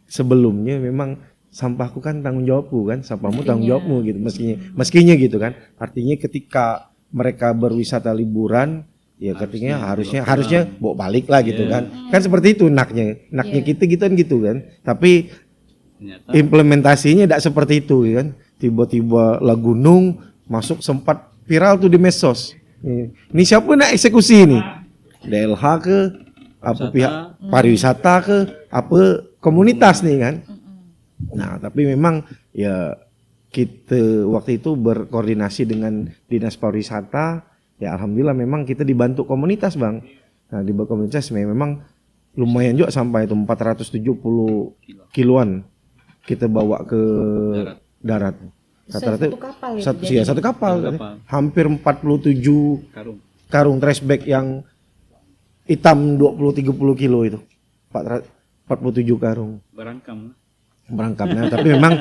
Sebelumnya memang sampahku kan tanggung jawabku kan, sampahmu tanggung jawabmu gitu meskinya gitu kan. Artinya ketika mereka berwisata liburan ya ketika harusnya bawa balik lah gitu kan. Kan seperti itu naknya kita gitu kan. Tapi implementasinya tidak seperti itu kan. Tiba-tiba lah gunung masuk sempat viral tuh di medsos. Ini siapa nak eksekusi ini? DLH ke apa pihak pariwisata ke apa komunitas nih kan. Nah, tapi memang ya kita waktu itu berkoordinasi dengan Dinas Pariwisata, ya alhamdulillah memang kita dibantu komunitas Bang. Nah, di komunitas memang lumayan juga sampai itu 470 kiloan kita bawa ke darat. Rata-rata satu kapal. Hampir 47 karung trash bag yang hitam 20-30 kilo itu. 47 karung. Berangkam. Nah, tapi memang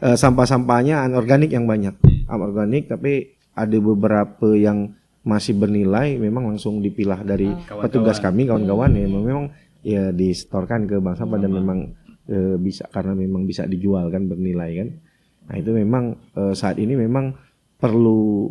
sampah-sampahnya anorganik yang banyak. Anorganik tapi ada beberapa yang masih bernilai memang langsung dipilah dari petugas kami kawan-kawan ya memang ya disetorkan ke bank sampah dan memang bisa karena memang bisa dijual kan bernilai kan. Nah, itu memang saat ini memang perlu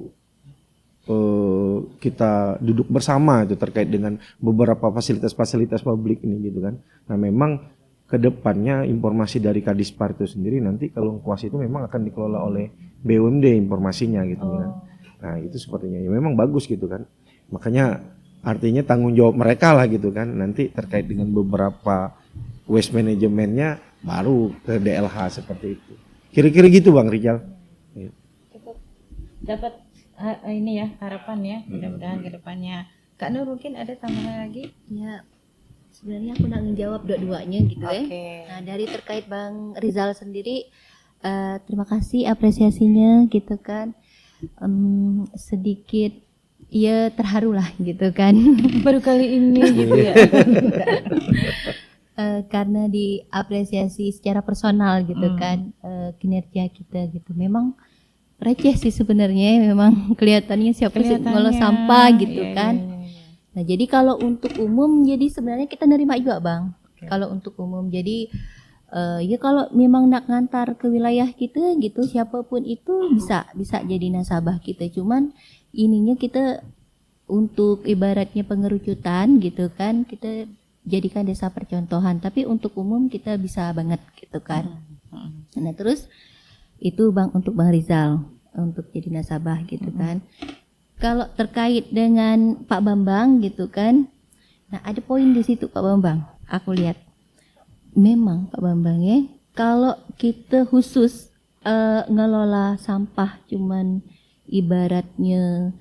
kita duduk bersama itu terkait dengan beberapa fasilitas-fasilitas publik ini gitu kan. Nah, memang kedepannya informasi dari Kadispar itu sendiri nanti kalau Lengkuas itu memang akan dikelola oleh BUMD informasinya gitu kan. Nah, itu sepertinya ya memang bagus gitu kan. Makanya artinya tanggung jawab mereka lah gitu kan. Nanti terkait dengan beberapa waste manajemennya baru ke DLH seperti itu. Kira-kira gitu Bang Rijal. Dapat ini ya harapan ya mudah-mudahan ke depannya. Kak Nur mungkin ada tambahan lagi? Ya, sebenarnya aku nak ngejawab dua-duanya gitu ya. Nah, dari terkait Bang Rizal sendiri, terima kasih apresiasinya gitu kan. Sedikit ya terharu lah gitu kan. Baru kali ini gitu ya. Karena diapresiasi secara personal gitu kan kinerja kita gitu. Memang receh sih sebenarnya, memang kelihatannya siapa sih ngolah sampah gitu kan. Nah, jadi kalau untuk umum, jadi sebenarnya kita nerima juga, Bang. Kalau untuk umum, jadi ya kalau memang nak ngantar ke wilayah kita gitu, siapapun itu bisa jadi nasabah kita. Cuman ininya kita untuk ibaratnya pengerucutan gitu kan, kita jadikan desa percontohan. Tapi untuk umum kita bisa banget gitu kan. Nah terus itu Bang untuk Bang Rizal untuk jadi nasabah gitu kan. Kalau terkait dengan Pak Bambang gitu kan, nah ada poin di situ Pak Bambang. Aku lihat memang Pak Bambang ya, kalau kita khusus ngelola sampah cuman ibaratnya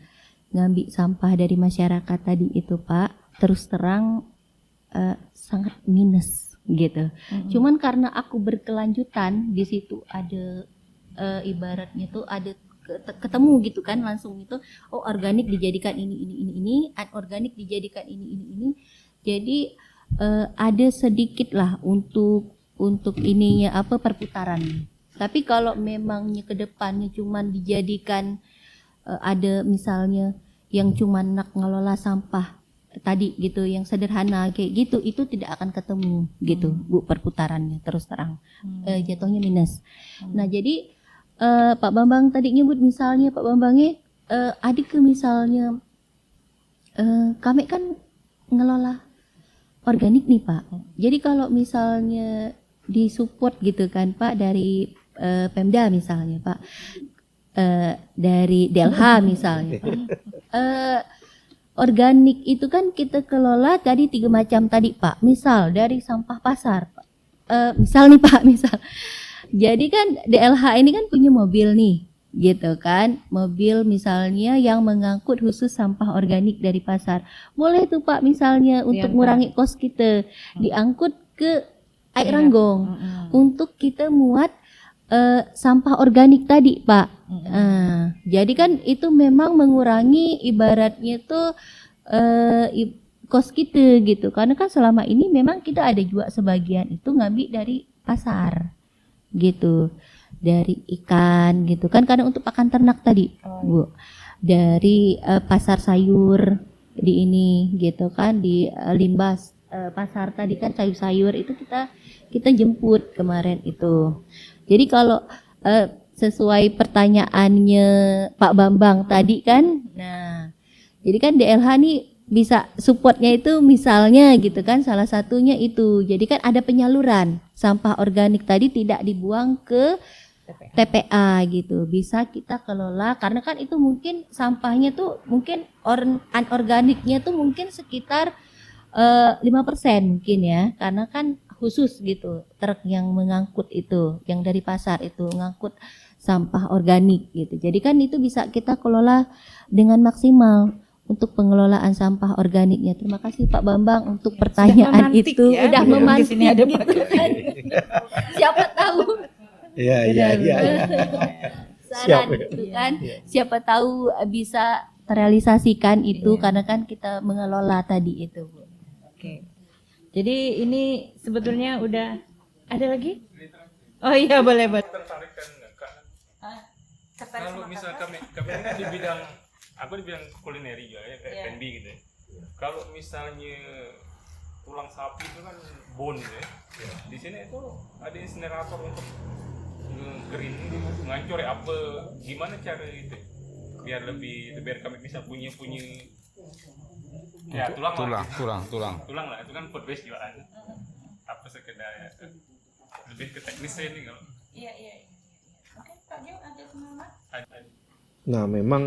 ngambil sampah dari masyarakat tadi itu Pak, terus terang sangat minus gitu. Cuman karena aku berkelanjutan di situ ada ibaratnya tuh ada ketemu gitu kan langsung itu, oh organik dijadikan ini, anorganik dijadikan ini. Jadi ada sedikit lah untuk ininya apa perputaran. Tapi kalau memangnya ke depannya cuman dijadikan ada misalnya yang cuman nak ngelola sampah tadi gitu yang sederhana kayak gitu, itu tidak akan ketemu gitu Bu perputarannya, terus terang jatuhnya minus. Nah jadi Pak Bambang tadi nyebut misalnya Pak Bambangnya adik ke misalnya kami kan ngelola organik nih Pak. Jadi kalau misalnya disupport gitu kan Pak dari Pemda misalnya Pak, dari DLH misalnya Pak. Organik itu kan kita kelola tadi 3 macam tadi Pak. Misal dari sampah pasar Pak. Misal nih Pak, misal. Jadi kan DLH ini kan punya mobil nih, gitu kan. Mobil misalnya yang mengangkut khusus sampah organik dari pasar. Boleh tuh Pak misalnya untuk mengurangi kos kita, diangkut ke Aik Ranggong untuk kita muat sampah organik tadi Pak. Jadi kan itu memang mengurangi ibaratnya tuh kos kita gitu. Karena kan selama ini memang kita ada juga sebagian itu ngambil dari pasar gitu, dari ikan gitu kan, kadang untuk pakan ternak tadi Bu, dari pasar sayur di ini gitu kan, di limbas pasar tadi kan sayur-sayur itu kita jemput kemarin itu. Jadi kalau sesuai pertanyaannya Pak Bambang tadi kan, nah jadi kan DLH nih bisa supportnya itu misalnya gitu kan, salah satunya itu jadi kan ada penyaluran sampah organik tadi tidak dibuang ke TPA gitu, bisa kita kelola karena kan itu mungkin sampahnya tuh mungkin anorganiknya tuh mungkin sekitar 5% mungkin ya, karena kan khusus gitu truk yang mengangkut itu yang dari pasar itu ngangkut sampah organik gitu. Jadi kan itu bisa kita kelola dengan maksimal untuk pengelolaan sampah organiknya. Terima kasih Pak Bambang untuk pertanyaan itu. Ya, udah memantik sini ada gitu kan. Siapa tahu. Iya. Saran gitu kan. Siapa tahu bisa terrealisasikan itu karena kan kita mengelola tadi itu, Bu. Oke. Jadi ini sebetulnya udah ada lagi? Oh iya boleh. Tertarik kan Kak? Kalau misal kami kan di bidang, aku di bidang kulineri juga ya, kayak F&B gitu ya. Kalau misalnya tulang sapi itu kan bone ya. Di sini itu ada insinerator untuk nge-green, ngancur apa, gimana cara itu? Biar kami bisa punya ya tulang lah, itu kan food waste juga kan. Apa sekedar ya, lebih ke teknisnya ini kalau. Iya. Oke, Pak Jo ada semangat? Nah, memang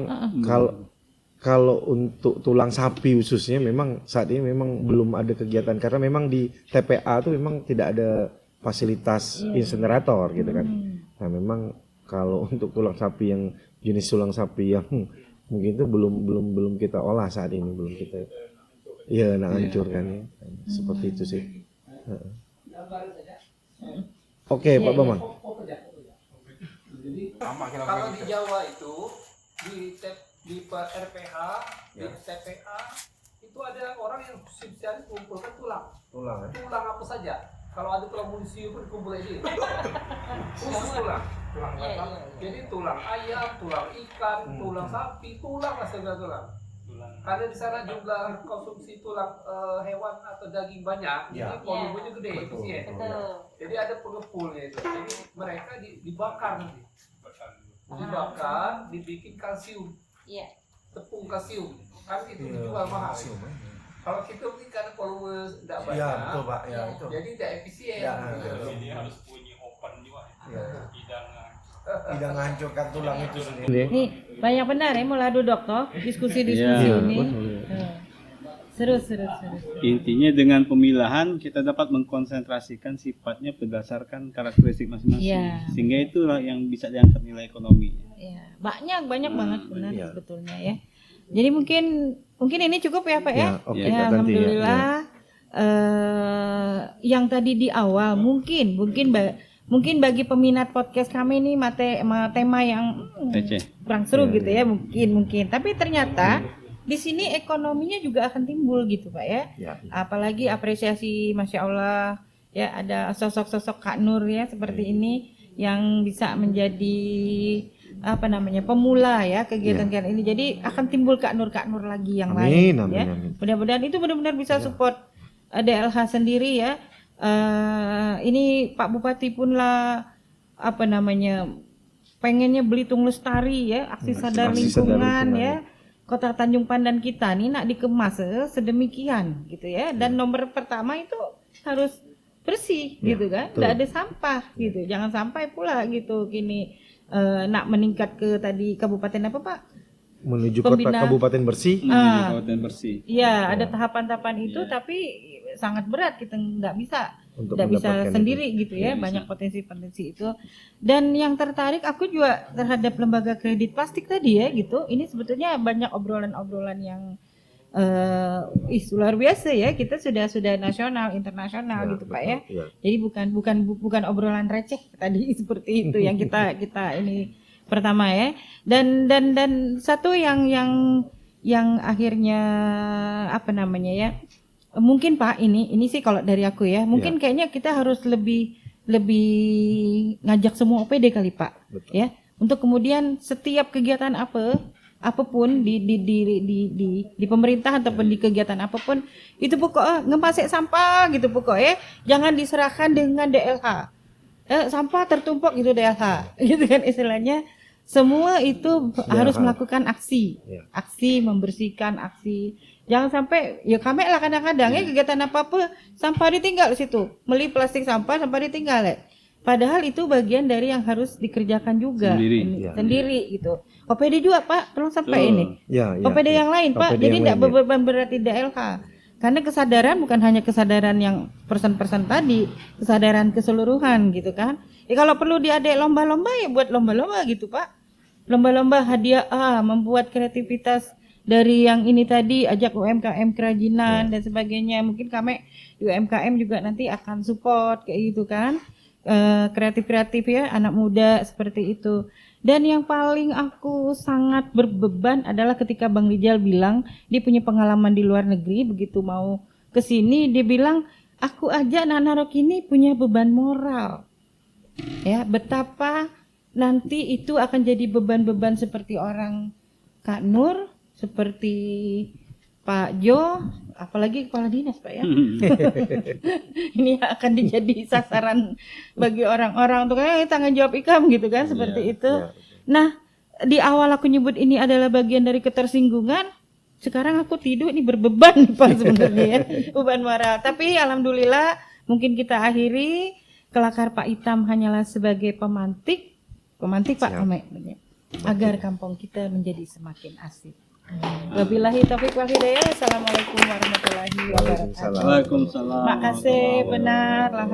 kalau untuk tulang sapi khususnya memang saat ini memang belum ada kegiatan karena memang di TPA itu memang tidak ada fasilitas insinerator gitu kan. Nah, memang kalau untuk tulang sapi yang jenis tulang sapi yang mungkin itu belum kita olah saat ini, belum kita hancurkan ya. Seperti itu sih. Oke, Pak Bambang. Kalau di Jawa itu di RPH, di TPA itu ada orang yang spesialis mengumpulkan tulang apa saja. Kalau ada tulang munisi pun dikumpulkan ini. Khusus tulang. Jadi tulang ayam, tulang ikan, tulang sapi, tulang lah segala tulang. Karena di sana jumlah konsumsi tulang hewan atau daging banyak, Ya. jadi volumenya gede, Betul, efisien. betul. Jadi ada pengepulnya itu. Jadi mereka dibakar nanti. Dibakar, dibikin kalsium. Iya. Tepung kalsium. Kan itu dijual mahal. Kalau kita beli karena volume tidak banyak. Iya, betul, Pak. Ya, itu. Jadi tidak efisien. Ya, gitu. Jadi harus bunyi open juga. Ya. Tidak menghancurkan tulang itu sendiri. Nih, banyak benar ya mau ladu dok toh diskusi-diskusi Iya, ini. betul. Seru. Intinya dengan pemilahan kita dapat mengkonsentrasikan sifatnya berdasarkan karakteristik masing-masing. Iya. Sehingga itulah yang bisa diangkat nilai ekonomi. Ya, banyak banget benar iya. sebetulnya ya. Jadi mungkin ini cukup ya Pak ya. Ya, oke, Ya, Kak Tanti, alhamdulillah. Yang tadi di awal mungkin bagi peminat podcast kami ini tema yang Receh. kurang seru gitu ya mungkin. Tapi ternyata di sini ekonominya juga akan timbul gitu Pak ya. Ya. Apalagi apresiasi Masya Allah ya ada sosok-sosok Kak Nur ya seperti ini yang bisa menjadi pemula ya kegiatan-kegiatan ini. Jadi akan timbul Kak Nur lagi yang lain Amin, ya. amin. Mudah-mudahan itu benar-benar bisa support DLH sendiri ya. Ini Pak Bupati pun lah pengennya Belitung lestari ya, aksi sadar Aksi sadar lingkungan lingkungan, ya. Kota Tanjung Pandan kita nih nak dikemas sedemikian gitu ya. Dan nomor pertama itu harus bersih Ya, gitu kan. betul. Tidak ada sampah gitu. Jangan sampai pula gitu gini nak meningkat ke tadi kabupaten apa Pak? Menuju Pembina- kota kabupaten bersih. Kabupaten bersih. Iya, ada tahapan-tahapan itu Iya. tapi sangat berat kita nggak bisa Untuk tidak bisa mendapatkan sendiri gitu ya, Nggak banyak bisa. potensi-potensi itu. Dan yang tertarik aku juga terhadap lembaga kredit plastik tadi ya gitu. Ini sebetulnya banyak obrolan-obrolan yang luar biasa ya. Kita sudah nasional, internasional Ya, gitu Pak betul, ya. ya. Jadi bukan obrolan receh tadi seperti itu yang kita ini pertama ya. Dan satu yang akhirnya mungkin Pak ini sih kalau dari aku ya mungkin kayaknya kita harus lebih ngajak semua OPD kali Pak. Betul. Ya untuk kemudian setiap kegiatan apapun di pemerintahan ataupun di kegiatan apapun itu pokoknya ngemasek sampah gitu pokoknya jangan diserahkan dengan DLH. Sampah tertumpuk gitu DLH gitu kan istilahnya. Semua itu harus melakukan aksi. Ya. Aksi membersihkan, aksi. Jangan sampai ya kami lah kadang-kadang ya kegiatan apa-apa sampah ditinggal di situ. Beli plastik sampah ditinggal ya. Padahal itu bagian dari yang harus dikerjakan juga Sendiri. Ya. sendiri gitu. OPD juga Pak, tolong sampai Betul. ini. Ya, ya, OPD ya. yang lain Pak, OPD jadi yang tidak lain, ya. beban berarti DLH. Karena kesadaran bukan hanya kesadaran yang person-person tadi, kesadaran keseluruhan gitu kan. Ya kalau perlu diadain lomba-lomba ya buat lomba-lomba gitu Pak. Lomba-lomba hadiah membuat kreativitas dari yang ini tadi, ajak UMKM kerajinan dan sebagainya. Mungkin kami di UMKM juga nanti akan support kayak gitu kan. Kreatif-kreatif ya, anak muda seperti itu. Dan yang paling aku sangat berbeban adalah ketika Bang Rijal bilang dia punya pengalaman di luar negeri, begitu mau ke sini dia bilang aku aja anak-anak ini punya beban moral. Ya, betapa nanti itu akan jadi beban-beban seperti orang Kak Nur, seperti Pak Jo, apalagi kepala dinas Pak ya. Ini akan dijadi sasaran bagi orang-orang untuk tanggung jawab ikam gitu kan seperti itu. ya. Nah, di awal aku nyebut ini adalah bagian dari ketersinggungan. Sekarang aku tidur ini berbeban nih Pak sebenarnya ya, beban moral. Tapi alhamdulillah mungkin kita akhiri kelakar Pak Itam hanyalah sebagai pemantik Pak Ame, agar kampung kita menjadi semakin asik. Wabillahi taufiq wal hidayah. Assalamualaikum warahmatullahi wabarakatuh. Waalaikumsalam. Waalaikumsalam. Makasih benar lah.